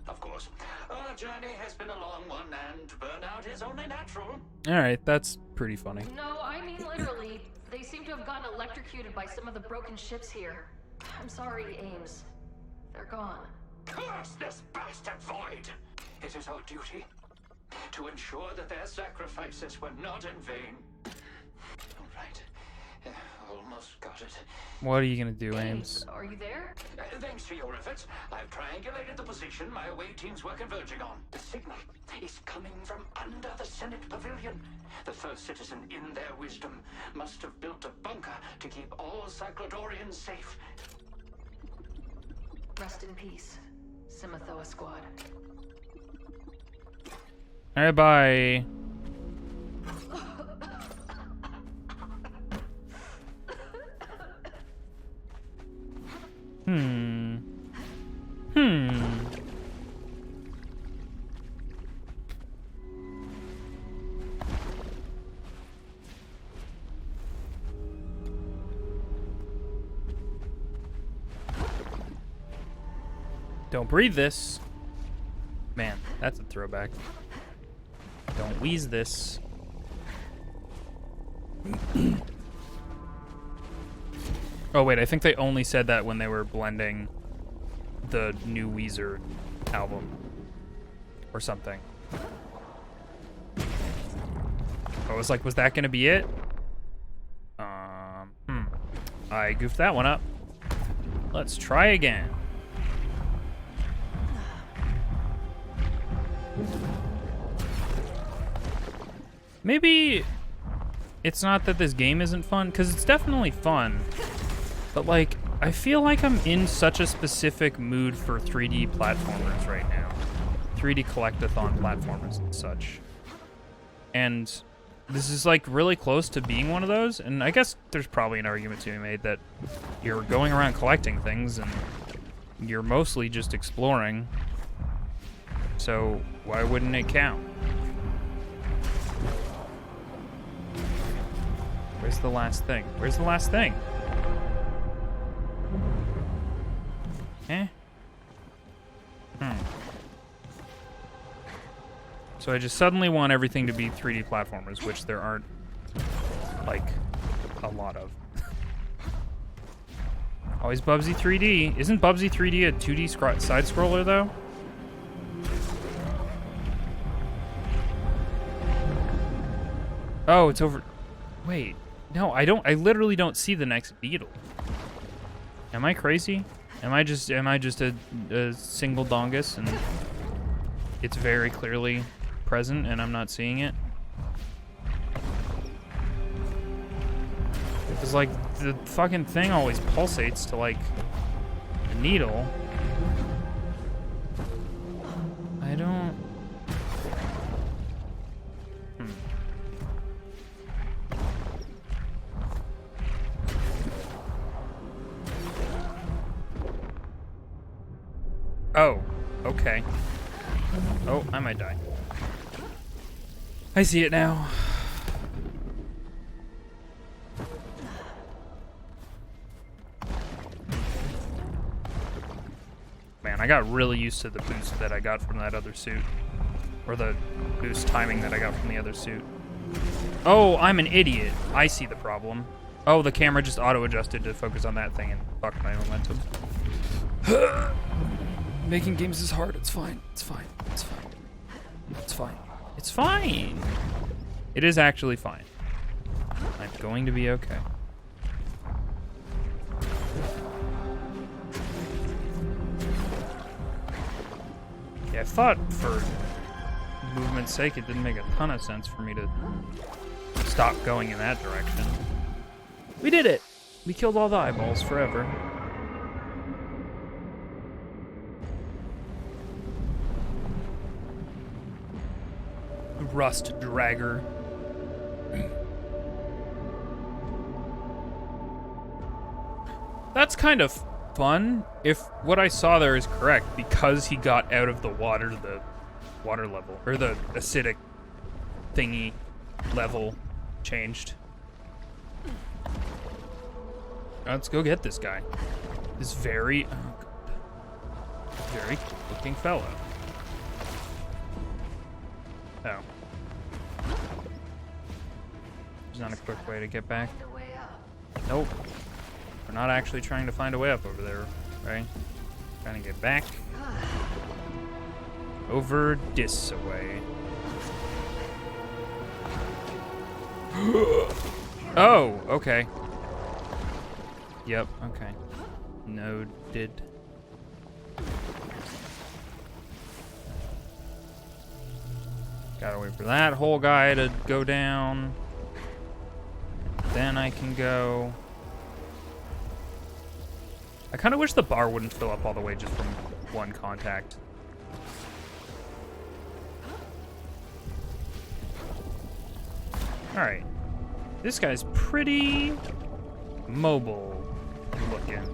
Of course. Our journey has been a long one, and burnout is only natural. Alright, that's pretty funny. No, I mean literally. They seem to have gotten electrocuted by some of the broken ships here. I'm sorry, Ames. They're gone. Curse this bastard void! It is our duty to ensure that their sacrifices were not in vain. All right. Almost got it. What are you gonna do, Ames? Are you there? Thanks to your efforts, I've triangulated the position my away teams were converging on. The signal is coming from under the Senate Pavilion. The first citizen, in their wisdom, must have built a bunker to keep all Cyclodorians safe. Rest in peace, Simithoa squad. Alright, bye. Don't breathe this. Man, that's a throwback. Don't wheeze this. Oh wait, I think they only said that when they were blending the new Weezer album or something. I was like, was that gonna be it? I goofed that one up. Let's try again. Maybe it's not that this game isn't fun, because it's definitely fun. But like, I feel like I'm in such a specific mood for 3D platformers right now. 3D collectathon platformers and such. And this is like really close to being one of those, and I guess there's probably an argument to be made that you're going around collecting things and you're mostly just exploring. So why wouldn't it count? Where's the last thing? Where's the last thing? Eh? So I just suddenly want everything to be 3D platformers, which there aren't, like, a lot of. Always Bubsy 3D. Isn't Bubsy 3D a 2D side-scroller, though? Oh, it's over... Wait. No, I don't... I literally don't see the next beetle. Am I crazy? Am I just a single dongus and it's very clearly present and I'm not seeing it? Because, like, the fucking thing always pulsates to, like, the needle. I don't... Oh, okay. Oh, I might die. I see it now. Man, I got really used to the boost that I got from that other suit. Or the boost timing that I got from the other suit. Oh, I'm an idiot. I see the problem. Oh, the camera just auto-adjusted to focus on that thing and fuck my momentum. Making games is hard. It's fine. It's fine. It's fine. It's fine. It's fine. It is actually fine. I'm going to be okay. Yeah, I thought for movement's sake it didn't make a ton of sense for me to stop going in that direction. We did it! We killed all the eyeballs forever. Rust Dragger. That's kind of fun if what I saw there is correct, because he got out of the water level, or the acidic thingy level changed. Let's go get this guy. This very good looking fellow. Oh. There's not a quick way to get back. Nope. We're not actually trying to find a way up over there, right? Trying to get back. Over this way. Oh, okay. Yep, okay. Noted. Gotta wait for that whole guy to go down. Then I can go. I kind of wish the bar wouldn't fill up all the way just from one contact. Alright. This guy's pretty mobile looking.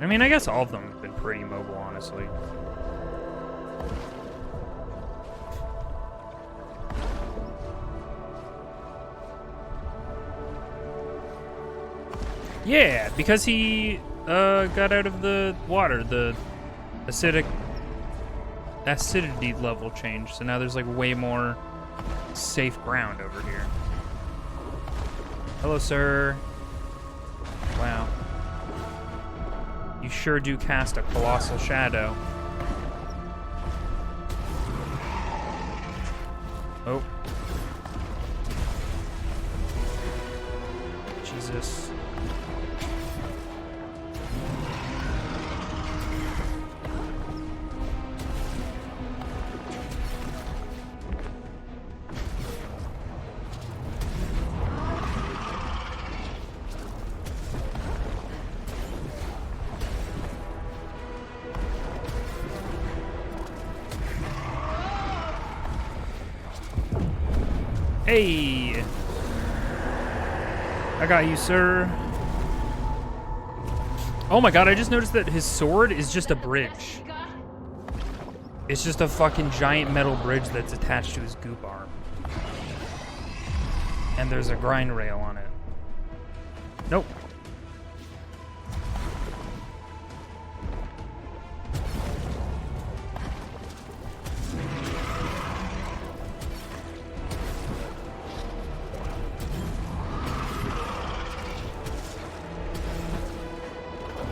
I mean, I guess all of them have been pretty mobile, honestly. Yeah, because he got out of the water, the acidity level changed, so now there's like way more safe ground over here. Hello, sir. Wow. You sure do cast a colossal shadow. Oh. Jesus. Hey! I got you, sir. Oh my god, I just noticed that his sword is just a bridge. It's just a fucking giant metal bridge that's attached to his goop arm. And there's a grind rail on it. Nope.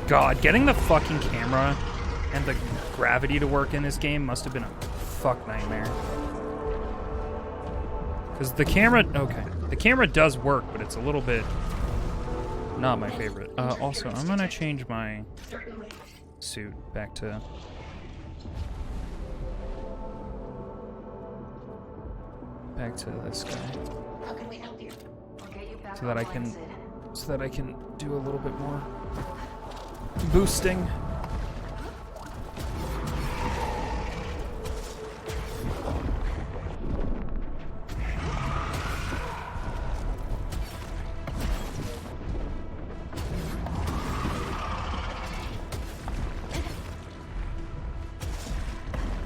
God, getting the fucking camera and the gravity to work in this game must have been a fuck nightmare. Because the camera, okay, the camera does work, but it's a little bit not my favorite. Also, I'm gonna change my suit back to... back to this guy. How can we help you? I'll get you back So that I online, can, Sid. so that I can do a little bit more boosting.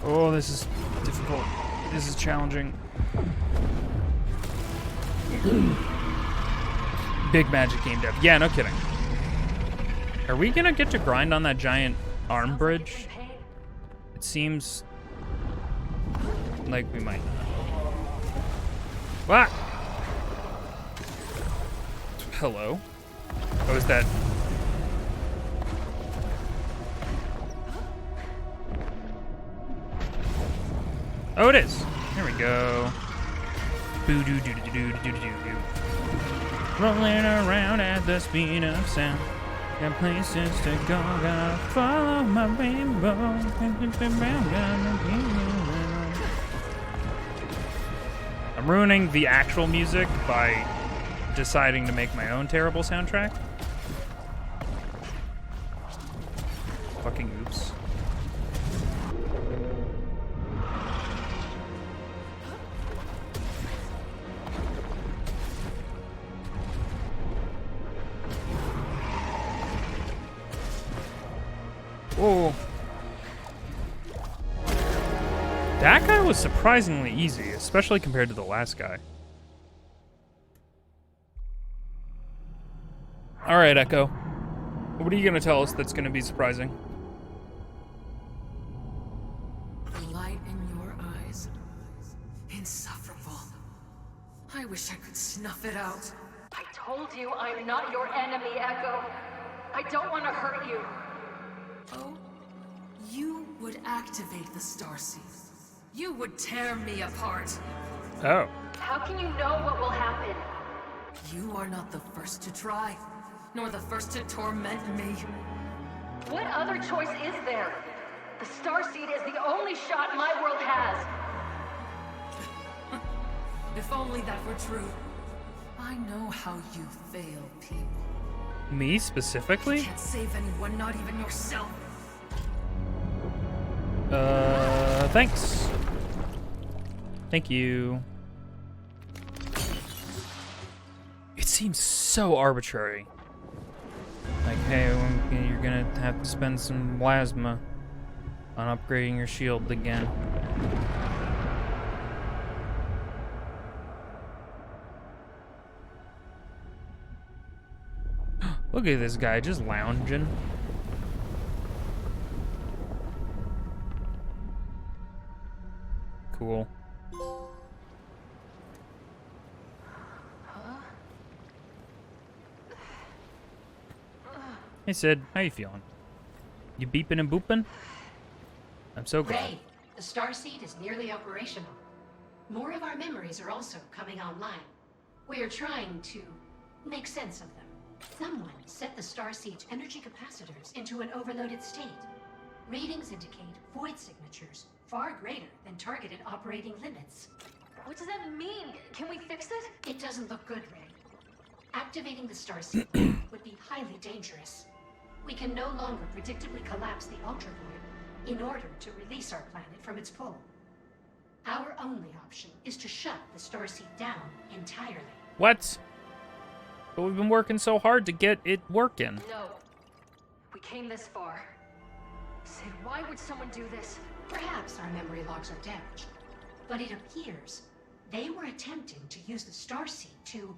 Oh, this is difficult. This is challenging. Big Magic game dev. Yeah, no kidding. Are we gonna get to grind on that giant arm bridge? It seems like we might not. What? Hello? Oh, is that... Oh, it is. There we go. Boo doo doo doo doo doo doo doo. Rolling around at the speed of sound. Got places to go, gotta follow my rainbow. I'm ruining the actual music by deciding to make my own terrible soundtrack. Fucking oops. Whoa. That guy was surprisingly easy, especially compared to the last guy. Alright, Echo. What are you going to tell us that's going to be surprising? The light in your eyes. Insufferable. I wish I could snuff it out. I told you I'm not your enemy, Echo. I don't want to hurt you. Oh, you would activate the Starseed. You would tear me apart. Oh. How can you know what will happen? You are not the first to try, nor the first to torment me. What other choice is there? The Starseed is the only shot my world has. If only that were true. I know how you fail people. Me specifically? You can't save anyone, not even yourself. Thanks. Thank you. It seems so arbitrary. Like, hey, you're gonna have to spend some plasma on upgrading your shield again. Look at this guy just lounging. Cool. Hey Sid, how you feeling? You beeping and booping? I'm so glad. Ray, the Starseed is nearly operational. More of our memories are also coming online. We are trying to make sense of them. Someone set the Starseed's energy capacitors into an overloaded state. Readings indicate void signatures far greater than targeted operating limits. What does that mean? Can we fix it? It doesn't look good, Ray. Activating the Starseed would be highly dangerous. We can no longer predictably collapse the Ultra Void in order to release our planet from its pull. Our only option is to shut the Starseed down entirely. What? But we've been working so hard to get it working. No. We came this far. Sid, why would someone do this? Perhaps our memory logs are damaged, but it appears they were attempting to use the Starseed to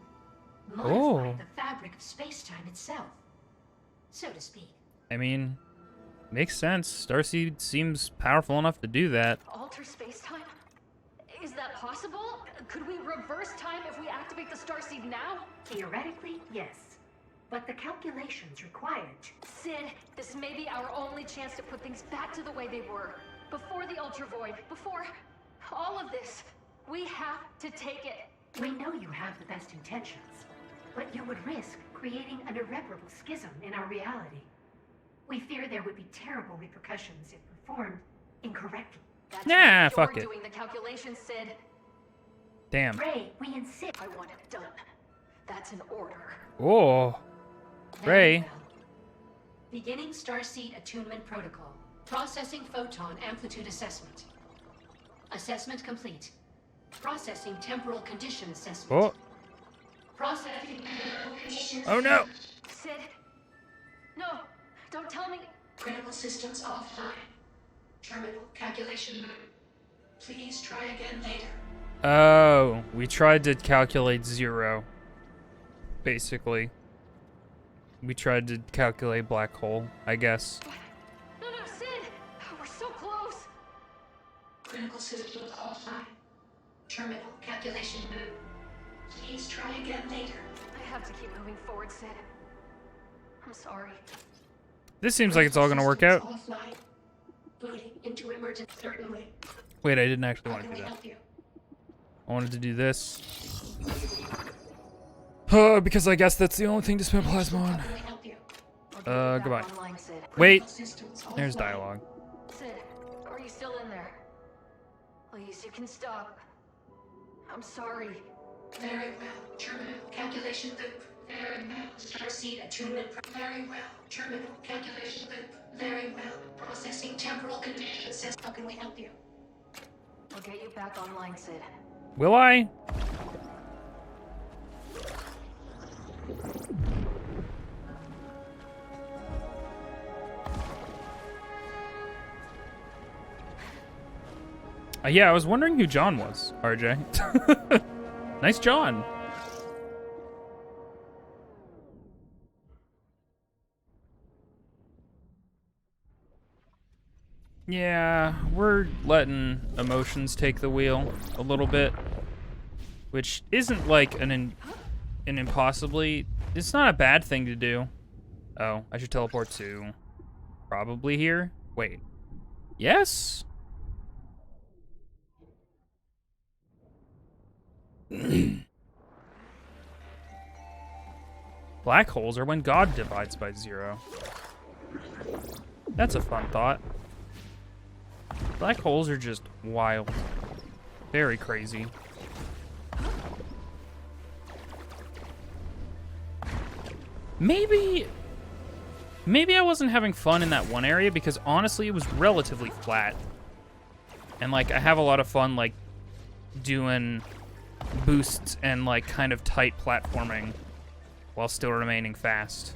modify the fabric of space-time itself, so to speak. I mean, makes sense. Starseed seems powerful enough to do that. Alter space-time? Is that possible? Could we reverse time if we activate the Starseed now? Theoretically, yes. but the calculations required. Sid, this may be our only chance to put things back to the way they were. Before the Ultra Void, before all of this. We have to take it. We know you have the best intentions, but you would risk creating an irreparable schism in our reality. We fear there would be terrible repercussions if performed incorrectly. That's Nah, why fuck you're it. doing the calculations, Sid. Damn. Ray, we insist. I want it done. That's an order. Oh. Very Ray. well. Beginning Starseed Attunement Protocol. Processing photon amplitude assessment. Assessment complete. Processing temporal condition assessment. Oh. Processing temporal condition Oh no. Sid. No, don't tell me. Critical systems offline. Terminal calculation mode. Please try again later. Oh, we tried to calculate 0. Basically. We tried to calculate black hole, I guess. No, Sid. We're so close. Critical systems offline. Terminal calculation mode. Please try again later. I have to keep moving forward, Sid. I'm sorry. This seems like it's all gonna work out. Offline. Booting into emergency certainly. Wait, I didn't actually How want can to we do that. help you? I wanted to do this. Because I guess that's the only thing to spend plasma on. How can we help you? I'll get you back Goodbye. online, Sid. Wait, Systems there's offline. dialogue. Sid, are you still in there? Please, you can stop. I'm sorry. Very well. Terminal calculation loop. Very well. Starseed attunement. Very well. Terminal calculation loop. Very well. Processing temporal conditions. How can we help you? I'll get you back online, Sid. Will I? Yeah, I was wondering who John was, RJ. Nice John. Yeah, we're letting emotions take the wheel a little bit, which isn't like an impossibly. It's not a bad thing to do. Oh, I should teleport to probably here. Wait. Yes? Black holes are when God divides by 0. That's a fun thought. Black holes are just wild. Very crazy. Maybe I wasn't having fun in that one area because honestly it was relatively flat. And like I have a lot of fun like doing boosts and like kind of tight platforming while still remaining fast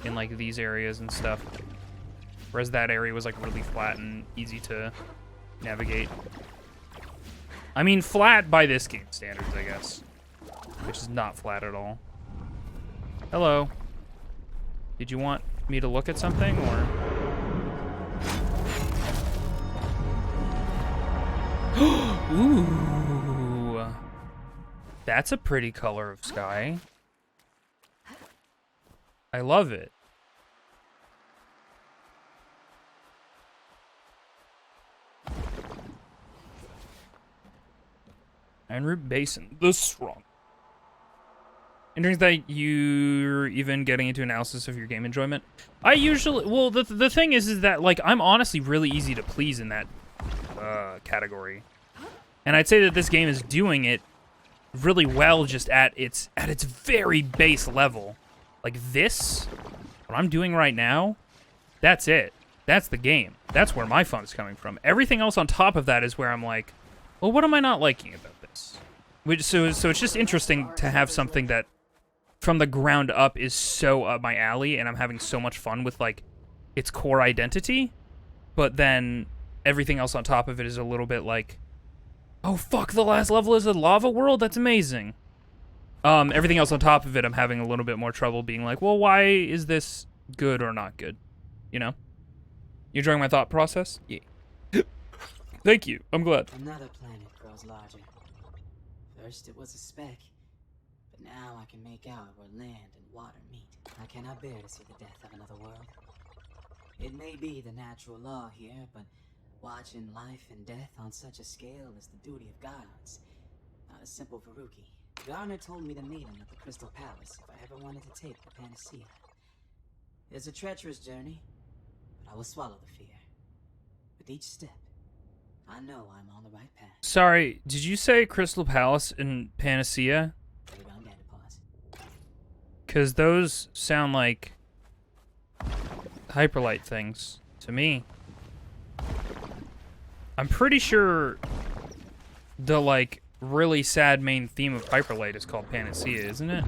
in like these areas and stuff. Whereas that area was like really flat and easy to navigate. I mean flat by this game standards, I guess. Which is not flat at all. Hello. Did you want me to look at something or? Ooh. That's a pretty color of sky. I love it. Ironroot Basin, the strong. Interesting that you're even getting into analysis of your game enjoyment. I usually, well, the thing is that like I'm honestly really easy to please in that category, and I'd say that this game is doing it really well, just at its very base level. Like this, what I'm doing right now, that's it. That's the game. That's where my fun's coming from. Everything else on top of that is where I'm like, well, what am I not liking about this? So it's just interesting to have something that from the ground up is so up my alley and I'm having so much fun with like its core identity, but then everything else on top of it is a little bit like, oh fuck, the last level is a lava world? That's amazing. Everything else on top of it I'm having a little bit more trouble being like, well, why is this good or not good? You know? You enjoying my thought process? Yeah. Thank you. I'm glad. Another planet grows larger. First it was a speck, But now I can make out where land and water meet. I cannot bear to see the death of another world. It may be the natural law here, but watching life and death on such a scale is the duty of gods, not a simple Veruki. Garner told me to meet him at the Crystal Palace if I ever wanted to take the Panacea. It's a treacherous journey, but I will swallow the fear. With each step, I know I'm on the right path. Sorry, did you say Crystal Palace and Panacea? Because those sound like Hyperlight things to me. I'm pretty sure the, like, really sad main theme of Hyperlight is called Panacea, isn't it?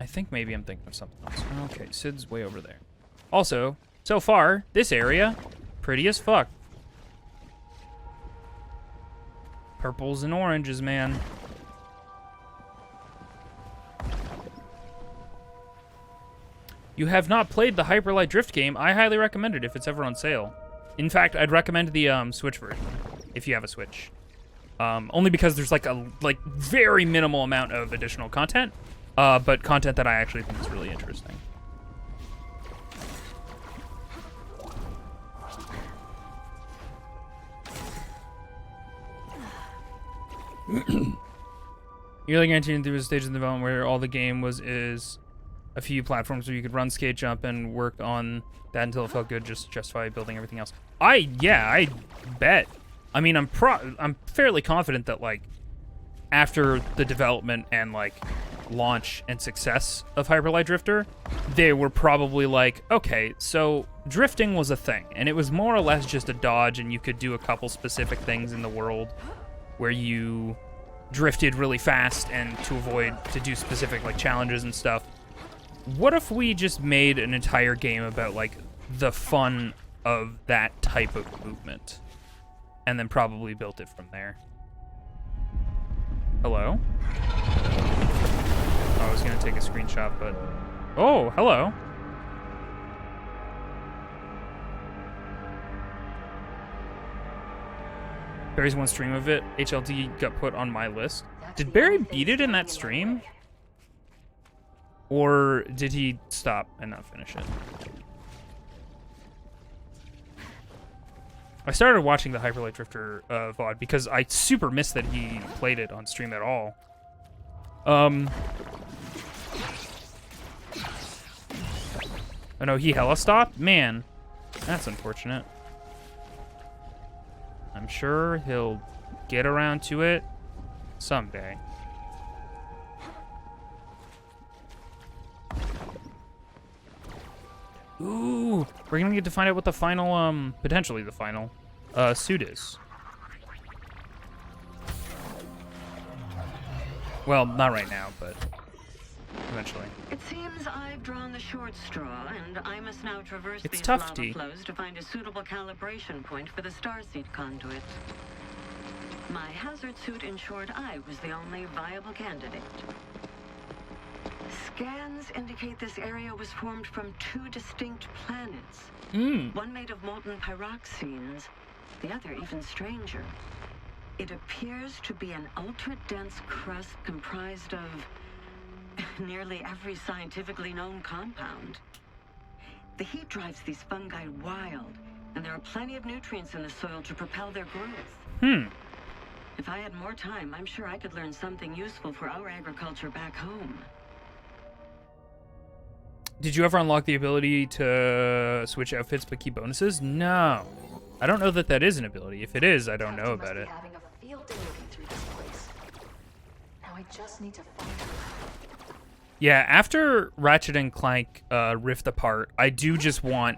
I think maybe I'm thinking of something else. Okay, Sid's way over there. Also, so far, this area, pretty as fuck. Purples and oranges, man. You have not played the Hyperlight Drift game. I highly recommend it if it's ever on sale. In fact, I'd recommend the Switch version if you have a Switch. Only because there's like a very minimal amount of additional content, but content that I actually think is really interesting. You're like entering through a stage of development where all the game is a few platforms where you could run, skate, jump, and work on that until it felt good, just to justify building everything else. I bet. I mean, I'm fairly confident that, like, after the development and, like, launch and success of Hyperlight Drifter, they were probably like, okay, so drifting was a thing, and it was more or less just a dodge, and you could do a couple specific things in the world where you drifted really fast and to do specific, like, challenges and stuff. What if we just made an entire game about, like, the fun of that type of movement? And then probably built it from there. Hello? Oh, I was gonna take a screenshot, but... Oh, hello. Barry's one stream of it. HLD got put on my list. Did Barry beat it in that stream? Or did he stop and not finish it? I started watching the Hyperlight Drifter VOD because I super missed that he played it on stream at all. Oh no, he hella stopped? Man, that's unfortunate. I'm sure he'll get around to it someday. Ooh, we're gonna get to find out what the final, potentially the final, suit is. Well, not right now, but eventually. It seems I've drawn the short straw, and I must now traverse It's these Tufty. lava flows to find a suitable calibration point for the starseed conduit. My hazard suit ensured I was the only viable candidate. Scans indicate this area was formed from two distinct planets. One made of molten pyroxenes, the other even stranger. It appears to be an ultra-dense crust comprised of nearly every scientifically known compound. The heat drives these fungi wild, and there are plenty of nutrients in the soil to propel their growth. If I had more time, I'm sure I could learn something useful for our agriculture back home. Did you ever unlock the ability to switch outfits but keep bonuses? No. I don't know that that is an ability. If it is, I don't know about it. Having a field day looking through this place. Now I just need to find her. Yeah, after Ratchet and Clank Rift Apart, I do just want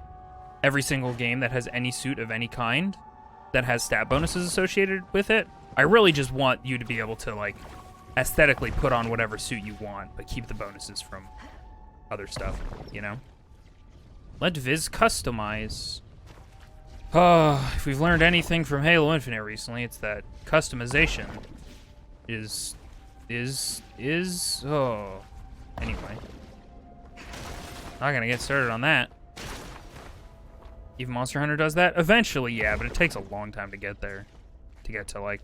every single game that has any suit of any kind that has stat bonuses associated with it. I really just want you to be able to, like, aesthetically put on whatever suit you want, but keep the bonuses from other stuff, you know? Let Viz customize. Oh, if we've learned anything from Halo Infinite recently, it's that customization is oh. Anyway. Not gonna get started on that. Even Monster Hunter does that? Eventually, yeah, but it takes a long time to get there. To get to, like,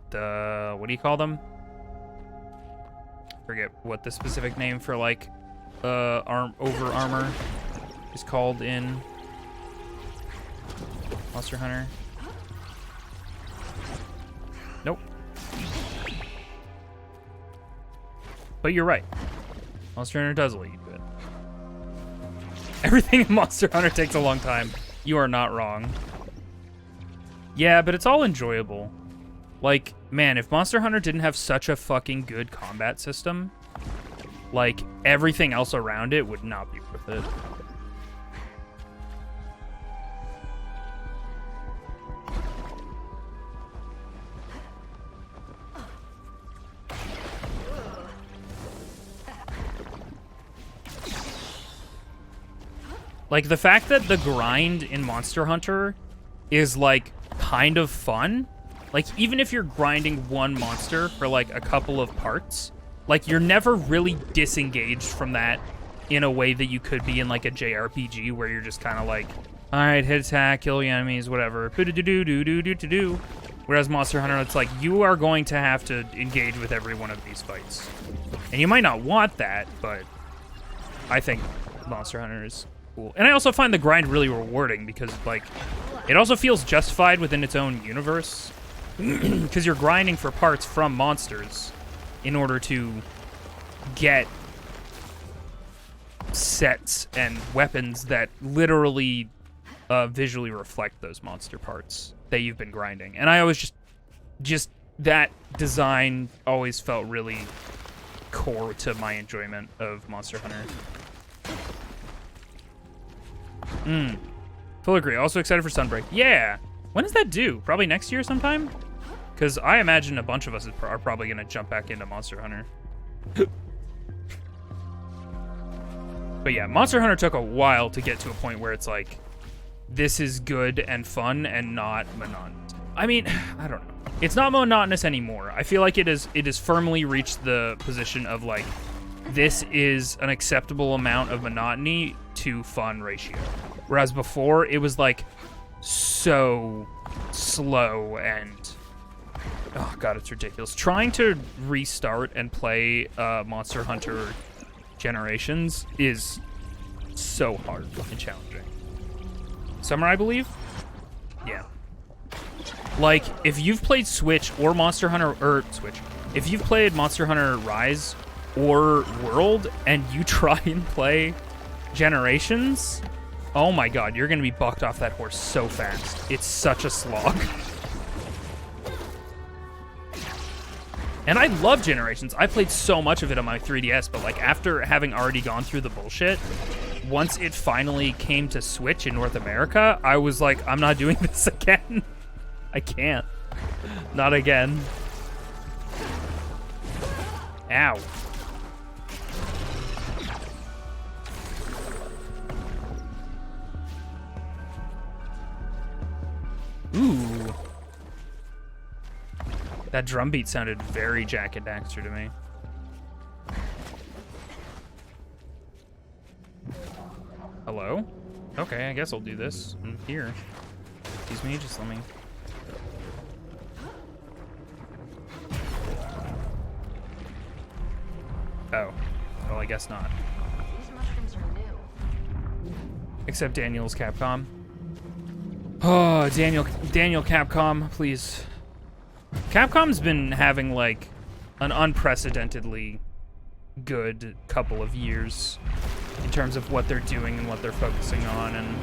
the... what do you call them? forget what the specific name for like over armor is called in Monster Hunter. Nope. But you're right. Monster Hunter does let you do it. Everything in Monster Hunter takes a long time. You are not wrong. Yeah, but it's all enjoyable. Like, man, if Monster Hunter didn't have such a fucking good combat system, like, everything else around it would not be worth it. Like, the fact that the grind in Monster Hunter is, like, kind of fun. Like, even if you're grinding one monster for, like, a couple of parts, like, you're never really disengaged from that in a way that you could be in, like, a JRPG where you're just kind of like, all right, hit attack, kill the enemies, whatever. Do-do-do-do-do-do-do-do. Whereas Monster Hunter, it's like, you are going to have to engage with every one of these fights. And you might not want that, but I think Monster Hunter is cool. And I also find the grind really rewarding because, like, it also feels justified within its own universe. Because you're grinding for parts from monsters in order to get sets and weapons that literally visually reflect those monster parts that you've been grinding. And I always just that design always felt really core to my enjoyment of Monster Hunter. Full agree. Also excited for Sunbreak. Yeah. When does that due? Probably next year sometime? Because I imagine a bunch of us are probably going to jump back into Monster Hunter. But yeah, Monster Hunter took a while to get to a point where it's like, this is good and fun and not monotonous. I mean, I don't know. It's not monotonous anymore. I feel like it is firmly reached the position of like, this is an acceptable amount of monotony to fun ratio. Whereas before, it was like so slow and oh god, it's ridiculous. Trying to restart and play Monster Hunter Generations is so hard and challenging. Summer, I believe? Yeah. Like, if you've played Switch or Monster Hunter, or Switch, if you've played Monster Hunter Rise or World and you try and play Generations, oh my god, you're gonna be bucked off that horse so fast. It's such a slog. And I love Generations. I played so much of it on my 3DS, but like after having already gone through the bullshit, once it finally came to Switch in North America, I was like, I'm not doing this again. I can't. Not again. Ow. Ooh. That drum beat sounded very Jak and Daxter to me. Hello? Okay, I guess I'll do this. I'm here. Excuse me, just let me... Oh. Well, I guess not. These mushrooms are new. Except Daniel's Capcom. Oh, Daniel Capcom, please. Capcom's been having, like, an unprecedentedly good couple of years in terms of what they're doing and what they're focusing on and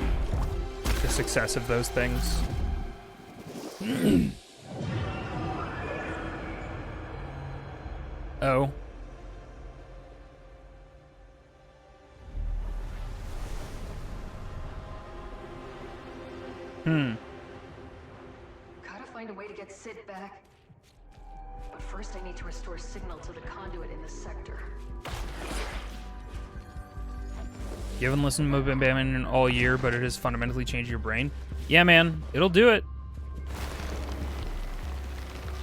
the success of those things. Oh. Gotta find a way to get Sid back. But first I need to restore signal to the conduit in this sector. You haven't listened to Mobile Bam all year, but it has fundamentally changed your brain? Yeah, man. It'll do it.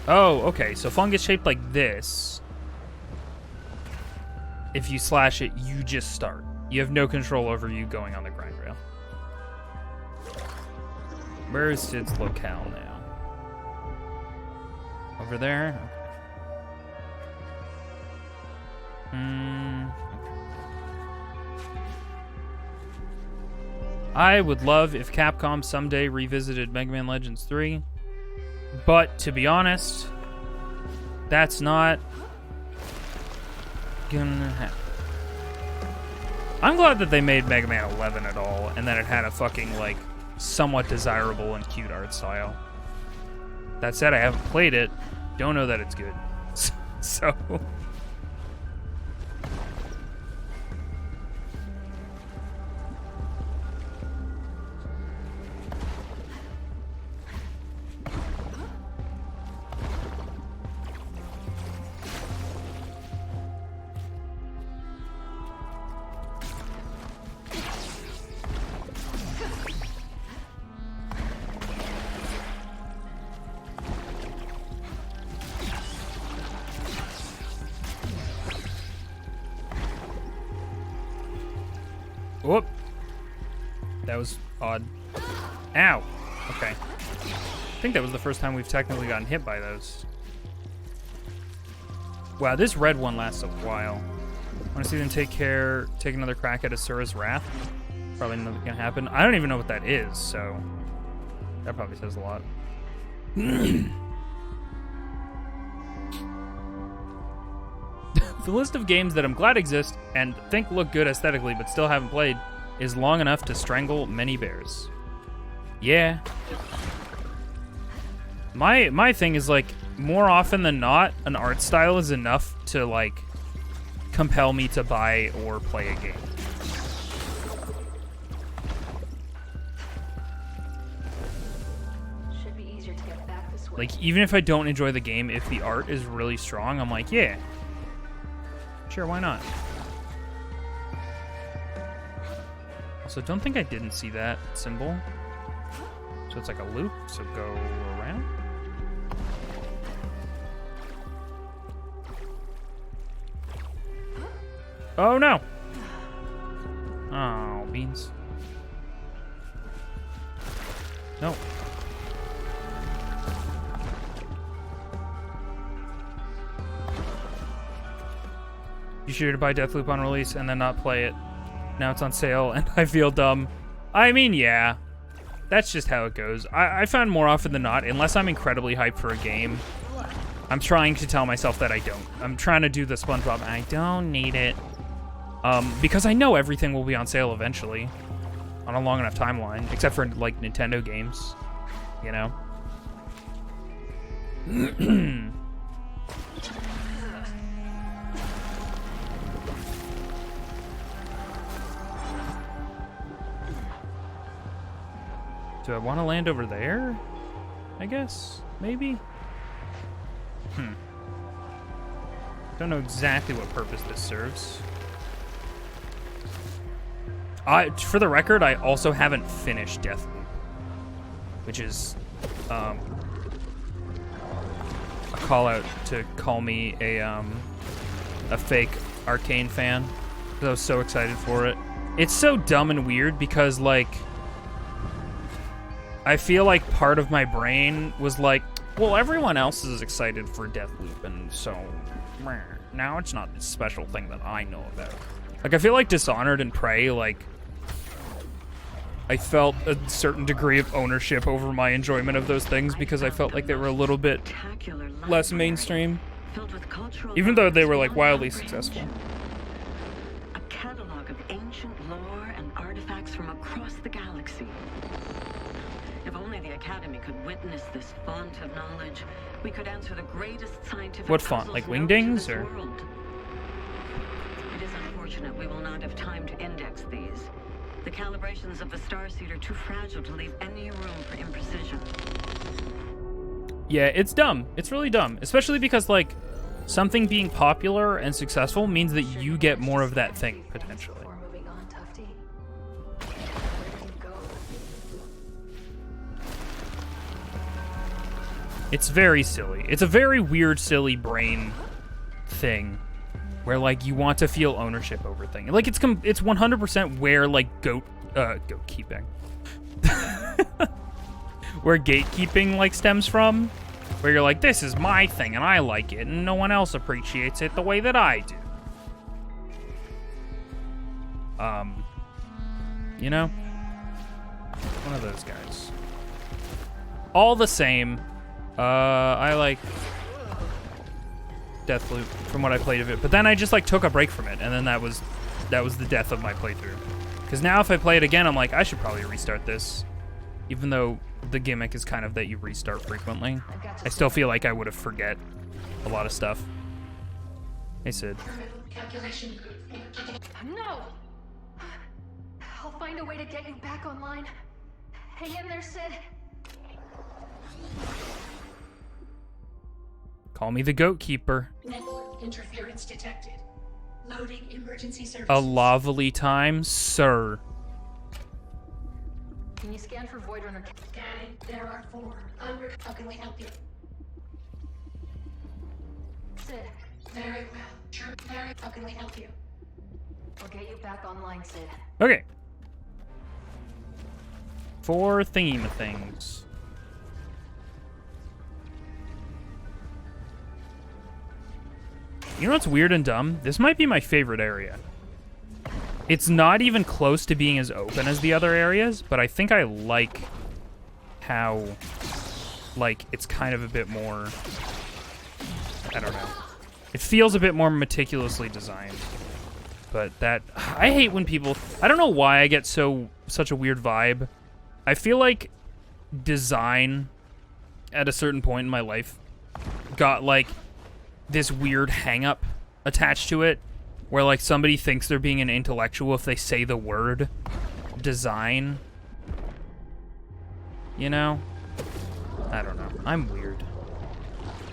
Oh, okay. So fungus shaped like this. If you slash it, you just start. You have no control over you going on the grind rail. Where is Sid's locale now? Over there? I would love if Capcom someday revisited Mega Man Legends 3, but to be honest, that's not gonna happen. I'm glad that they made Mega Man 11 at all, and that it had a fucking, like, somewhat desirable and cute art style. That said, I haven't played it, don't know that it's good. So... Whoop. That was odd. Ow. Okay. I think that was the first time we've technically gotten hit by those. Wow, this red one lasts a while. Want to see them take another crack at Asura's Wrath? Probably nothing can happen. I don't even know what that is, so that probably says a lot. The list of games that I'm glad exist and think look good aesthetically but still haven't played is long enough to strangle many bears. Yeah. My thing is, like, more often than not, an art style is enough to, like, compel me to buy or play a game. Should be easier to get back this way. Like, even if I don't enjoy the game, if the art is really strong, I'm like, yeah. Sure, why not? Also, don't think I didn't see that symbol. So it's like a loop, so go around. Oh no! Oh, beans. No. You sure to buy Deathloop on release and then not play it. Now it's on sale and I feel dumb. I mean, yeah. That's just how it goes. I find more often than not, unless I'm incredibly hyped for a game, I'm trying to tell myself that I don't. I'm trying to do the SpongeBob, I don't need it. Because I know everything will be on sale eventually. On a long enough timeline. Except for, like, Nintendo games. You know? Do I want to land over there? I guess? Maybe? Don't know exactly what purpose this serves. For the record, I also haven't finished Deathloop. Which is, a call out to call me a fake Arcane fan. Because I was so excited for it. It's so dumb and weird because, like, I feel like part of my brain was like, well, everyone else is excited for Deathloop, and so now it's not this special thing that I know about. Like, I feel like Dishonored and Prey, like, I felt a certain degree of ownership over my enjoyment of those things because I felt like they were a little bit less mainstream, even though they were, like, wildly successful. A catalog of ancient lore and artifacts from across the galaxy. If only the Academy could witness this font of knowledge, we could answer the greatest scientific What font? Like Wingdings, or? World. It is unfortunate we will not have time to index these. The calibrations of the Starseed are too fragile to leave any room for imprecision. Yeah, it's dumb. It's really dumb. Especially because, like, something being popular and successful means that you get more of that thing, potentially. It's very silly. It's a very weird, silly brain thing where, like, you want to feel ownership over things. Like, it's 100% where, like, goat keeping. Where gatekeeping, like, stems from. Where you're like, this is my thing and I like it and no one else appreciates it the way that I do. You know? One of those guys. All the same, I like Deathloop from what I played of it, but then I just like took a break from it, and then that was the death of my playthrough. Because now if I play it again, I'm like, I should probably restart this. Even though the gimmick is kind of that you restart frequently, I still feel like I would have forget a lot of stuff. Hey, Sid. No! I'll find a way to get you back online. Hang in there, Sid. Call me the Goat Keeper. Network interference detected. Loading emergency services. A lovely time, sir. Can you scan for Void Runner? Scanning. There are 4. How can we help you? Sid, Very well. Sure. How can we help you? I'll get you back online, Sid. Okay. 4 thingy-ma-things. You know what's weird and dumb? This might be my favorite area. It's not even close to being as open as the other areas, but I think I like how, like, it's kind of a bit more, I don't know. It feels a bit more meticulously designed. But that, I hate when people, I don't know why I get such a weird vibe. I feel like design at a certain point in my life got like this weird hang-up attached to it, where like somebody thinks they're being an intellectual if they say the word design. You know? I don't know. I'm weird.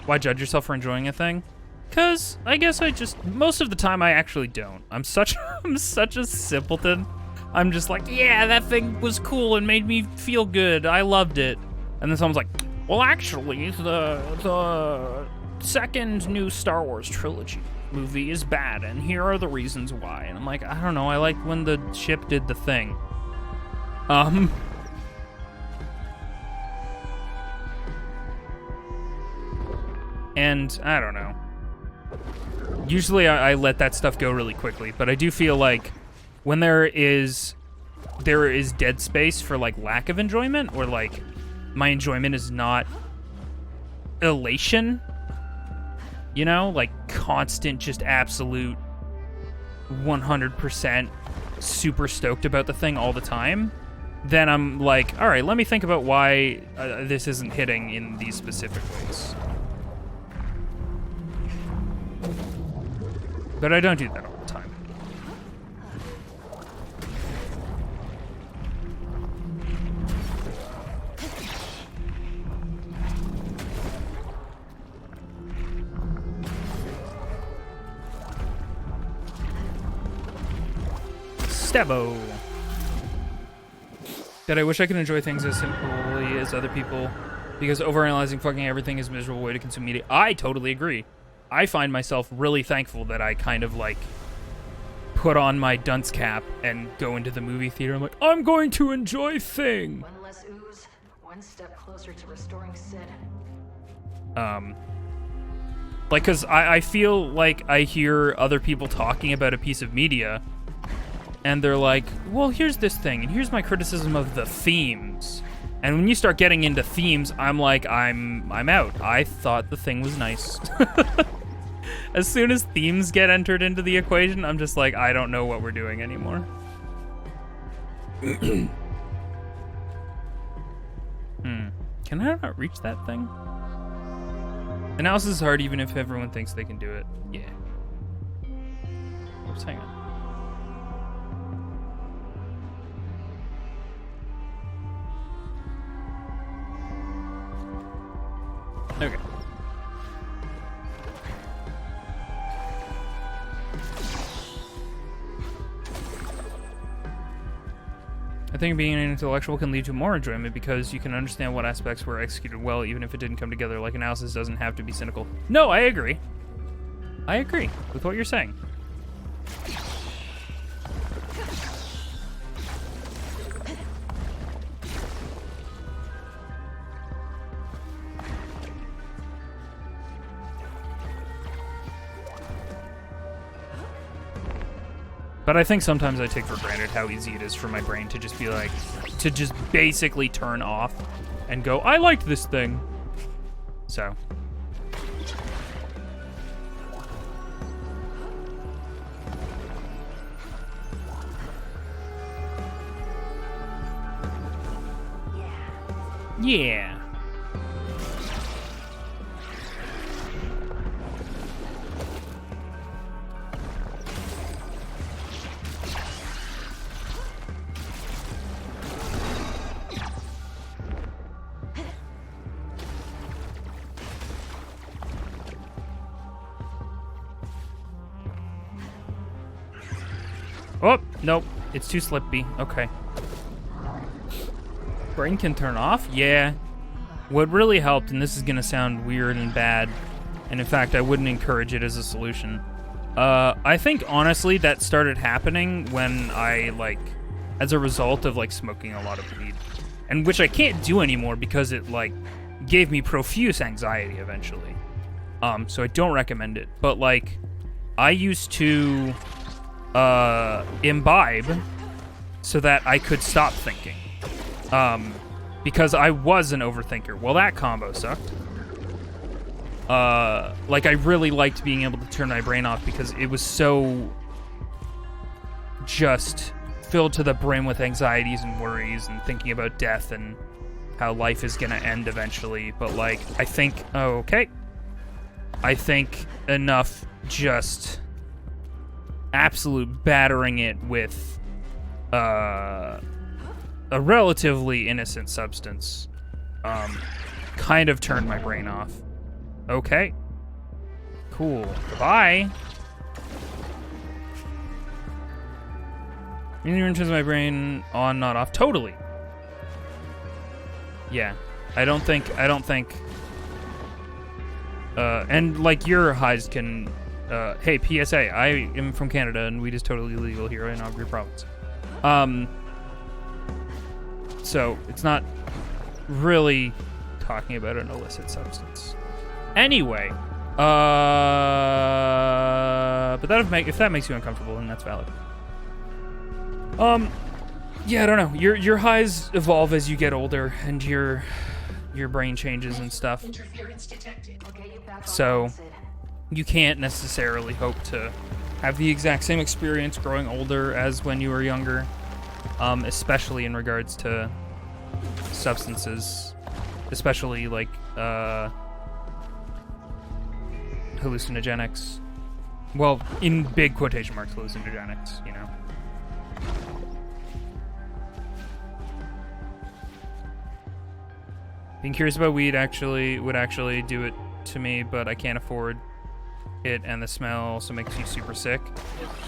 Why judge yourself for enjoying a thing? Cause I guess I just, most of the time I actually don't. I'm such a simpleton. I'm just like, yeah, that thing was cool and made me feel good. I loved it. And then someone's like, well, actually, the second new Star Wars trilogy movie is bad, and here are the reasons why. And I'm like, I don't know, I like when the ship did the thing. And I don't know. Usually I let that stuff go really quickly, but I do feel like when there is dead space for like lack of enjoyment, or like my enjoyment is not elation, you know, like constant, just absolute 100% super stoked about the thing all the time, then I'm like, all right, let me think about why this isn't hitting in these specific ways. But I don't do that all the time. Stabbo. That I wish I could enjoy things as simply as other people, because overanalyzing fucking everything is a miserable way to consume media. I totally agree. I find myself really thankful that I kind of like put on my dunce cap and go into the movie theater. I'm like, I'm going to enjoy thing. One less ooze, one step closer to restoring Sid. Like, cause I feel like I hear other people talking about a piece of media, and they're like, well, here's this thing, and here's my criticism of the themes. And when you start getting into themes, I'm like, I'm out. I thought the thing was nice. As soon as themes get entered into the equation, I'm just like, I don't know what we're doing anymore. Can I not reach that thing? Analysis is hard even if everyone thinks they can do it. Yeah. Oops, hang on. Okay. I think being an intellectual can lead to more enjoyment because you can understand what aspects were executed well even if it didn't come together. Like, analysis doesn't have to be cynical. No, I agree. I agree with what you're saying. But But I think sometimes I take for granted how easy it is for my brain to just be like, to just basically turn off and go, I like this thing. So. Yeah. Oh, nope. It's too slippy. Okay. Brain can turn off? Yeah. What really helped, and this is going to sound weird and bad, and in fact, I wouldn't encourage it as a solution. I think, honestly, that started happening when I, like, as a result of, like, smoking a lot of weed. And which I can't do anymore because it, like, gave me profuse anxiety eventually. So I don't recommend it. But, like, I used to imbibe so that I could stop thinking. Because I was an overthinker. Well, that combo sucked. Like, I really liked being able to turn my brain off because it was so just filled to the brim with anxieties and worries and thinking about death and how life is gonna end eventually. But, like, I think, I think enough just absolute battering it with a relatively innocent substance kind of turned my brain off. Okay. Cool. Goodbye. In terms of my brain on, not off. Totally. Yeah. I don't think and like your highs can hey, PSA, I am from Canada and weed is totally legal here in Augury Province. So it's not really talking about an illicit substance. Anyway, but if that makes you uncomfortable, then that's valid. Yeah, I don't know. Your highs evolve as you get older, and your brain changes and stuff. So you can't necessarily hope to have the exact same experience growing older as when you were younger, especially in regards to substances, especially like hallucinogenics. Well, in big quotation marks, hallucinogenics, you know. Being curious about weed would actually do it to me, but I can't afford it, and the smell also makes you super sick.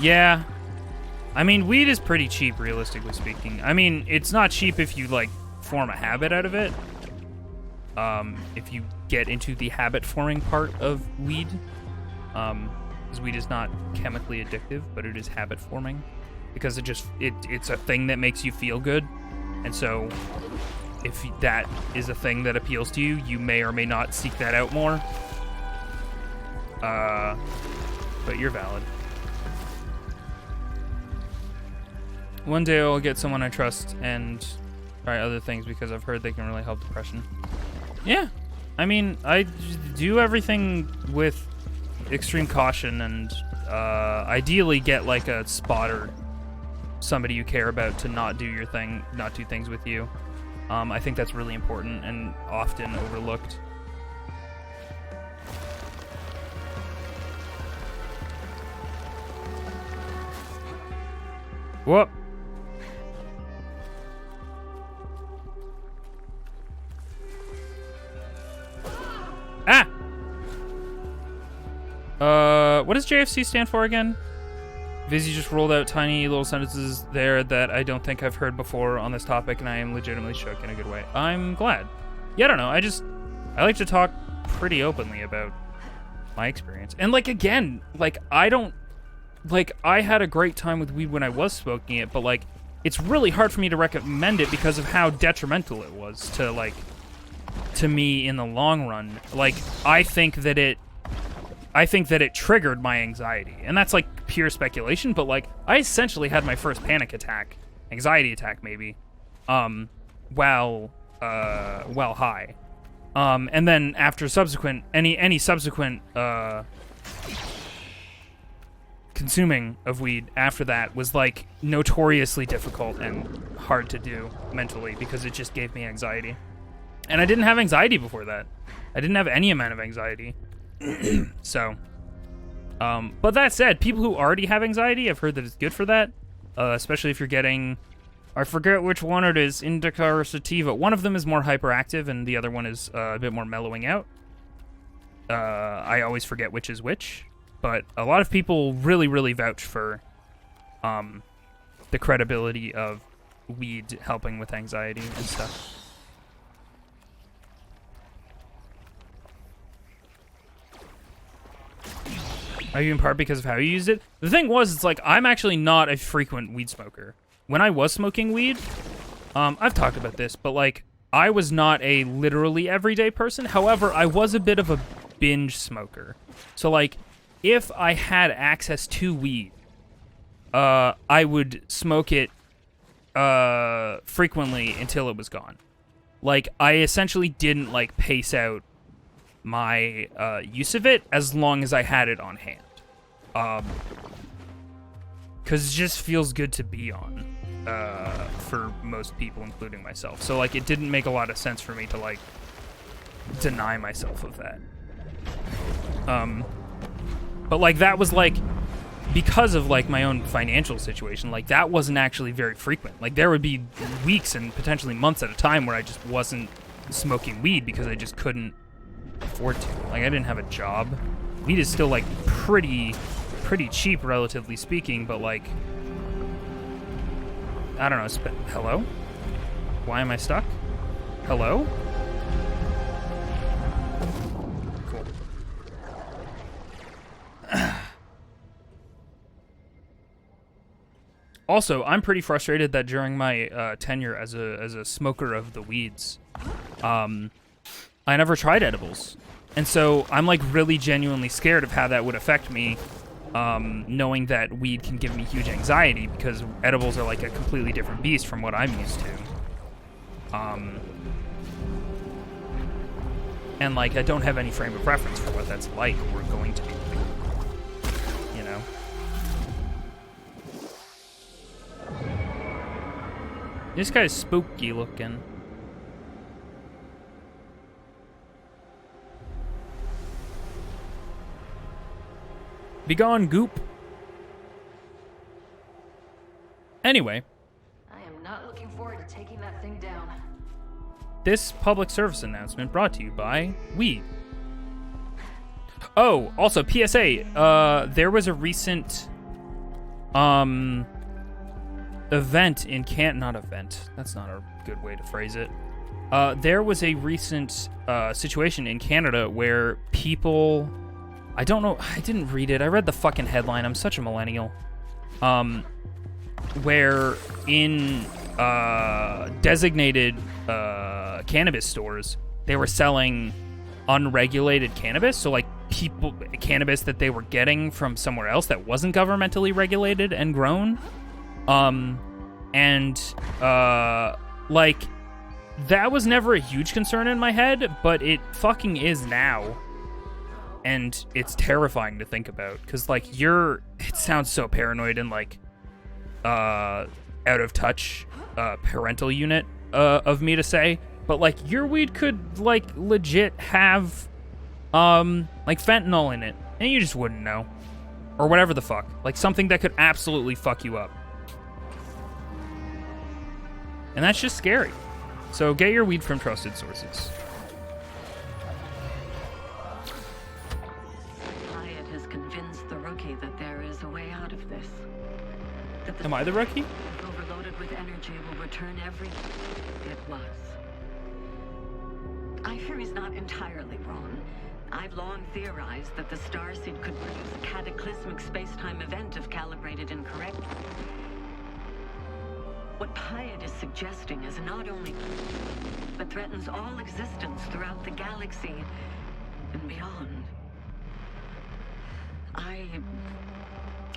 Yeah. I mean, weed is pretty cheap, realistically speaking. I mean, it's not cheap if you, like, form a habit out of it. If you get into the habit-forming part of weed. Because weed is not chemically addictive, but it is habit-forming. Because it's a thing that makes you feel good. And so, if that is a thing that appeals to you, you may or may not seek that out more. But you're valid. One day I'll get someone I trust and try other things because I've heard they can really help depression. Yeah. I mean, I do everything with extreme caution and ideally get like a spotter, somebody you care about to not do things with you. I think that's really important and often overlooked. Whoop. Ah! What does JFC stand for again? Vizzy just rolled out tiny little sentences there that I don't think I've heard before on this topic, and I am legitimately shook in a good way. I'm glad. Yeah, I don't know. I like to talk pretty openly about my experience. And, like, again, like, I had a great time with weed when I was smoking it, but, like, it's really hard for me to recommend it because of how detrimental it was to, like, to me in the long run. Like, I think that I think that it triggered my anxiety. And that's like pure speculation, but like I essentially had my first panic attack, anxiety attack maybe, while high. And then after subsequent, any subsequent, consuming of weed after that was like notoriously difficult and hard to do mentally because it just gave me anxiety. And I didn't have anxiety before that. I didn't have any amount of anxiety. So, but that said, people who already have anxiety, I've heard that it's good for that, especially if you're getting, I forget which one it is, indica or sativa. One of them is more hyperactive and the other one is a bit more mellowing out. I always forget which is which. But a lot of people really, really vouch for the credibility of weed helping with anxiety and stuff. Maybe in part because of how you used it. The thing was, it's like, I'm actually not a frequent weed smoker. When I was smoking weed, I've talked about this, but like, I was not a literally everyday person. However, I was a bit of a binge smoker. So like, if I had access to weed, I would smoke it frequently until it was gone. Like, I essentially didn't, like, pace out my use of it as long as I had it on hand. Because it just feels good to be on for most people, including myself. So, like, it didn't make a lot of sense for me to, like, deny myself of that. But, like, that was, like, because of, like, my own financial situation, like, that wasn't actually very frequent. Like, there would be weeks and potentially months at a time where I just wasn't smoking weed because I just couldn't afford to. Like, I didn't have a job. Weed is still, like, pretty cheap, relatively speaking, but, like, I don't know. Hello? Why am I stuck? Hello? Also, I'm pretty frustrated that during my tenure as a smoker of the weeds, I never tried edibles. And so I'm like really genuinely scared of how that would affect me, knowing that weed can give me huge anxiety because edibles are like a completely different beast from what I'm used to. And like I don't have any frame of reference for what that's like or going to be. You know? This guy's spooky looking. Begone, goop. Anyway. I am not looking forward to taking that thing down. This public service announcement brought to you by weed. Oh, also PSA. There was a recent event in not event. That's not a good way to phrase it. There was a recent situation in Canada where people, I don't know, I didn't read it. I read the fucking headline. I'm such a millennial. Where in designated cannabis stores, they were selling unregulated cannabis. So like cannabis that they were getting from somewhere else that wasn't governmentally regulated and grown. Like, that was never a huge concern in my head, but it fucking is now. And it's terrifying to think about, because, like, it sounds so paranoid and, like, out of touch, parental unit, of me to say, but, like, your weed could, like, legit have, like, fentanyl in it, and you just wouldn't know. Or whatever the fuck. Like, something that could absolutely fuck you up. And that's just scary. So get your weed from trusted sources. Hyatt has convinced the rookie that there is a way out of this. Am I the rookie? Overloaded with energy will return everything it was. I fear he's not entirely wrong. I've long theorized that the starseed could produce a cataclysmic space-time event if calibrated incorrectly. What Hyatt is suggesting is not only but threatens all existence throughout the galaxy and beyond.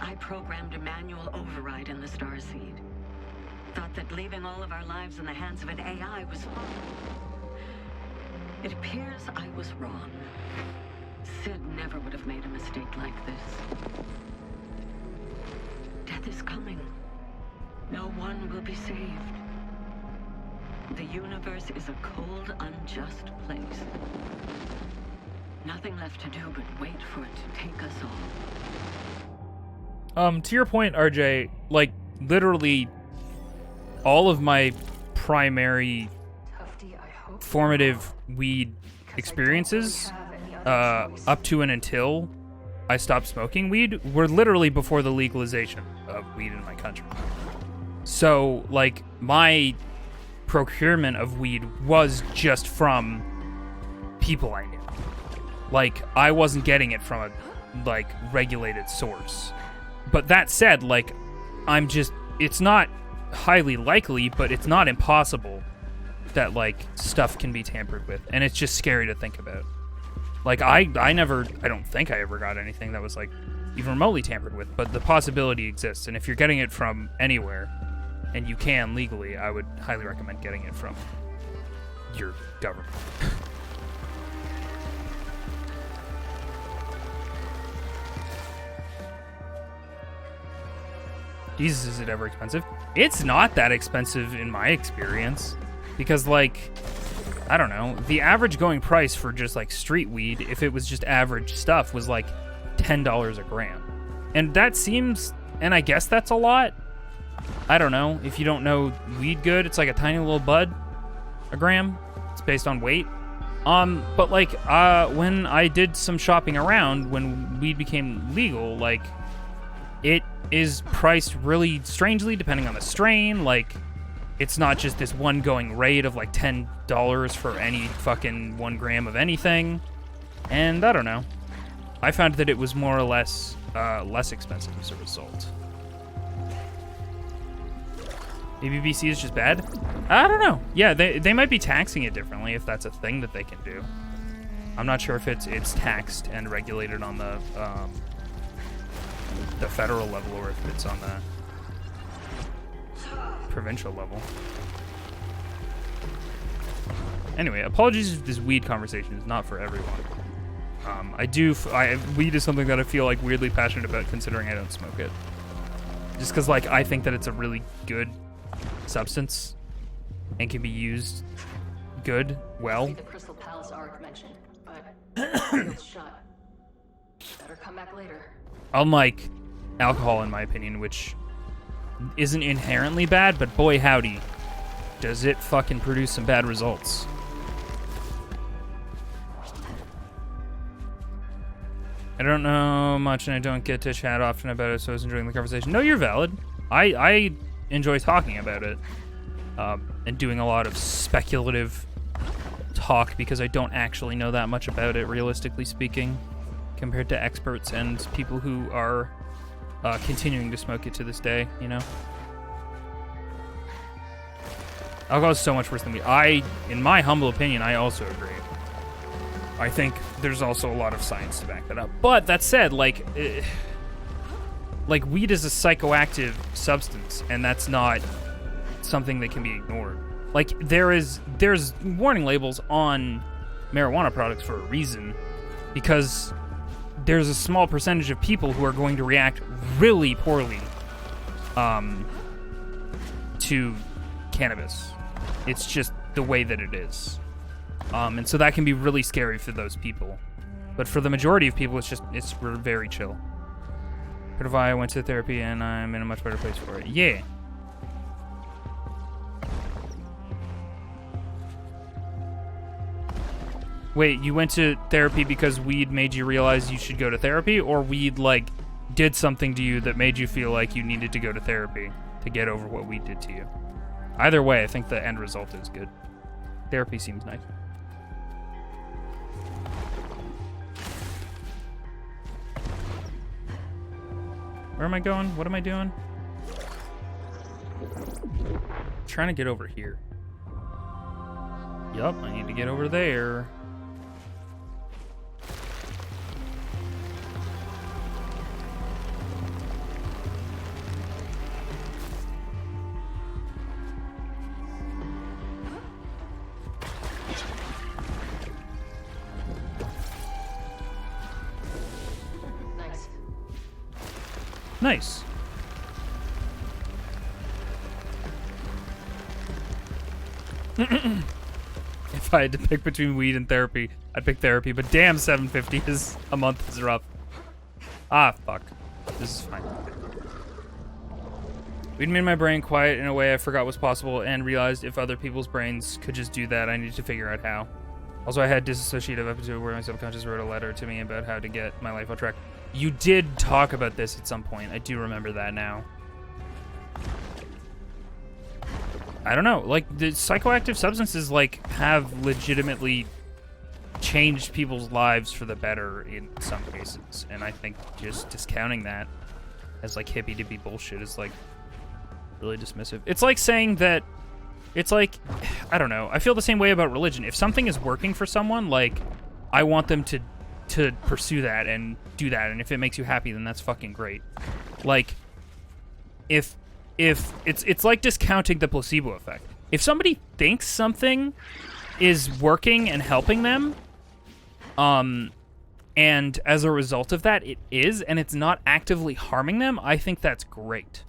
I programmed a manual override in the Starseed. Thought that leaving all of our lives in the hands of an AI was fine. It appears I was wrong. Sid never would have made a mistake like this. Death is coming. No one will be saved. The universe is a cold, unjust place. Nothing left to do but wait for it to take us all. To your point, RJ, like, literally all of my primary formative weed experiences, up to and until I stopped smoking weed, were literally before the legalization of weed in my country. So, like, my procurement of weed was just from people I knew. Like, I wasn't getting it from a, like, regulated source. But that said, like, it's not highly likely, but it's not impossible that, like, stuff can be tampered with. And it's just scary to think about. Like, I don't think I ever got anything that was, like, even remotely tampered with, but the possibility exists. And if you're getting it from anywhere, and you can legally, I would highly recommend getting it from your government. Jesus, is it ever expensive? It's not that expensive in my experience. Because, like, I don't know, the average going price for just, like, street weed, if it was just average stuff, was, like, $10 a gram. And that seems, and I guess that's a lot. I don't know. If you don't know weed good, it's like a tiny little bud, a gram. It's based on weight. But, like, when I did some shopping around, when weed became legal, like, it is priced really strangely depending on the strain. Like, it's not just this one going rate of, like, $10 for any fucking 1 gram of anything. And I don't know. I found that it was more or less less expensive as a result. Maybe BC is just bad? I don't know. Yeah, they might be taxing it differently if that's a thing that they can do. I'm not sure if it's taxed and regulated on the federal level or if it's on the provincial level. Anyway, apologies if this weed conversation is not for everyone. Weed is something that I feel like weirdly passionate about, considering I don't smoke it. Just because, like, I think that it's a really good substance and can be used well. The Crystal Palace arc mentioned, but it's shut. Better come back later. Unlike alcohol, in my opinion, which isn't inherently bad, but boy howdy, does it fucking produce some bad results. I don't know much and I don't get to chat often about it, so I was enjoying the conversation. No, you're valid. I enjoy talking about it and doing a lot of speculative talk because I don't actually know that much about it, realistically speaking, compared to experts and people who are continuing to smoke it to this day, you know? Alcohol is so much worse than weed. In my humble opinion, I also agree. I think there's also a lot of science to back that up. But that said, like weed is a psychoactive substance, and that's not something that can be ignored. Like, there's warning labels on marijuana products for a reason, because there's a small percentage of people who are going to react really poorly to cannabis. It's just the way that it is. And so that can be really scary for those people. But for the majority of people, we're very chill. Heard of I went to therapy and I'm in a much better place for it. Yeah. Wait, you went to therapy because weed made you realize you should go to therapy, or weed, like, did something to you that made you feel like you needed to go to therapy to get over what weed did to you? Either way, I think the end result is good. Therapy seems nice. Where am I going? What am I doing? I'm trying to get over here. Yup, I need to get over there. Nice. If I had to pick between weed and therapy, I'd pick therapy, but damn, $750 a month is rough. Ah, fuck. This is fine. Weed made my brain quiet in a way I forgot was possible and realized if other people's brains could just do that, I needed to figure out how. Also, I had dissociative episode where my subconscious wrote a letter to me about how to get my life on track. You did talk about this at some point. I do remember that now. I don't know. Like, the psychoactive substances, like, have legitimately changed people's lives for the better in some cases. And I think just discounting that as, like, hippy-dippy bullshit is, like, really dismissive. It's like saying that... It's like... I don't know. I feel the same way about religion. If something is working for someone, like, I want them to pursue that and do that. And if it makes you happy, then that's fucking great. Like, if it's like discounting the placebo effect. If somebody thinks something is working and helping them, and as a result of that, it is, and it's not actively harming them, I think that's great.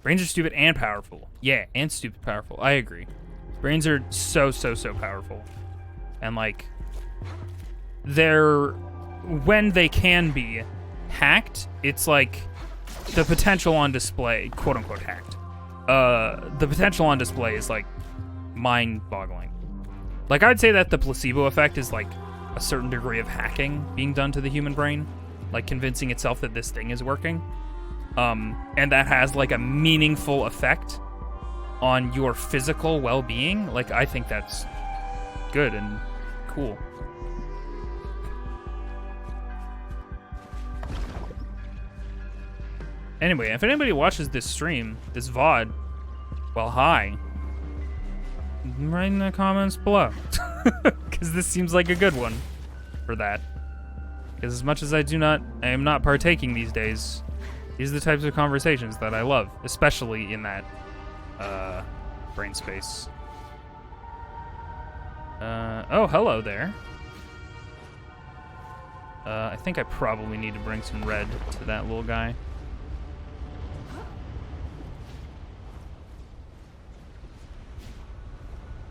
Brains are stupid and powerful. Yeah, and stupid powerful. I agree. Brains are so powerful. And, like, they're, when they can be hacked, it's like the potential on display, quote unquote hacked. The potential on display is like mind-boggling. Like, I'd say that the placebo effect is like a certain degree of hacking being done to the human brain, like convincing itself that this thing is working. And that has like a meaningful effect on your physical well-being. Like, I think that's good and cool. Anyway, if anybody watches this stream, this VOD, well, hi. Write in the comments below. Because this seems like a good one for that. Because as much as I am not partaking these days, these are the types of conversations that I love, especially in that brain space. Oh, hello there. I think I probably need to bring some red to that little guy.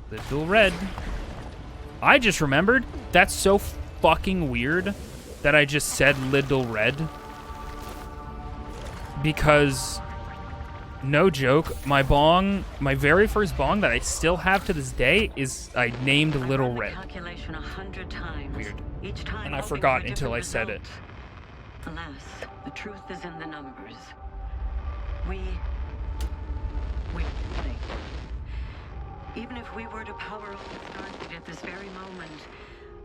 Little red. I just remembered, that's so fucking weird that I just said little red. Because, no joke, my very first bong that I still have to this day is I named Little Red. Calculation 100 times. Weird. Each time and I forgot until I said it. Alas, the truth is in the numbers. We even if we were to power up the Stargate at this very moment,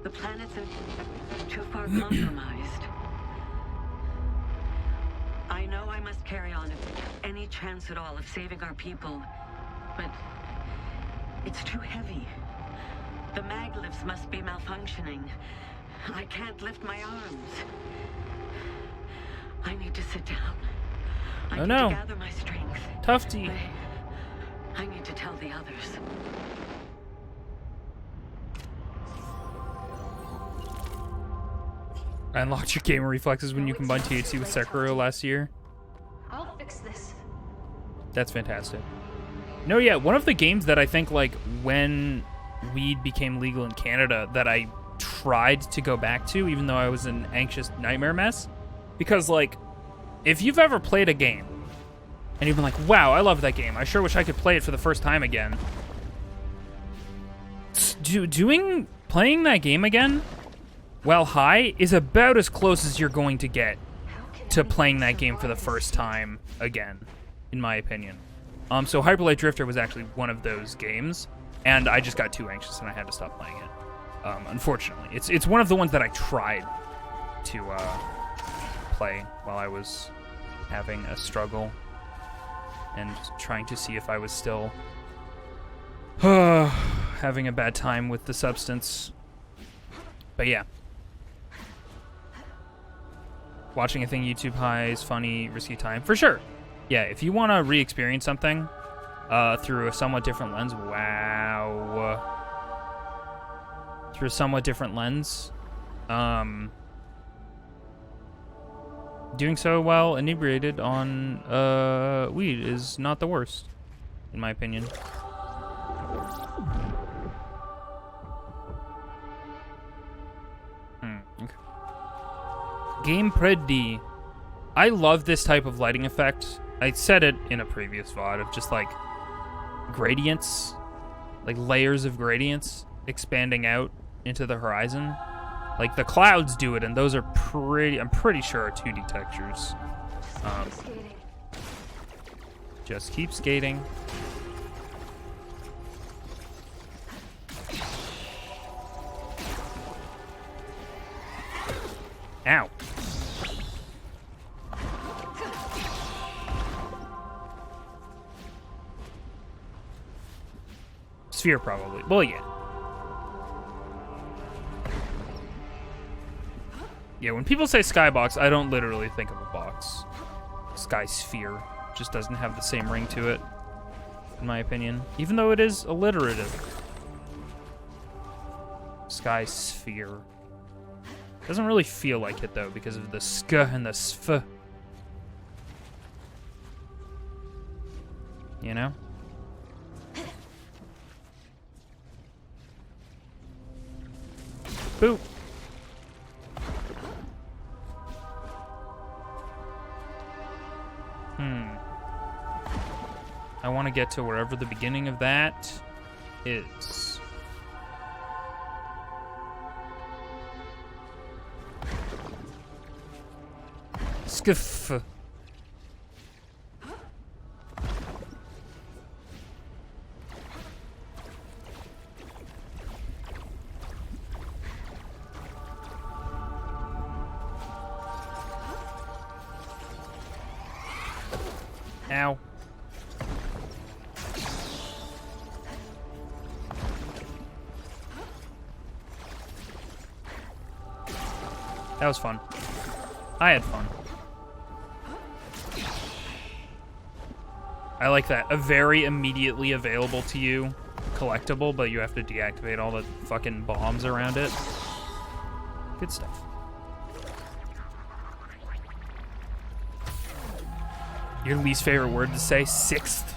the planets are too far compromised. I know I must carry on if any chance at all of saving our people, but it's too heavy. The mag lifts must be malfunctioning. I can't lift my arms. I need to sit down. I need to gather my strength. Tufty. I need to tell the others. I unlocked your gamer reflexes when you combined THC with Sekiro last year. I'll fix this. That's fantastic. No, yeah, one of the games that I think, like, when weed became legal in Canada, that I tried to go back to, even though I was an anxious nightmare mess, because, like, if you've ever played a game, and you've been like, wow, I love that game, I sure wish I could play it for the first time again. Playing that game again, while high, is about as close as you're going to get to playing that game for the first time again, in my opinion. So Hyper Light Drifter was actually one of those games, and I just got too anxious and I had to stop playing it. Unfortunately, it's one of the ones that I tried to play while I was having a struggle and trying to see if I was still having a bad time with the substance. But yeah. Watching a thing YouTube high is funny, risky time. For sure. Yeah, if you want to re-experience something through a somewhat different lens, wow. through a somewhat different lens. Doing so while inebriated on weed is not the worst, in my opinion. Okay. Game Preddy. I love this type of lighting effect. I said it in a previous VOD of just like gradients, like layers of gradients expanding out into the horizon. Like the clouds do it, and those are I'm pretty sure are 2D textures. Just keep skating. Ow. Sphere, probably. Well, yeah. Yeah, when people say skybox, I don't literally think of a box. Sky sphere just doesn't have the same ring to it, in my opinion. Even though it is alliterative. Sky sphere. Doesn't really feel like it, though, because of the sk and the sf. You know? Boop. I want to get to wherever the beginning of that is. Skiff. Ow. That was fun. I had fun. I like that. A very immediately available to you collectible, but you have to deactivate all the fucking bombs around it. Good stuff. Your least favorite word to say? Sixth.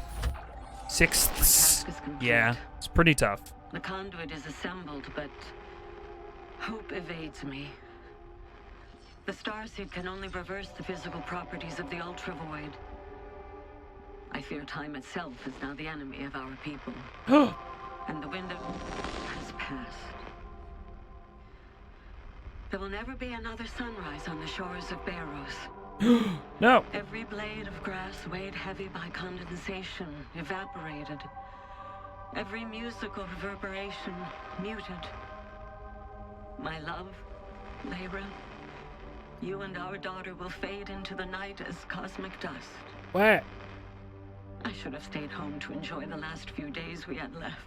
Sixths. Yeah, it's pretty tough. The conduit is assembled, but hope evades me. The Starseed can only reverse the physical properties of the Ultra Void. I fear time itself is now the enemy of our people. And the window has passed. There will never be another sunrise on the shores of Barrows. No. Every blade of grass weighed heavy by condensation, evaporated. Every musical reverberation muted. My love, Lyra, you and our daughter will fade into the night as cosmic dust. What? I should have stayed home to enjoy the last few days we had left.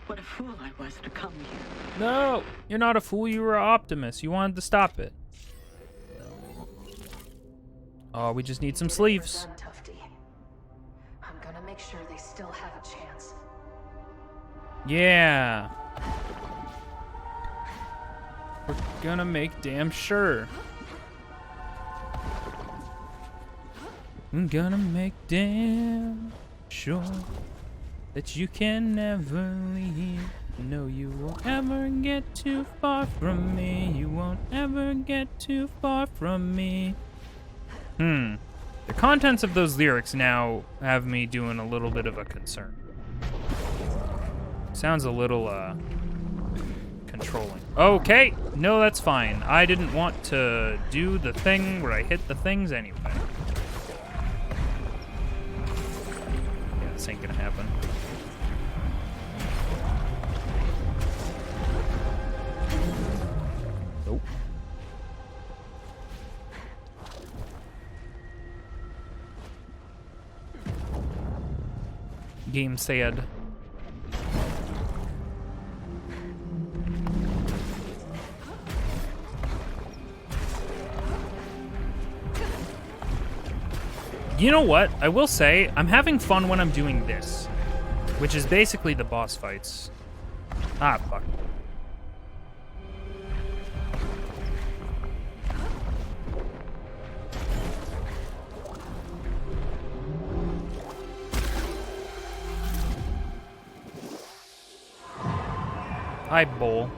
What a fool I was to come here. No, you're not a fool. You were an optimist. You wanted to stop it. Oh, we just need some sleeves. I'm gonna make sure they still have a chance. Yeah. We're gonna make damn sure. I'm gonna make damn sure that you can never leave. No, you won't ever get too far from me. You won't ever get too far from me. The contents of those lyrics now have me doing a little bit of a concern. Sounds a little, controlling. Okay, no, that's fine. I didn't want to do the thing where I hit the things anyway. Yeah, this ain't gonna happen. Nope. Game said. You know what? I will say, I'm having fun when I'm doing this, which is basically the boss fights. Ah, fuck. Hi, Bull.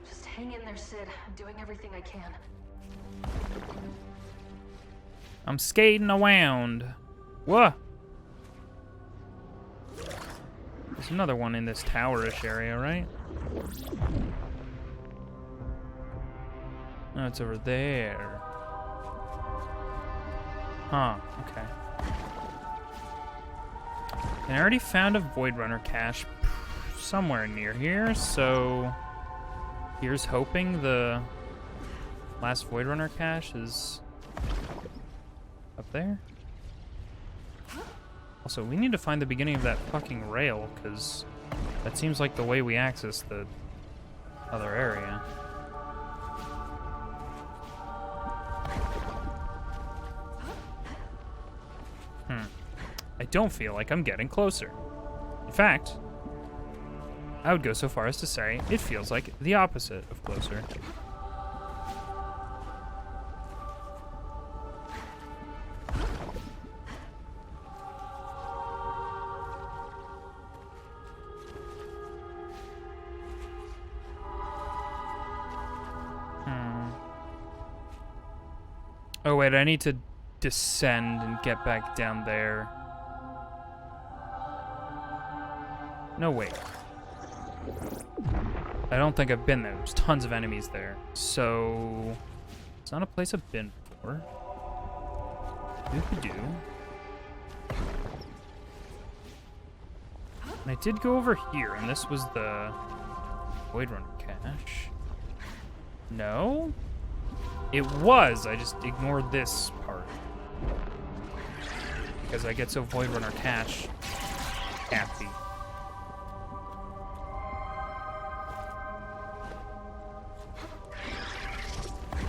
Just hang in there, Sid. I'm doing everything I can. I'm skating around. Whoa! There's another one in this towerish area, right? No, it's over there. Huh, okay. And I already found a Void Runner cache somewhere near here, so here's hoping the last Void Runner cache is up there. Also, we need to find the beginning of that fucking rail, because that seems like the way we access the other area. I don't feel like I'm getting closer. In fact, I would go so far as to say it feels like the opposite of closer. Oh wait, I need to descend and get back down there. No, wait. I don't think I've been there. There's tons of enemies there. So, it's not a place I've been before. Doop-a-doo. And I did go over here, and this was the Void Runner cache. No? It was, I just ignored this part. Because I get so Void Runner cache happy.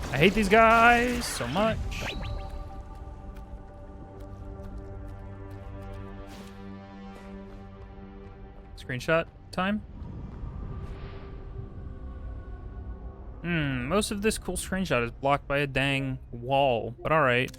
I hate these guys so much. Screenshot time? Most of this cool screenshot is blocked by a dang wall, but alright.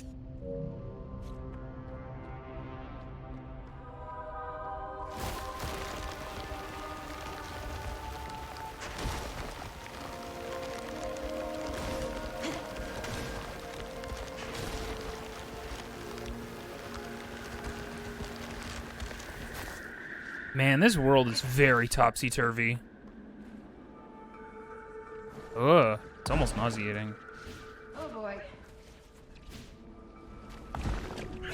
Man, this world is very topsy-turvy. Ugh, it's almost nauseating. Oh boy.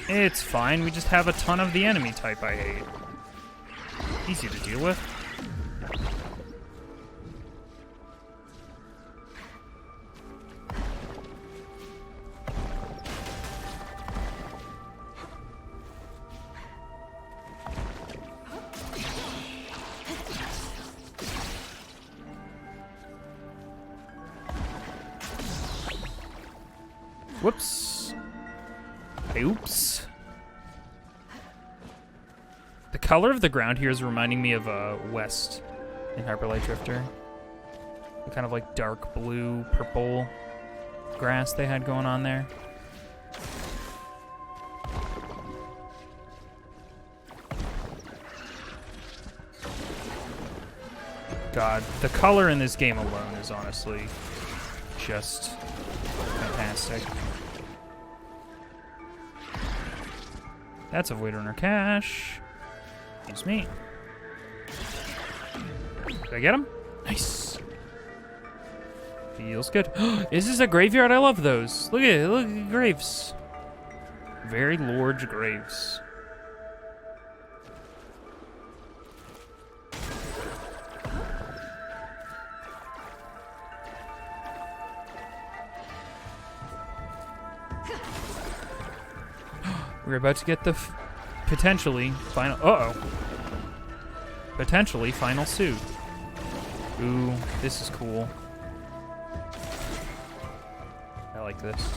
It's fine, we just have a ton of the enemy type I hate. Easy to deal with. Whoops. Oops. The color of the ground here is reminding me of West in Hyper Light Drifter. The kind of like dark blue, purple grass they had going on there. God, the color in this game alone is honestly just fantastic. That's a Void Runner cache. Excuse me. Did I get him? Nice. Feels good. Is this a graveyard? I love those. Look at it. Look at graves. Very large graves. We're about to get the potentially final. Potentially final suit. Ooh, this is cool. I like this.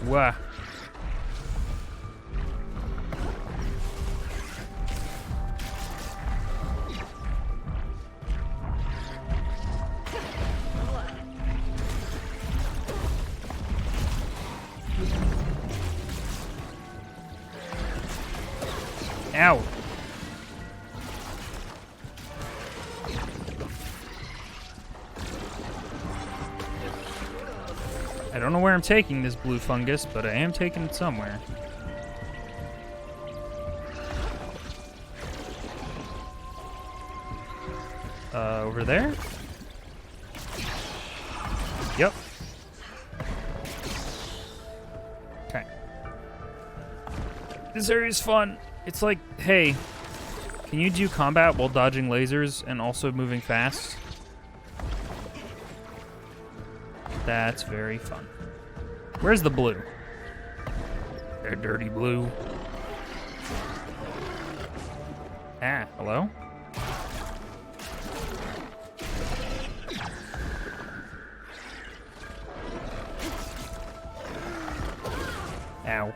Wah. Ow. I don't know where I'm taking this blue fungus, but I am taking it somewhere. Over there? Yep. Okay. This area is fun. It's like, hey, can you do combat while dodging lasers and also moving fast? That's very fun. Where's the blue? That dirty blue. Ah, hello? Ow.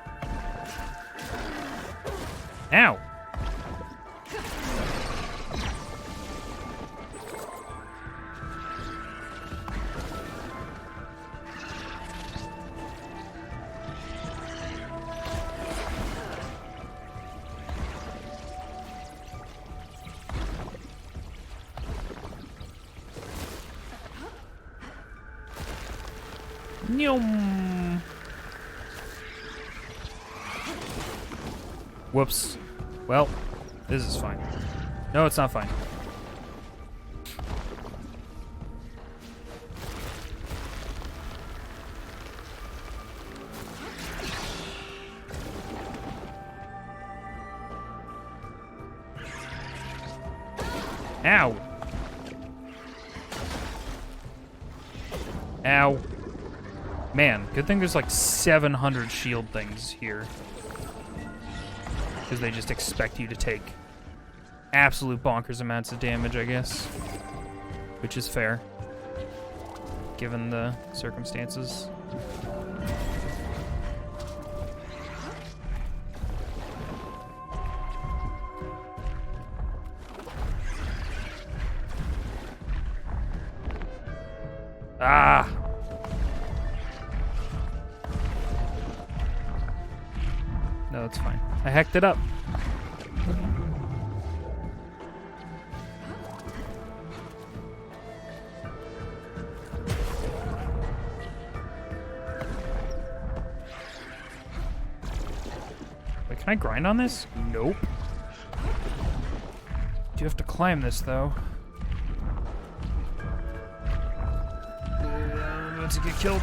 Ow! Nyum. Whoops. Well, this is fine. No, it's not fine. Ow. Ow. Man, good thing there's like 700 shield things here. Because they just expect you to take absolute bonkers amounts of damage, I guess. Which is fair, given the circumstances. Ah! No, it's fine. I hacked it up. Wait, can I grind on this? Nope. Do you have to climb this, though? I'm about to get killed.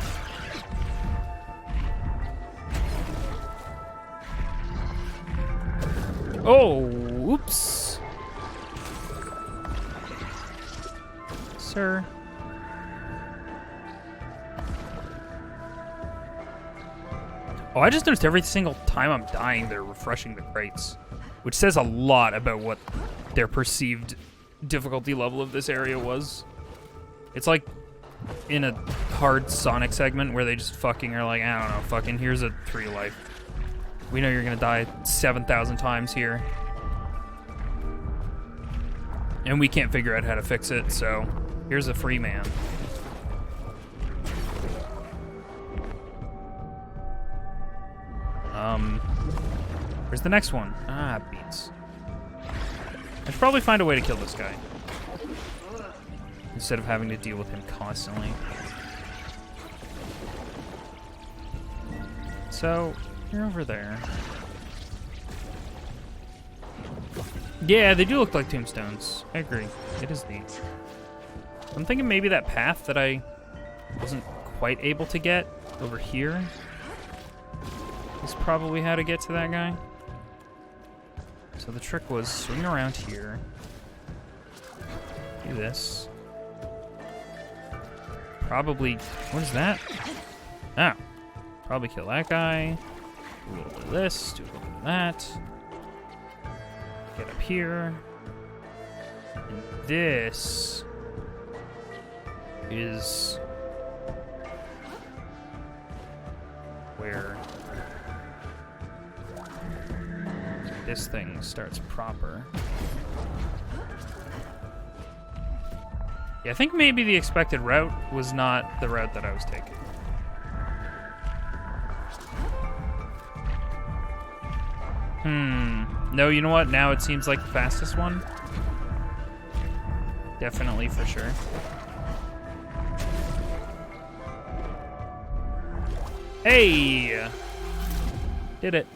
Oh, oops. Sir. Oh, I just noticed every single time I'm dying, they're refreshing the crates, which says a lot about what their perceived difficulty level of this area was. It's like in a hard Sonic segment where they just fucking are like, I don't know, fucking here's a 3 life. We know you're gonna die 7,000 times here. And we can't figure out how to fix it, so here's a free man. Where's the next one? Ah, beats. I should probably find a way to kill this guy, instead of having to deal with him constantly. So, you're over there. Yeah, they do look like tombstones. I agree. It is neat. I'm thinking maybe that path that I wasn't quite able to get over here is probably how to get to that guy. So the trick was swing around here. Do this. Probably... What is that? Ah. Probably kill that guy. Do a little bit of this. Do a little bit of that. Get up here. And this is where this thing starts proper. Yeah, I think maybe the expected route was not the route that I was taking. No, you know what? Now it seems like the fastest one. Definitely, for sure. Hey! Did it.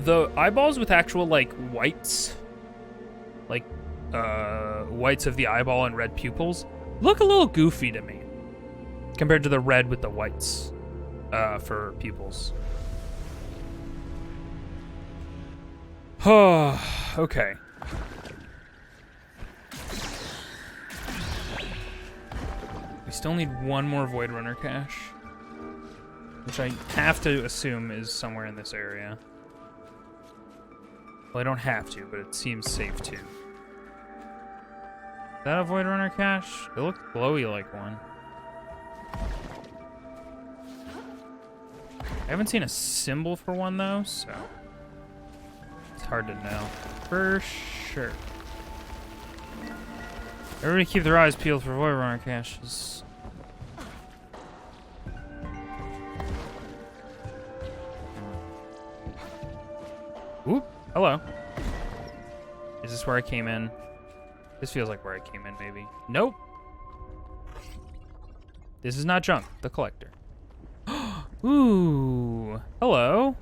The eyeballs with actual, like, whites, like, whites of the eyeball and red pupils, look a little goofy to me compared to the red with the whites for pupils. Okay. We still need one more Void Runner cache, which I have to assume is somewhere in this area. Well, I don't have to, but it seems safe to. Is that a Void Runner cache? It looked glowy like one. I haven't seen a symbol for one, though, so it's hard to know for sure. Everybody keep their eyes peeled for Void Runner caches. Oop, hello. Is this where I came in? This feels like where I came in, maybe. Nope. This is not junk, the collector. Ooh, hello.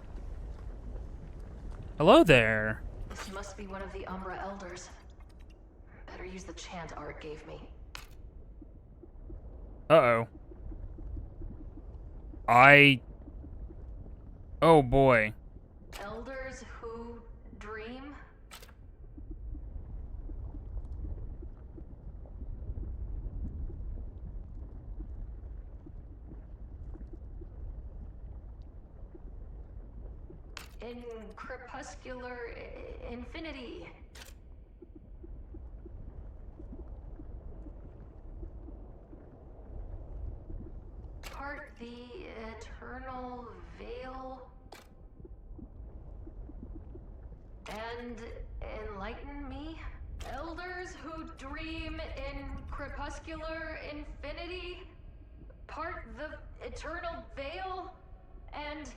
Hello there. This must be one of the Umbra Elders. Better use the chant Art gave me. Uh-oh. Oh boy. Elders who dream? In crepuscular infinity. Part the eternal veil. And enlighten me? Elders who dream in crepuscular infinity? Part the eternal veil? And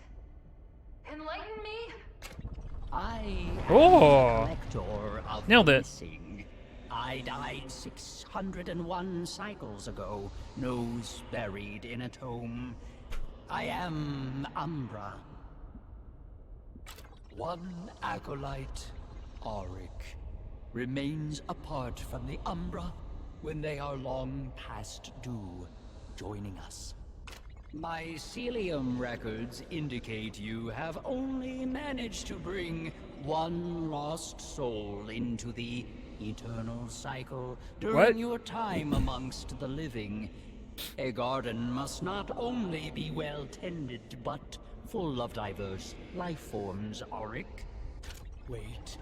enlighten me? I am Oh, the collector of nailed the it. missing. I died 601 cycles ago, nose buried in a tomb. I am Umbra. One acolyte, Auric, remains apart from the Umbra when they are long past due, joining us. My Celium records indicate you have only managed to bring one lost soul into the eternal cycle during your time amongst the living. A garden must not only be well tended, but full of diverse life forms, Auric. Wait.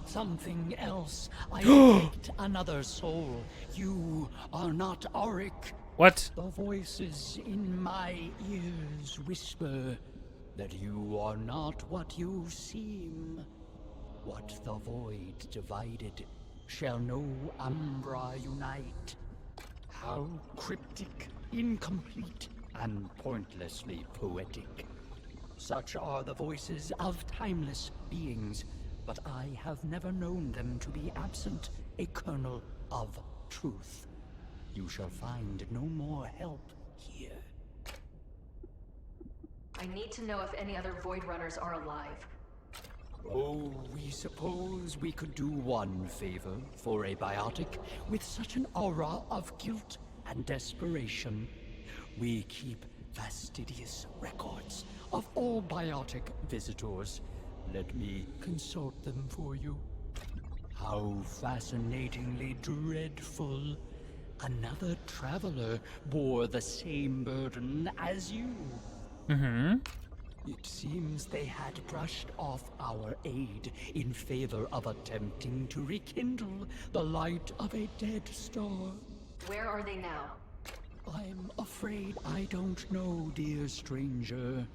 Something else. I detect another soul. You are not Auric. What? The voices in my ears whisper that you are not what you seem. What the void divided shall no Umbra unite. How cryptic, incomplete, and pointlessly poetic. Such are the voices of timeless beings, but I have never known them to be absent a kernel of truth. You shall find no more help here. I need to know if any other Void Runners are alive. Oh, we suppose we could do one favor for a biotic with such an aura of guilt and desperation. We keep fastidious records of all biotic visitors. Let me consult them for you. How fascinatingly dreadful. Another traveler bore the same burden as you. It seems they had brushed off our aid in favor of attempting to rekindle the light of a dead star. Where are they now? I'm afraid I don't know, dear stranger.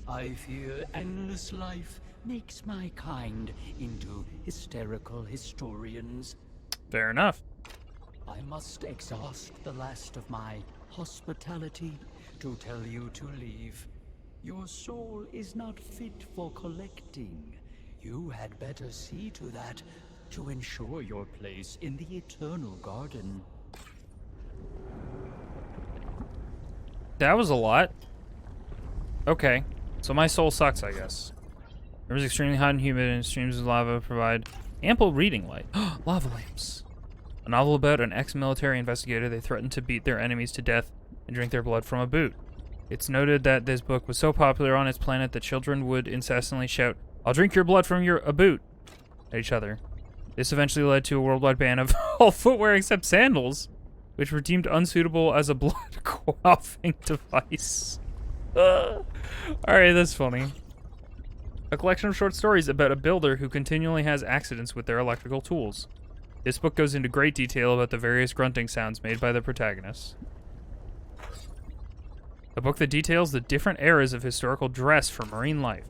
I fear endless life makes my kind into hysterical historians. Fair enough. I must exhaust the last of my hospitality to tell you to leave. Your soul is not fit for collecting. You had better see to that to ensure your place in the Eternal Garden. That was a lot. Okay. So my soul sucks, I guess. It was extremely hot and humid, and streams of lava provide ample reading light. Lava lamps. A novel about an ex-military investigator. They threatened to beat their enemies to death and drink their blood from a boot. It's noted that this book was so popular on its planet that children would incessantly shout, "I'll drink your blood from a boot," at each other. This eventually led to a worldwide ban of all footwear except sandals, which were deemed unsuitable as a blood quaffing device. Alright, that's funny. A collection of short stories about a builder who continually has accidents with their electrical tools. This book goes into great detail about the various grunting sounds made by the protagonists. A book that details the different eras of historical dress for marine life.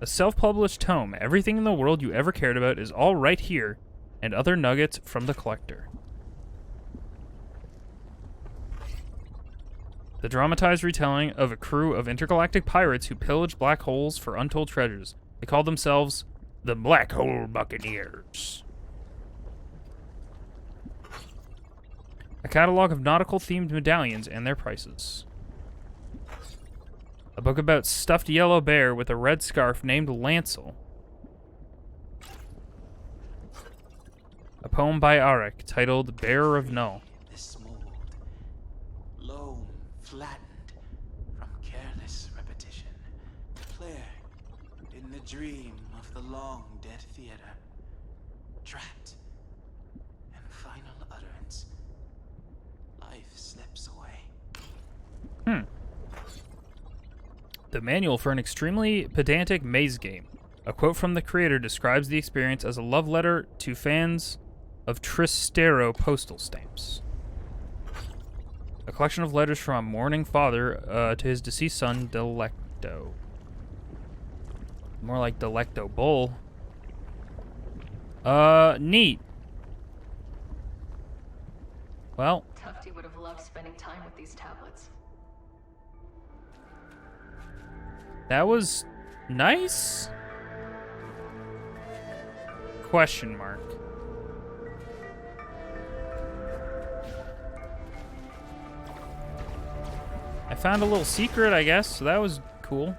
A self-published tome. Everything in the world you ever cared about is all right here, and other nuggets from the collector. The dramatized retelling of a crew of intergalactic pirates who pillaged black holes for untold treasures. They called themselves the Black Hole Buccaneers. A catalog of nautical-themed medallions and their prices. A book about stuffed yellow bear with a red scarf named Lancel. A poem by Arik titled Bearer of Null. This mold, lone, flattened from careless repetition, declared in the dream of the long dead theater, trapped in final utterance, life slips away. The manual for an extremely pedantic maze game. A quote from the creator describes the experience as a love letter to fans of Tristero postal stamps. A collection of letters from a mourning father to his deceased son, Delecto. More like Delecto Bull. Neat. Well. Tufty would have loved spending time with these tablets. That was nice? Question mark. I found a little secret, I guess, so that was cool.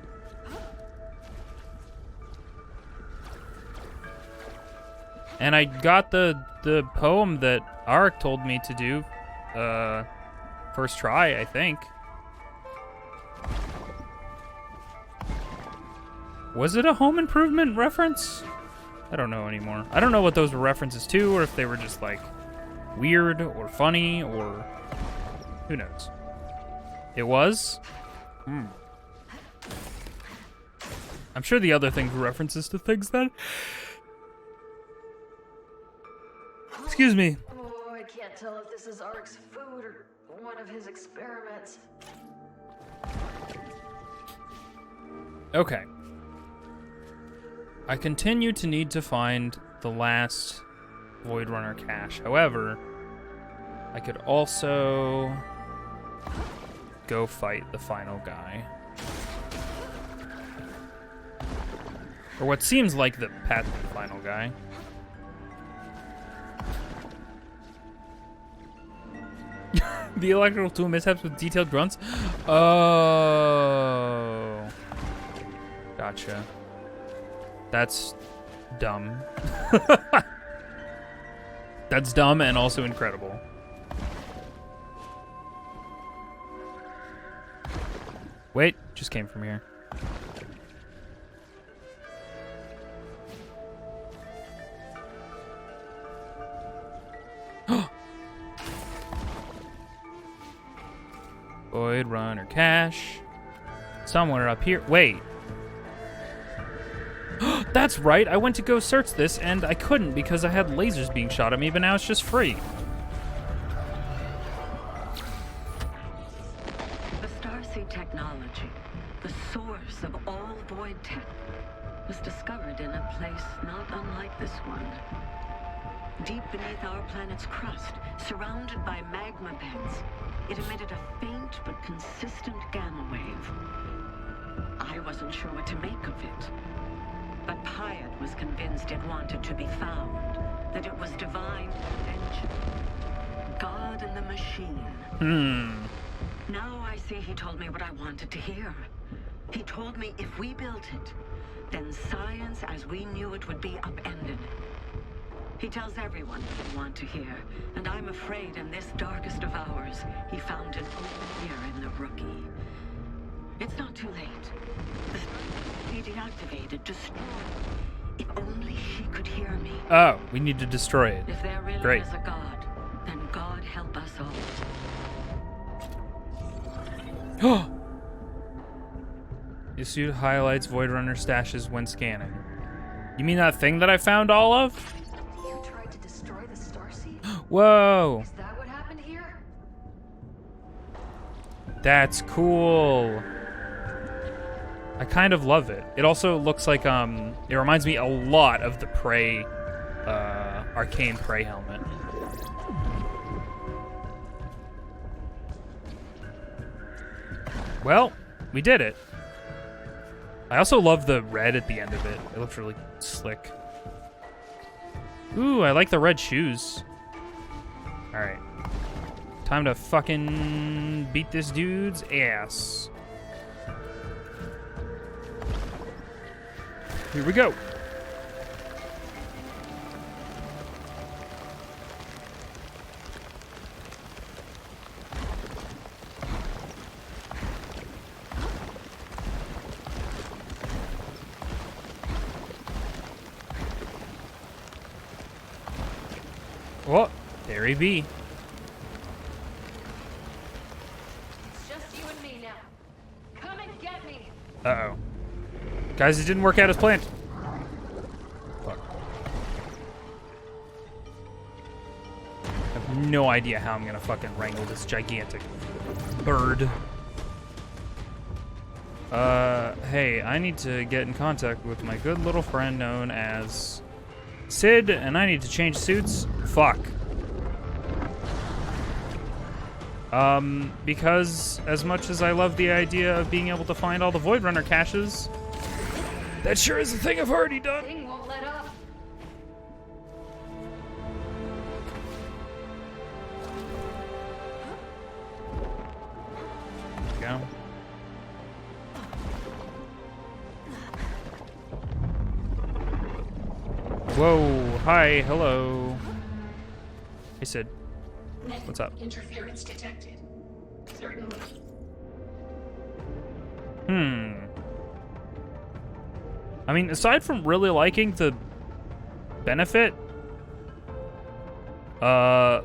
And I got the poem that Arik told me to do first try, I think. Was it a Home Improvement reference? I don't know anymore. I don't know what those were references to, or if they were just like weird or funny, or who knows. It was? I'm sure the other things were references to things then. Excuse me. Oh, I can't tell if this is Arik's food or one of his experiments. Okay. I continue to need to find the last Void Runner cache. However, I could also go fight the final guy. Or what seems like the path to the final guy. The electrical tool mishaps with detailed grunts? Oh. Gotcha. That's dumb. That's dumb and also incredible. Wait, just came from here. Void Runner cache. Somewhere up here. Wait. That's right. I went to go search this, and I couldn't because I had lasers being shot at me, but now it's just free. The Starseed technology, the source of all void tech, was discovered in a place not unlike this one. Deep beneath our planet's crust, surrounded by magma beds, it emitted a faint but consistent gamma wave. I wasn't sure what to make of it, but Pyatt was convinced it wanted to be found, that it was divine intervention. God and the machine. Now I see he told me what I wanted to hear. He told me if we built it, then science as we knew it would be upended. He tells everyone what they want to hear, and I'm afraid in this darkest of hours, he found an open ear in the rookie. It's not too late. The Starseed be deactivated, destroyed. If only she could hear me. Oh, we need to destroy it. If there really Great. is a God, then God help us all. Your suit highlights Void Runner stashes when scanning. You mean that thing that I found all of? You tried to destroy the Starseed? Whoa. Is that what happened here? That's cool. I kind of love it. It also looks like, it reminds me a lot of the Prey, Arcane Prey helmet. Well, we did it. I also love the red at the end of it. It looks really slick. Ooh, I like the red shoes. All right. Time to fucking beat this dude's ass. Here we go. Oh, there he be. It's just you and me now. Come and get me. Uh-oh. Guys, it didn't work out as planned. Fuck. I have no idea how I'm gonna fucking wrangle this gigantic bird. Hey, I need to get in contact with my good little friend known as Sid, and I need to change suits. Fuck. Because as much as I love the idea of being able to find all the Void Runner caches, that sure is a thing I've already done. Thing won't let up. There we go. Whoa, hi, hello. Hey, Sid. What's up? Interference detected. Certainly. I mean, aside from really liking the benefit,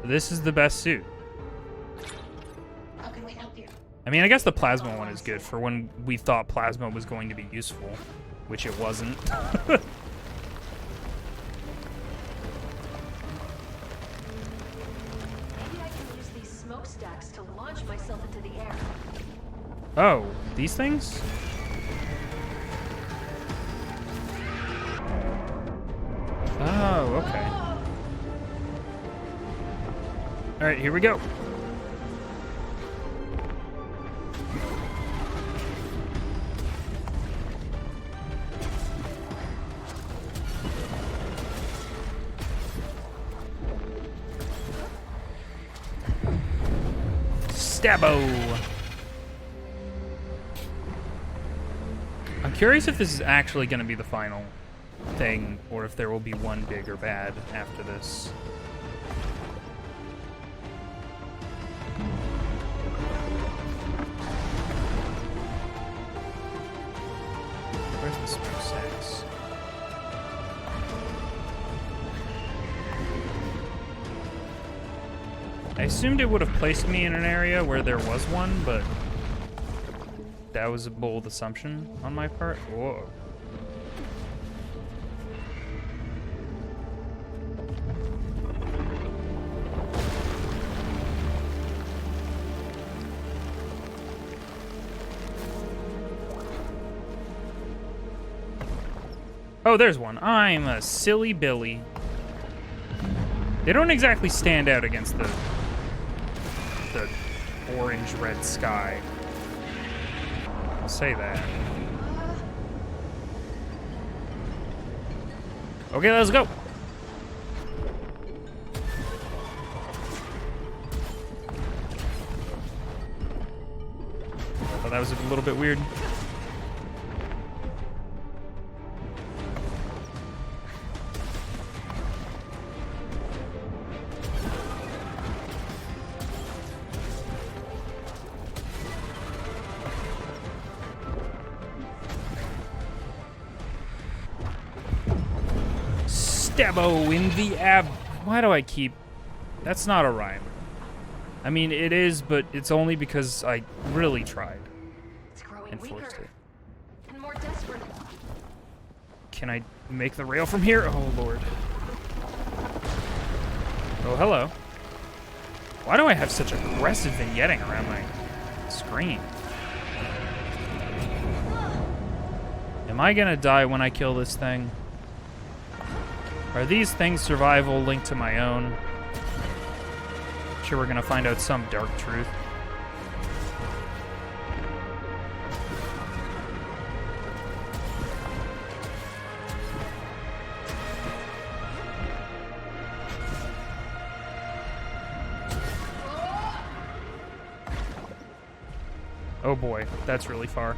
this is the best suit. How can we help you? I mean, I guess the plasma one is good for when we thought plasma was going to be useful, which it wasn't. Maybe I can use these smokestacks to launch myself into the air. Oh, these things? Oh, okay. All right, here we go. Stabbo! I'm curious if this is actually going to be the final thing, or if there will be one big or bad after this. Where's the smokestacks? I assumed it would have placed me in an area where there was one, but that was a bold assumption on my part. Whoa. Oh, there's one. I'm a silly Billy. They don't exactly stand out against the orange-red sky. I'll say that. Okay, let's go. I thought that was a little bit weird. Stabbo in the ab. Why do I keep... That's not a rhyme. I mean, it is, but it's only because I really tried. It's growing and forced weaker it. and more desperate. Can I make the rail from here? Oh, Lord. Oh, hello. Why do I have such aggressive vignetting around my screen? Am I gonna die when I kill this thing? Are these things' survival linked to my own? I'm sure we're gonna find out some dark truth. Oh boy, that's really far.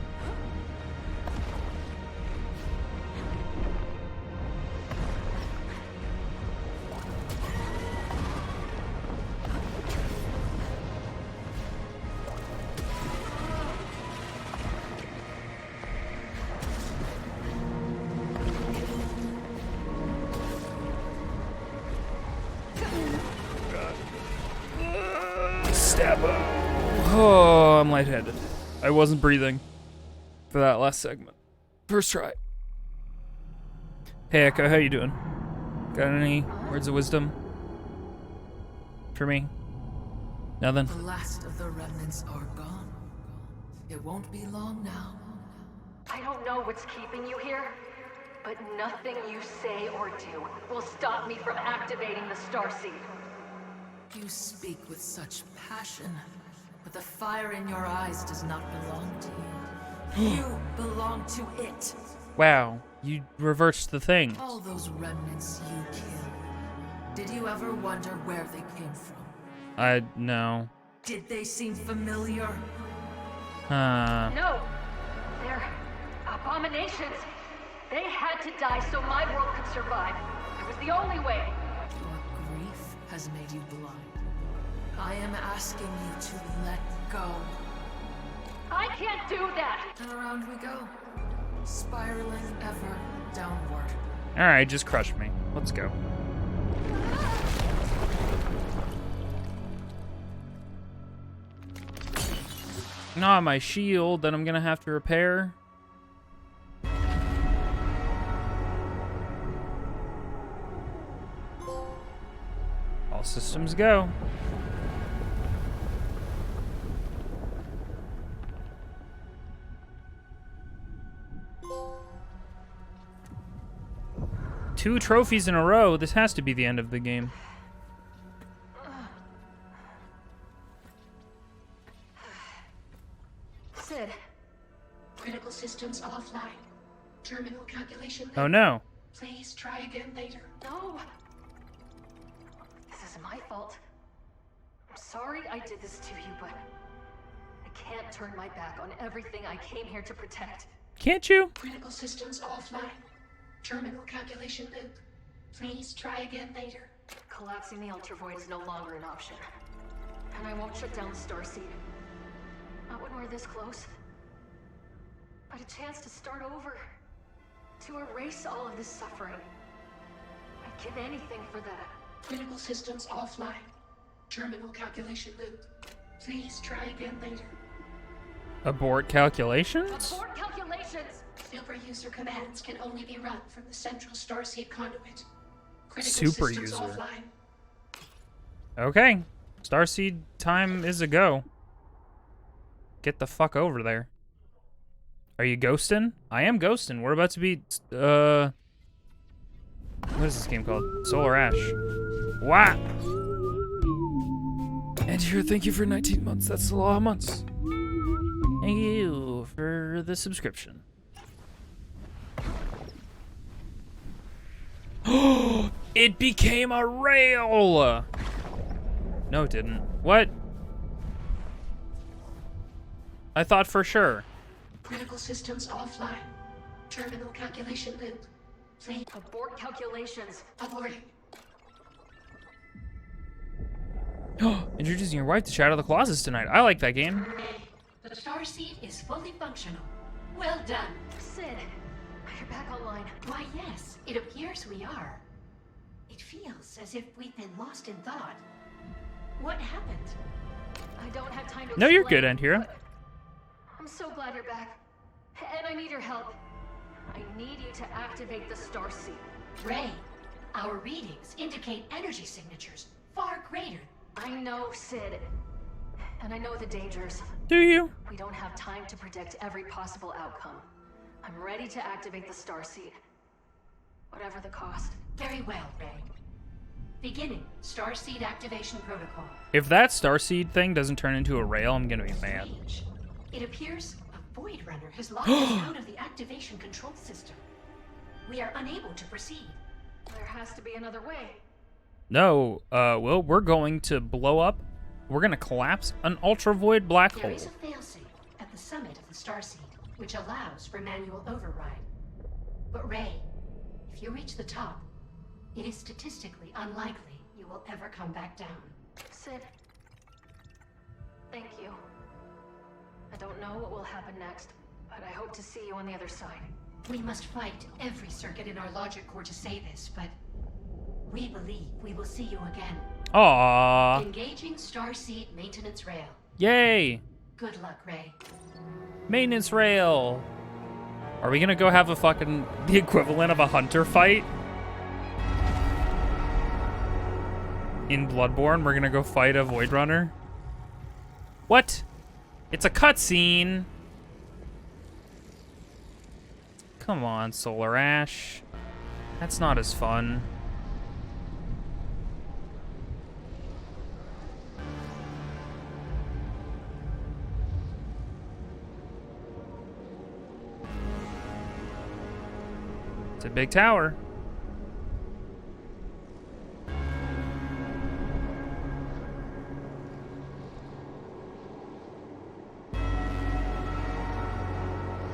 Oh, I'm lightheaded. I wasn't breathing for that last segment. First try. Hey, Echo, how you doing? Got any words of wisdom for me? Nothing? The last of the remnants are gone. It won't be long now. I don't know what's keeping you here, but nothing you say or do will stop me from activating the Starseed. You speak with such passion, but the fire in your eyes does not belong to you. You belong to it. Wow, you reversed the thing. All those remnants you killed. Did you ever wonder where they came from? No. Did they seem familiar? No, they're abominations. They had to die so my world could survive. It was the only way. Your grief has made you blind. I am asking you to let go. I can't do that. And around we go, spiraling ever downward. All right, just crush me. Let's go. Not my shield that I'm gonna have to repair. All systems go. Two trophies in a row. This has to be the end of the game. Sid. Critical systems offline. Terminal calculation. Oh no. Please try again later. No. This isn't my fault. I'm sorry I did this to you, but I can't turn my back on everything I came here to protect. Can't you? Critical systems offline. Terminal calculation loop. Please try again later. Collapsing the Ultravoid is no longer an option. And I won't shut down the Starseed. Not when we're this close. But a chance to start over. To erase all of this suffering. I'd give anything for that. Critical systems offline. Terminal calculation loop. Please try again later. Abort calculations? Abort calculations! Super user commands can only be run from the central starseed conduit. Critical Super systems user. offline. Okay. Starseed time is a go. Get the fuck over there. Are you ghosting? I am ghosting. We're about to be, what is this game called? Solar Ash. Wow. And here, thank you for 19 months. That's a lot of months. Thank you for the subscription. It became a rail! No, it didn't. What? I thought for sure. Critical systems offline. Terminal calculation loop. Please abort calculations. Aborting. Introducing your wife to Shadow of the Colossus tonight. I like that game. The starseed is fully functional. Well done. Sid, you're back online. Why, yes, it appears we are. It feels as if we've been lost in thought. What happened? I don't have time to No, you're explain, good, Antira. but I'm so glad you're back. And I need your help. I need you to activate the starseed. Ray, our readings indicate energy signatures far greater. I know, Sid. And I know the dangers. Do you? We don't have time to predict every possible outcome. I'm ready to activate the starseed. Whatever the cost. Very well, Ray. Beginning starseed activation protocol. If that Starseed thing doesn't turn into a rail, I'm gonna be mad. It appears a Void Runner has locked us out of the activation control system. We are unable to proceed. There has to be another way. No, well, we're going to blow up. We're gonna collapse an ultra void black There hole. is a failsafe at the summit of the starseed, which allows for manual override. But Ray, if you reach the top, it is statistically unlikely you will ever come back down. Sid, thank you. I don't know what will happen next, but I hope to see you on the other side. We must fight every circuit in our logic core to say this, but we believe we will see you again. Aww. Engaging starseed maintenance rail. Yay. Good luck, Ray. Maintenance rail. Are we gonna go have a fucking, the equivalent of a hunter fight? In Bloodborne, we're gonna go fight a Void Runner? What? It's a cutscene. Come on, Solar Ash. That's not as fun. It's a big tower.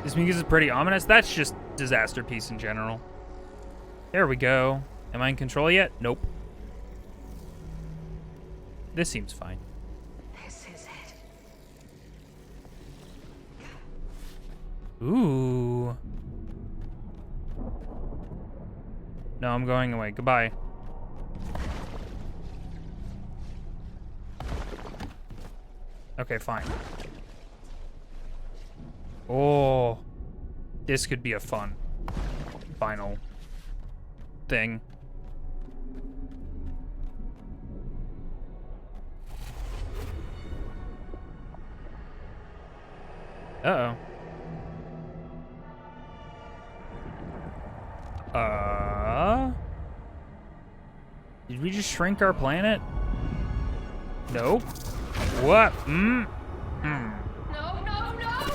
This music is pretty ominous. That's just Disaster Piece in general. There we go. Am I in control yet? Nope. This seems fine. This is it. Ooh. No, I'm going away. Goodbye. Okay, fine. Oh. This could be a fun final thing. Uh-oh. Did we just shrink our planet? No. What? No, no, no!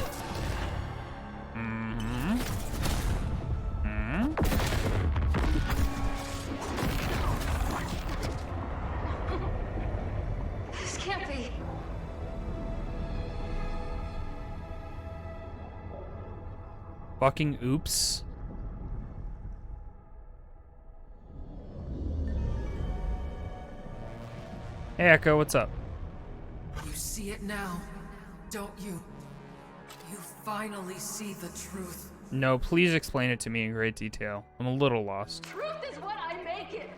This can't be. Fucking oops. Hey, Echo, what's up? You see it now, don't you? You finally see the truth. No, please explain it to me in great detail. I'm a little lost. Truth is what I make it.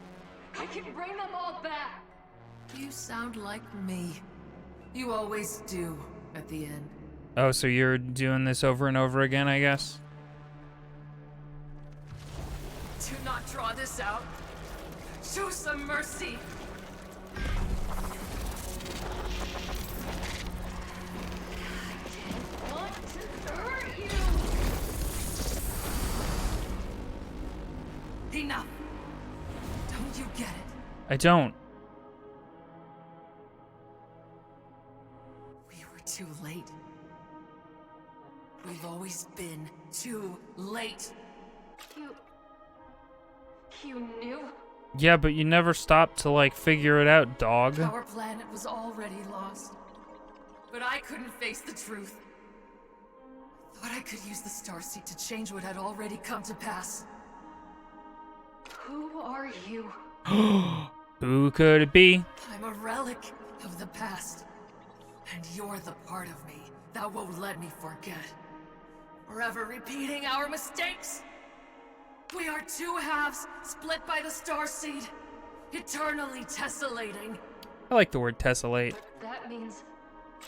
I can bring them all back. You sound like me. You always do, at the end. Oh, so you're doing this over and over again, I guess? Do not draw this out. Show some mercy. I want to hurt you. Enough. Don't you get it? I don't. We were too late. We've always been too late. You knew? Yeah, but you never stopped to, like, figure it out, dog. Our planet was already lost. But I couldn't face the truth. Thought I could use the Starseed to change what had already come to pass. Who are you? Who could it be? I'm a relic of the past. And you're the part of me that won't let me forget. Forever repeating our mistakes. We are two halves split by the Starseed, eternally tessellating. I like the word tessellate. That means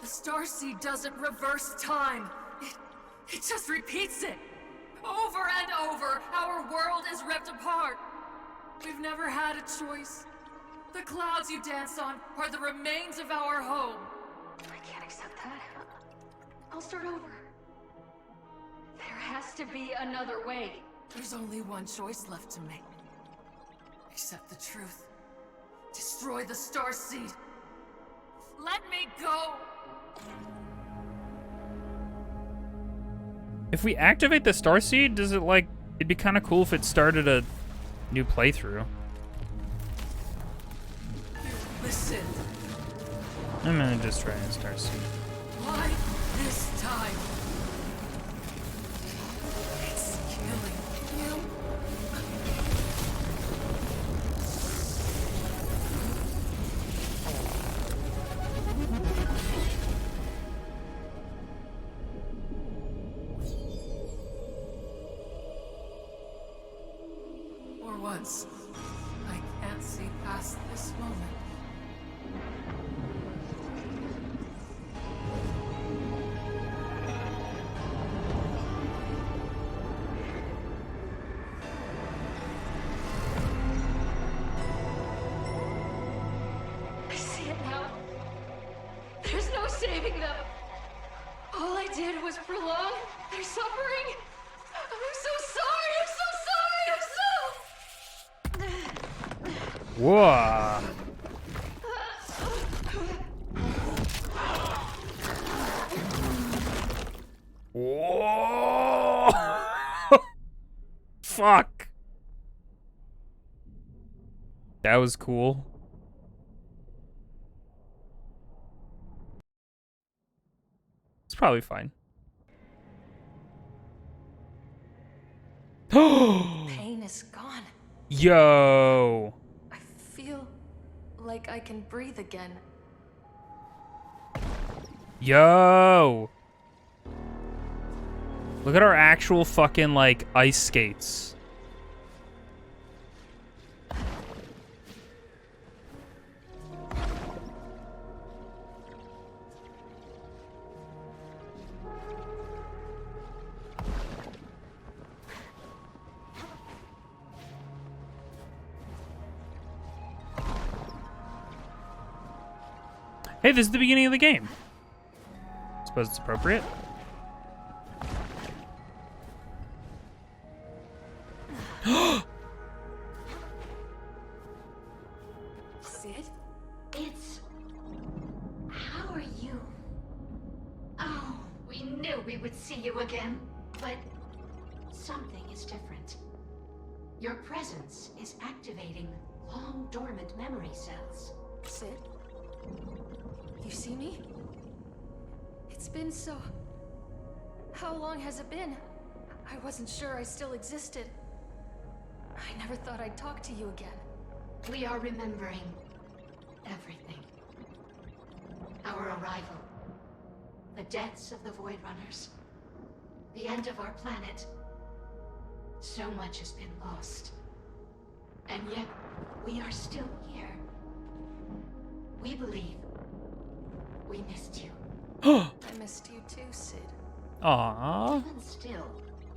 the Starseed doesn't reverse time. It just repeats it. Over and over, our world is ripped apart. We've never had a choice. The clouds you dance on are the remains of our home. I can't accept that. I'll start over. There has to be another way. There's only one choice left to make. Accept the truth. Destroy the Starseed. Let me go! If we activate the Starseed, does it, like... It'd be kind of cool if it started a new playthrough. Listen. I'm gonna just try and Starseed. Why this time? It's killing you. For once, I can't see past this moment. I see it now. There's no saving them. All I did was prolong their suffering. I'm so sorry. I'm so sorry. I'm so... Whoa. Whoa. Fuck. That was cool. It's probably fine. Pain is gone. Yo. I feel like I can breathe again. Yo. Look at our actual fucking, like, ice skates. Hey, this is the beginning of the game. Suppose it's appropriate. Sid? It's... How are you? Oh, we knew we would see you again. But something is different. Your presence is activating long dormant memory cells. Sid? You see me? It's been so... How long has it been? I wasn't sure I still existed. I never thought I'd talk to you again. We are remembering everything. Our arrival. The deaths of the Void Runners. The end of our planet. So much has been lost. And yet, we are still here. We believe we missed you. I missed you too, Sid. Aww. Even still,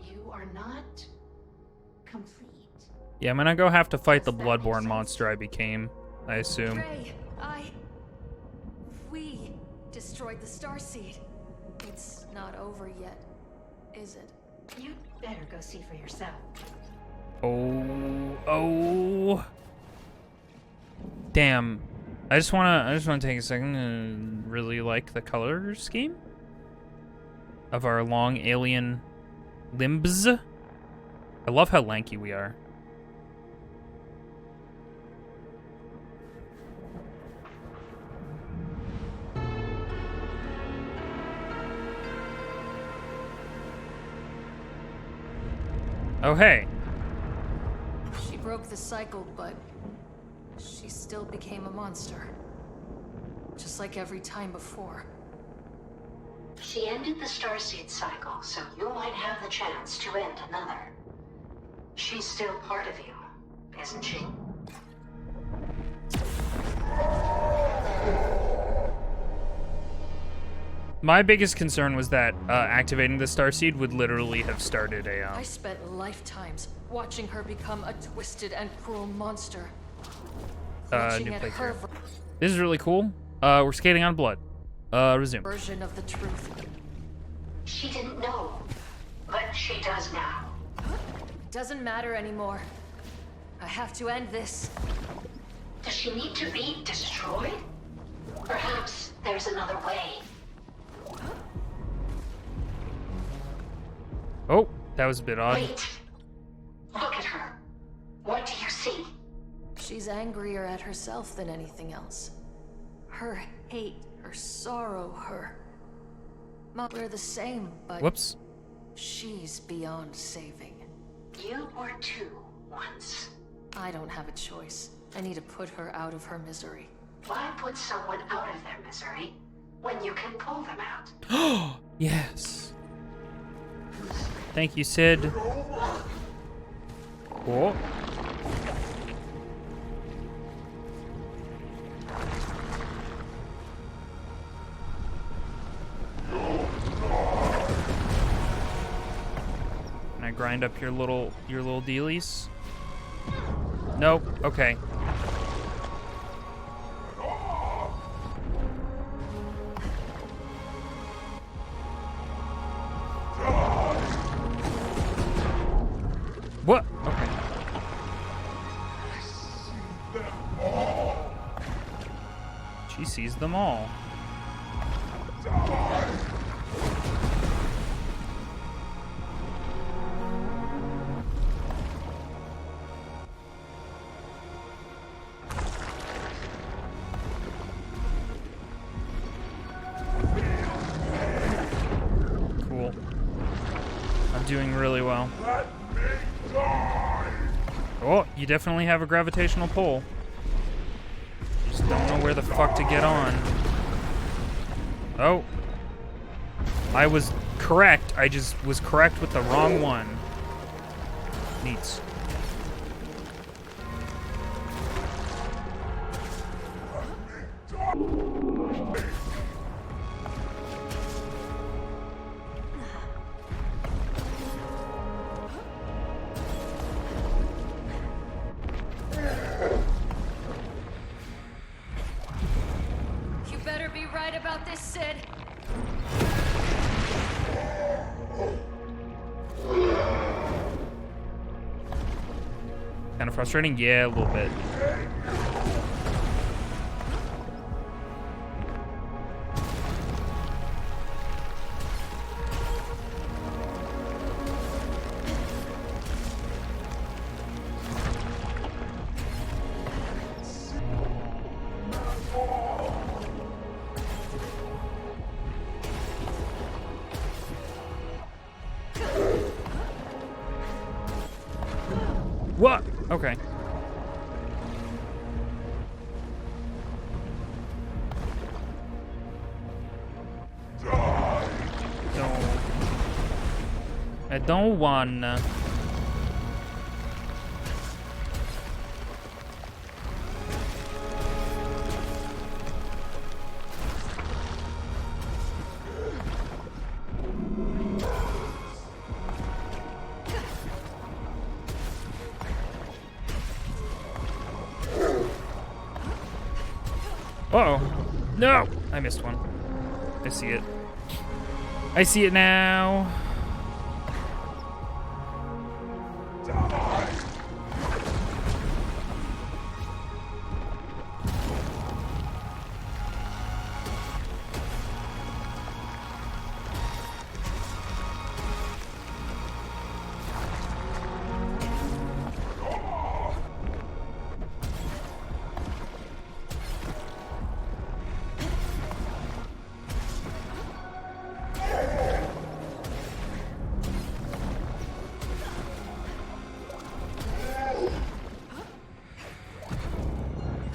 you are not complete. Yeah, I'm gonna go have to fight the Bloodborne monster I became, I assume. Ray, we destroyed the Starseed. It's not over yet, is it? You'd better go see for yourself. Oh. Damn. I just wanna take a second and really like the color scheme of our long alien limbs. I love how lanky we are. Oh, hey. She broke the cycle, but she still became a monster. Just like every time before. She ended the Starseed cycle, so you might have the chance to end another. She's still part of you, isn't she? My biggest concern was that activating the Starseed would literally have started a, I spent lifetimes watching her become a twisted and cruel monster. new Clutching at her playthrough. This is really cool. We're skating on blood. Resume. version of the truth. She didn't know, but she does now. Doesn't matter anymore. I have to end this. Does she need to be destroyed? Perhaps there's another way. Oh, that was a bit odd. Wait. Look at her. What do you see? She's angrier at herself than anything else. Her hate, her sorrow, her... We're the same, but... Whoops. She's beyond saving. You were too, once. I don't have a choice. I need to put her out of her misery. Why put someone out of their misery when you can pull them out? Yes. Thank you, Sid. Cool. Can I grind up your little dealies? Nope. Okay. What? Okay. She sees them all. Cool. I'm doing really well. Oh, you definitely have a gravitational pull. Just don't know where the fuck to get on. Oh. I was correct. I just was correct with the wrong one. Neats. You better be right about this, Sid. Kind of frustrating? Yeah, a little bit. What? Okay. I don't wanna. Uh-oh. No! I missed one. I see it. I see it now.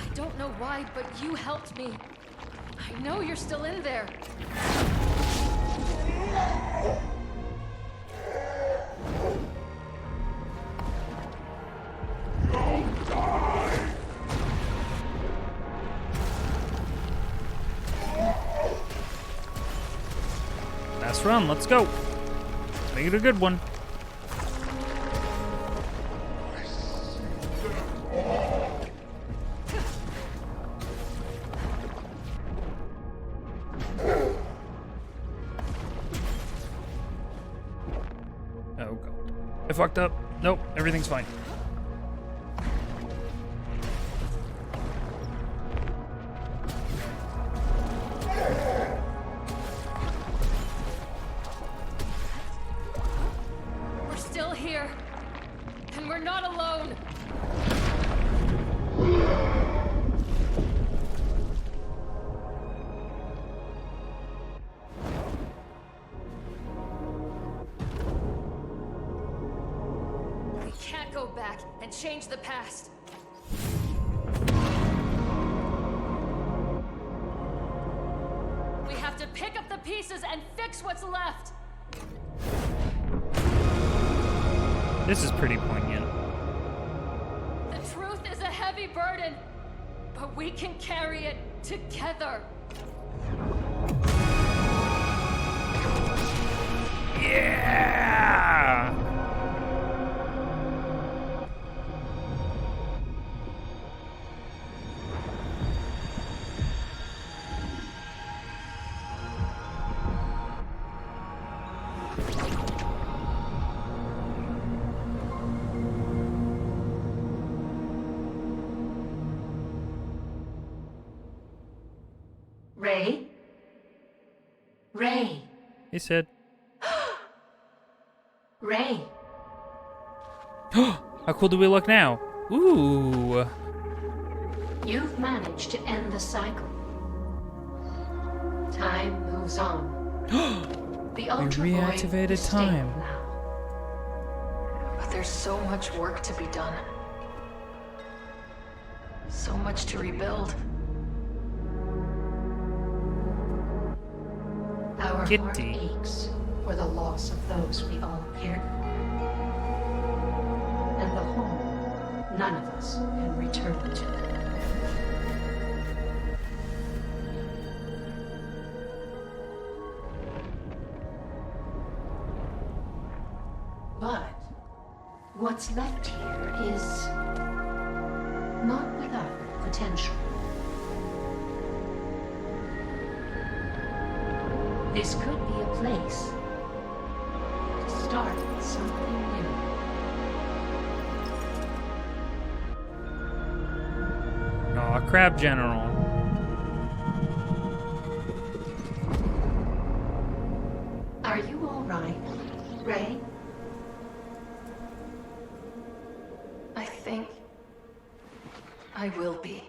I don't know why, but you helped me. I know you're still in there. Last run, let's go. Let's make it a good one. Oh god. I fucked up. Nope, everything's fine. We're still here. And we're not alone. We can't go back and change the past. We have to pick up the pieces and fix what's left. This is pretty poignant. The truth is a heavy burden, but we can carry it together. Yeah! Ray? Ray? He said. Ray? How cool do we look now? Ooh. You've managed to end the cycle. Time moves on. The Ultra We Void reactivated is stable time. now. But there's so much work to be done. So much to rebuild. Our heart Kitty. aches for the loss of those we all cared for. And the home none of us can return to. But what's left here is not without potential. This could be a place to start something new. Aw, Crab General. Are you all right, Ray? I think I will be.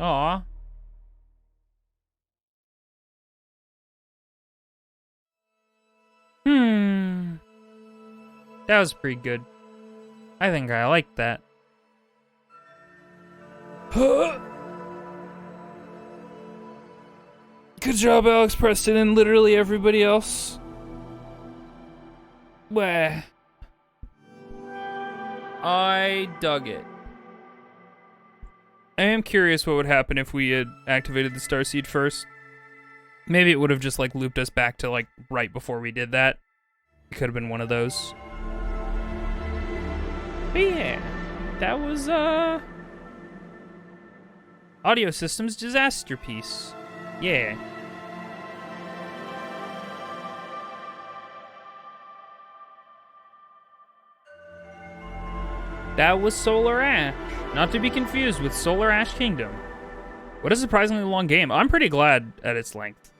Aw. That was pretty good. I think I liked that. Good job, Alex Preston, and literally everybody else. Wah. I dug it. I am curious what would happen if we had activated the Starseed first. Maybe it would have just like looped us back to like right before we did that. It could have been one of those. But yeah, that was Audio Systems Disaster Piece. Yeah. That was Solar Ash. Not to be confused with Solar Ash Kingdom. What a surprisingly long game. I'm pretty glad at its length.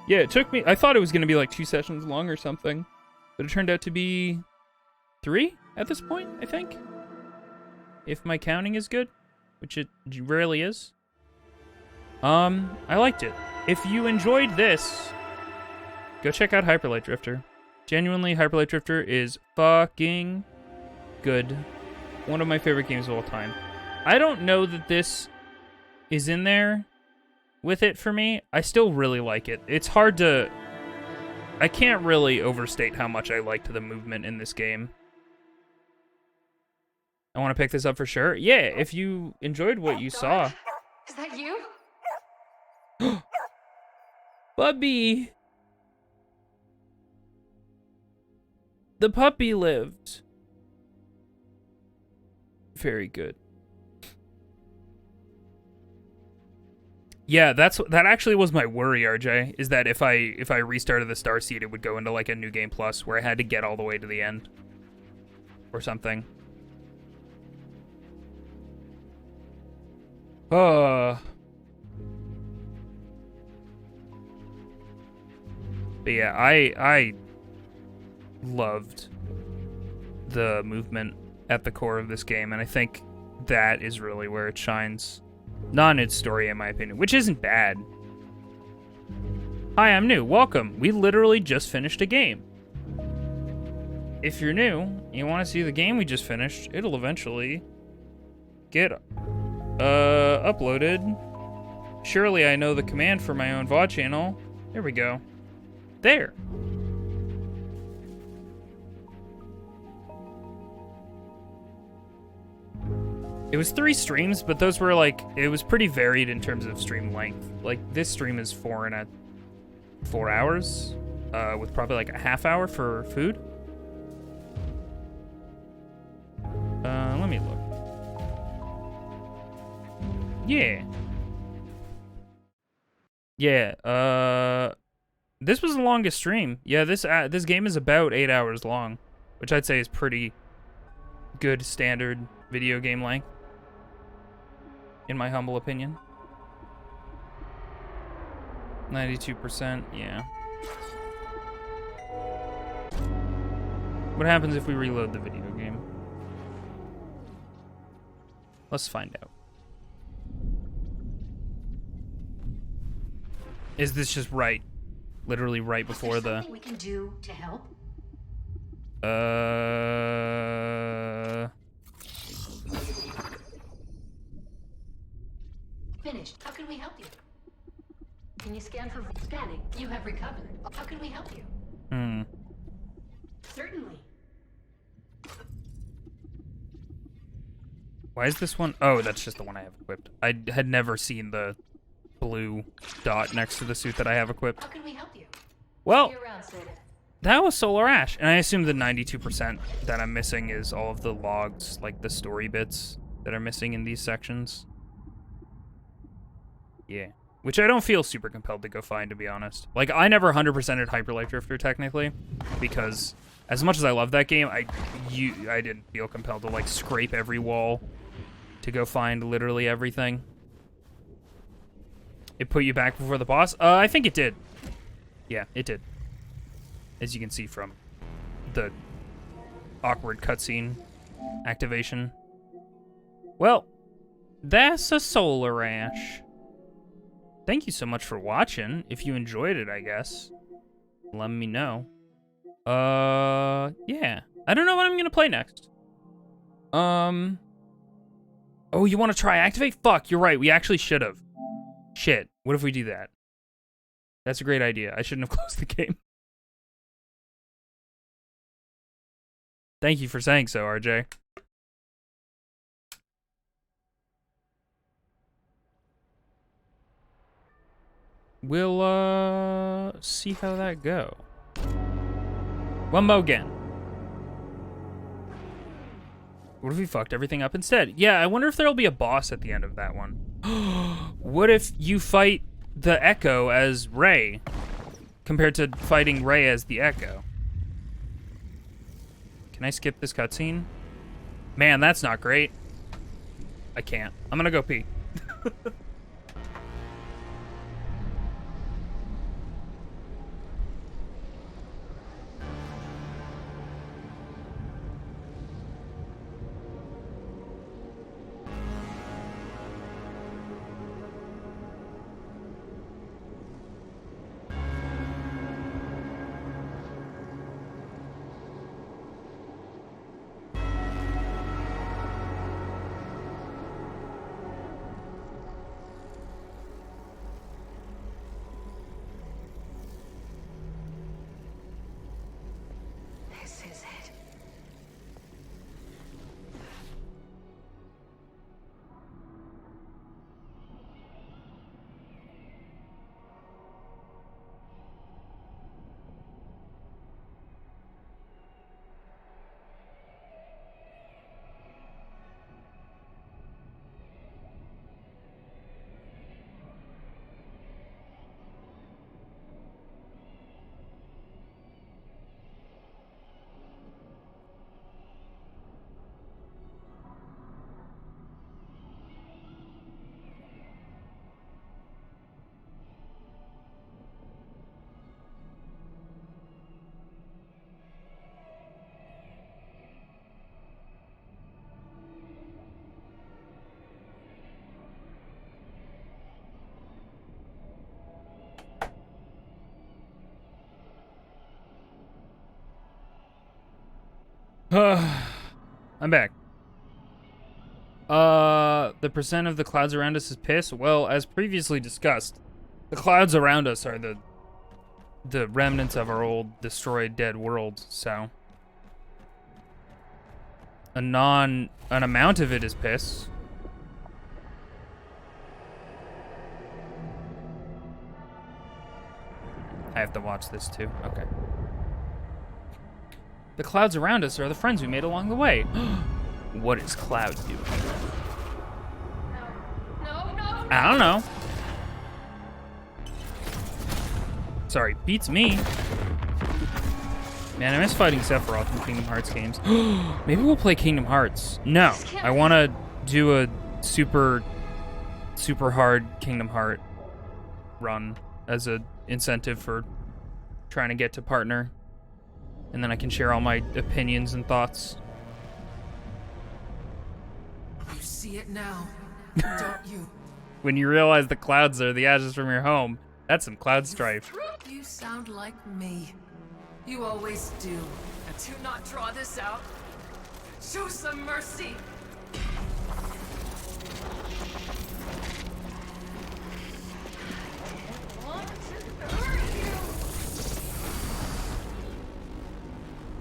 Yeah, it took me... I thought it was going to be like 2 sessions long or something. But it turned out to be 3 at this point, I think. If my counting is good. Which it rarely is. I liked it. If you enjoyed this, go check out Hyper Light Drifter. Genuinely, Hyper Light Drifter is fucking good. One of my favorite games of all time. I don't know that this is in there with it for me. I still really like it. It's hard to... I can't really overstate how much I liked the movement in this game. I want to pick this up for sure. Yeah, if you enjoyed what you saw. Is that you? Bubby! The puppy lived. Very good. Yeah, that actually was my worry, RJ, is that if I restarted the Starseed, it would go into like a New Game Plus where I had to get all the way to the end. Or something. But yeah, I loved the movement at the core of this game, and I think that is really where it shines. Not in its story, in my opinion, which isn't bad. Hi, I'm new. Welcome. We literally just finished a game. If you're new, and you want to see the game we just finished, it'll eventually get uploaded. Surely I know the command for my own VOD channel. There we go. There. It was 3 streams, but those were like, it was pretty varied in terms of stream length. Like, this stream is 4 hours, with probably like a half hour for food. Let me look. Yeah. Yeah, this was the longest stream. Yeah, this game is about 8 hours long, which I'd say is pretty good standard video game length, in my humble opinion. 92%, yeah. What happens if we reload the video game? Let's find out. Is this just right? Literally right before the... Something we can do to help? Finished. How can we help you? Can you scan for scanning? You have recovered. How can we help you? Certainly. Why is this one? Oh, that's just the one I have equipped. I had never seen the blue dot next to the suit that I have equipped. How can we help you? Well, that was Solar Ash, and I assume the 92% that I'm missing is all of the logs, like the story bits that are missing in these sections. Yeah. Which I don't feel super compelled to go find, to be honest. Like, I never 100%ed Hyper Light Drifter, technically, because as much as I love that game, I didn't feel compelled to, like, scrape every wall to go find literally everything. It put you back before the boss? I think it did. Yeah, it did. As you can see from the awkward cutscene activation. Well, that's a Solar Ash. Thank you so much for watching. If you enjoyed it, I guess, let me know. Yeah. I don't know what I'm gonna play next. Oh, you want to try Activate? Fuck, you're right. We actually should have. Shit. What if we do that? That's a great idea. I shouldn't have closed the game. Thank you for saying so, RJ. We'll, see how that go. One more again. What if we fucked everything up instead? Yeah, I wonder if there'll be a boss at the end of that one. What if you fight the Echo as Ray compared to fighting Ray as the Echo? Can I skip this cutscene? Man, that's not great. I can't. I'm gonna go pee. This is it. I'm back. The percent of the clouds around us is piss. Well, as previously discussed, the clouds around us are the remnants of our old destroyed dead world, so an amount of it is piss. I have to watch this too. Okay. The clouds around us are the friends we made along the way. What is Cloud doing? No. I don't know. Sorry, beats me. Man, I miss fighting Sephiroth in Kingdom Hearts games. Maybe we'll play Kingdom Hearts. No, I want to do a super hard Kingdom Heart run as a incentive for trying to get to partner. And then I can share all my opinions and thoughts. You see it now, don't you? When you realize the clouds are the ashes from your home, that's some cloud strife. You sound like me. You always do. Do not draw this out. Show some mercy.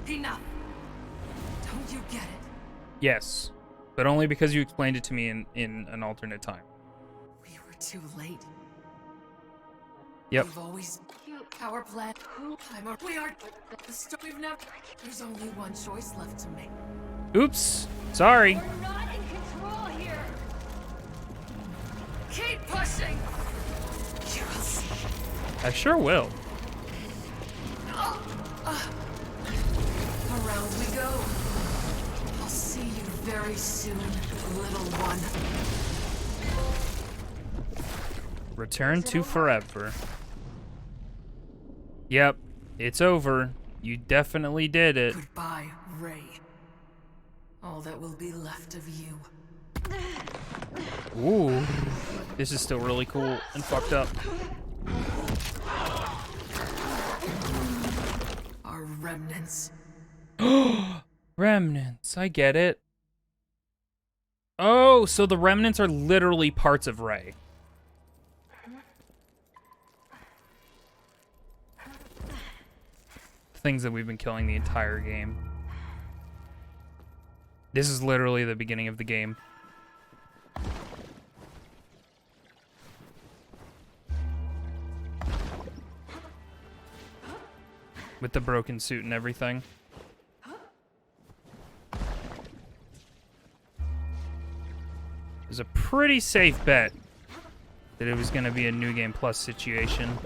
Enough. Don't you get it? Yes, but only because you explained it to me in an alternate time. We were too late. Yep. We've always our plan. We are the story. We've never. There's only one choice left to make. Oops. Sorry. We're not in control here. Keep pushing. You will see. I sure will. Around we go. I'll see you very soon, little one. Return to forever. Yep, it's over. You definitely did it. Goodbye, Ray. All that will be left of you. Ooh, this is still really cool and fucked up. Our remnants. Remnants, I get it. Oh, so the remnants are literally parts of Ray. Things that we've been killing the entire game. This is literally the beginning of the game. with the broken suit and everything. It was a pretty safe bet that it was going to be a New Game Plus situation.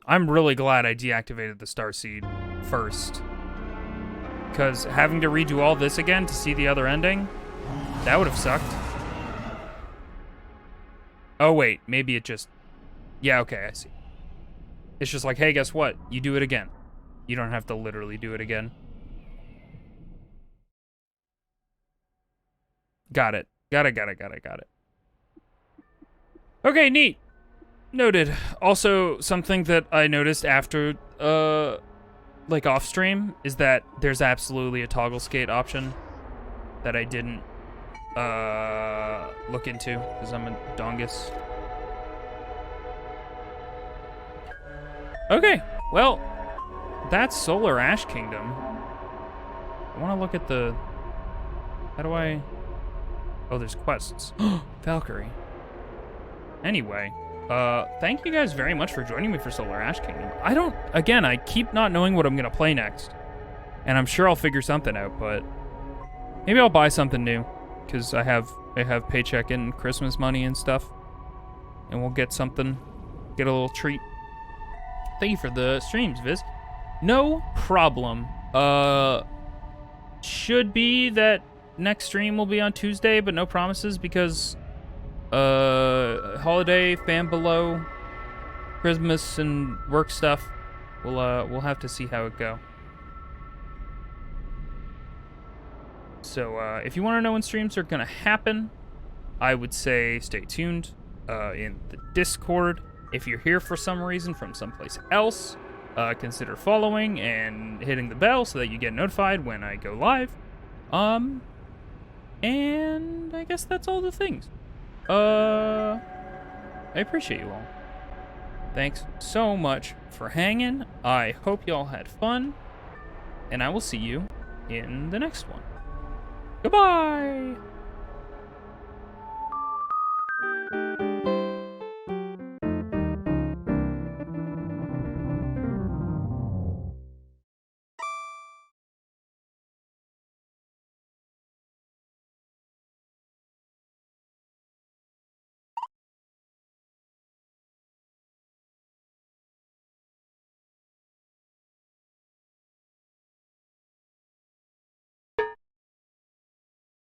I'm really glad I deactivated the Starseed first. Because having to redo all this again to see the other ending, that would have sucked. Oh, wait. Maybe it just... Yeah, okay, I see. It's just like, hey, guess what? You do it again. You don't have to literally do it again. Got it. Got it. Okay, neat. Noted. Also, something that I noticed after, like off stream, is that there's absolutely a toggle skate option that I didn't, look into, because I'm a dongus. Okay, well, that's Solar Ash Kingdom. I want to look at the... How do I... Oh, there's quests. Valkyrie. Anyway... thank you guys very much for joining me for Solar Ash Kingdom. I keep not knowing what I'm gonna play next. And I'm sure I'll figure something out, but maybe I'll buy something new. Because I have paycheck and Christmas money and stuff. And we'll get something, get a little treat. Thank you for the streams, Viz. No problem. Should be that next stream will be on Tuesday, but no promises because holiday, fan below, Christmas, and work stuff. We'll have to see how it go. So if you want to know when streams are gonna happen, I would say stay tuned in the Discord. If you're here for some reason from someplace else, consider following and hitting the bell so that you get notified when I go live. And I guess that's all the things. I appreciate you all. Thanks so much for hanging. I hope y'all had fun. And I will see you in the next one. Goodbye!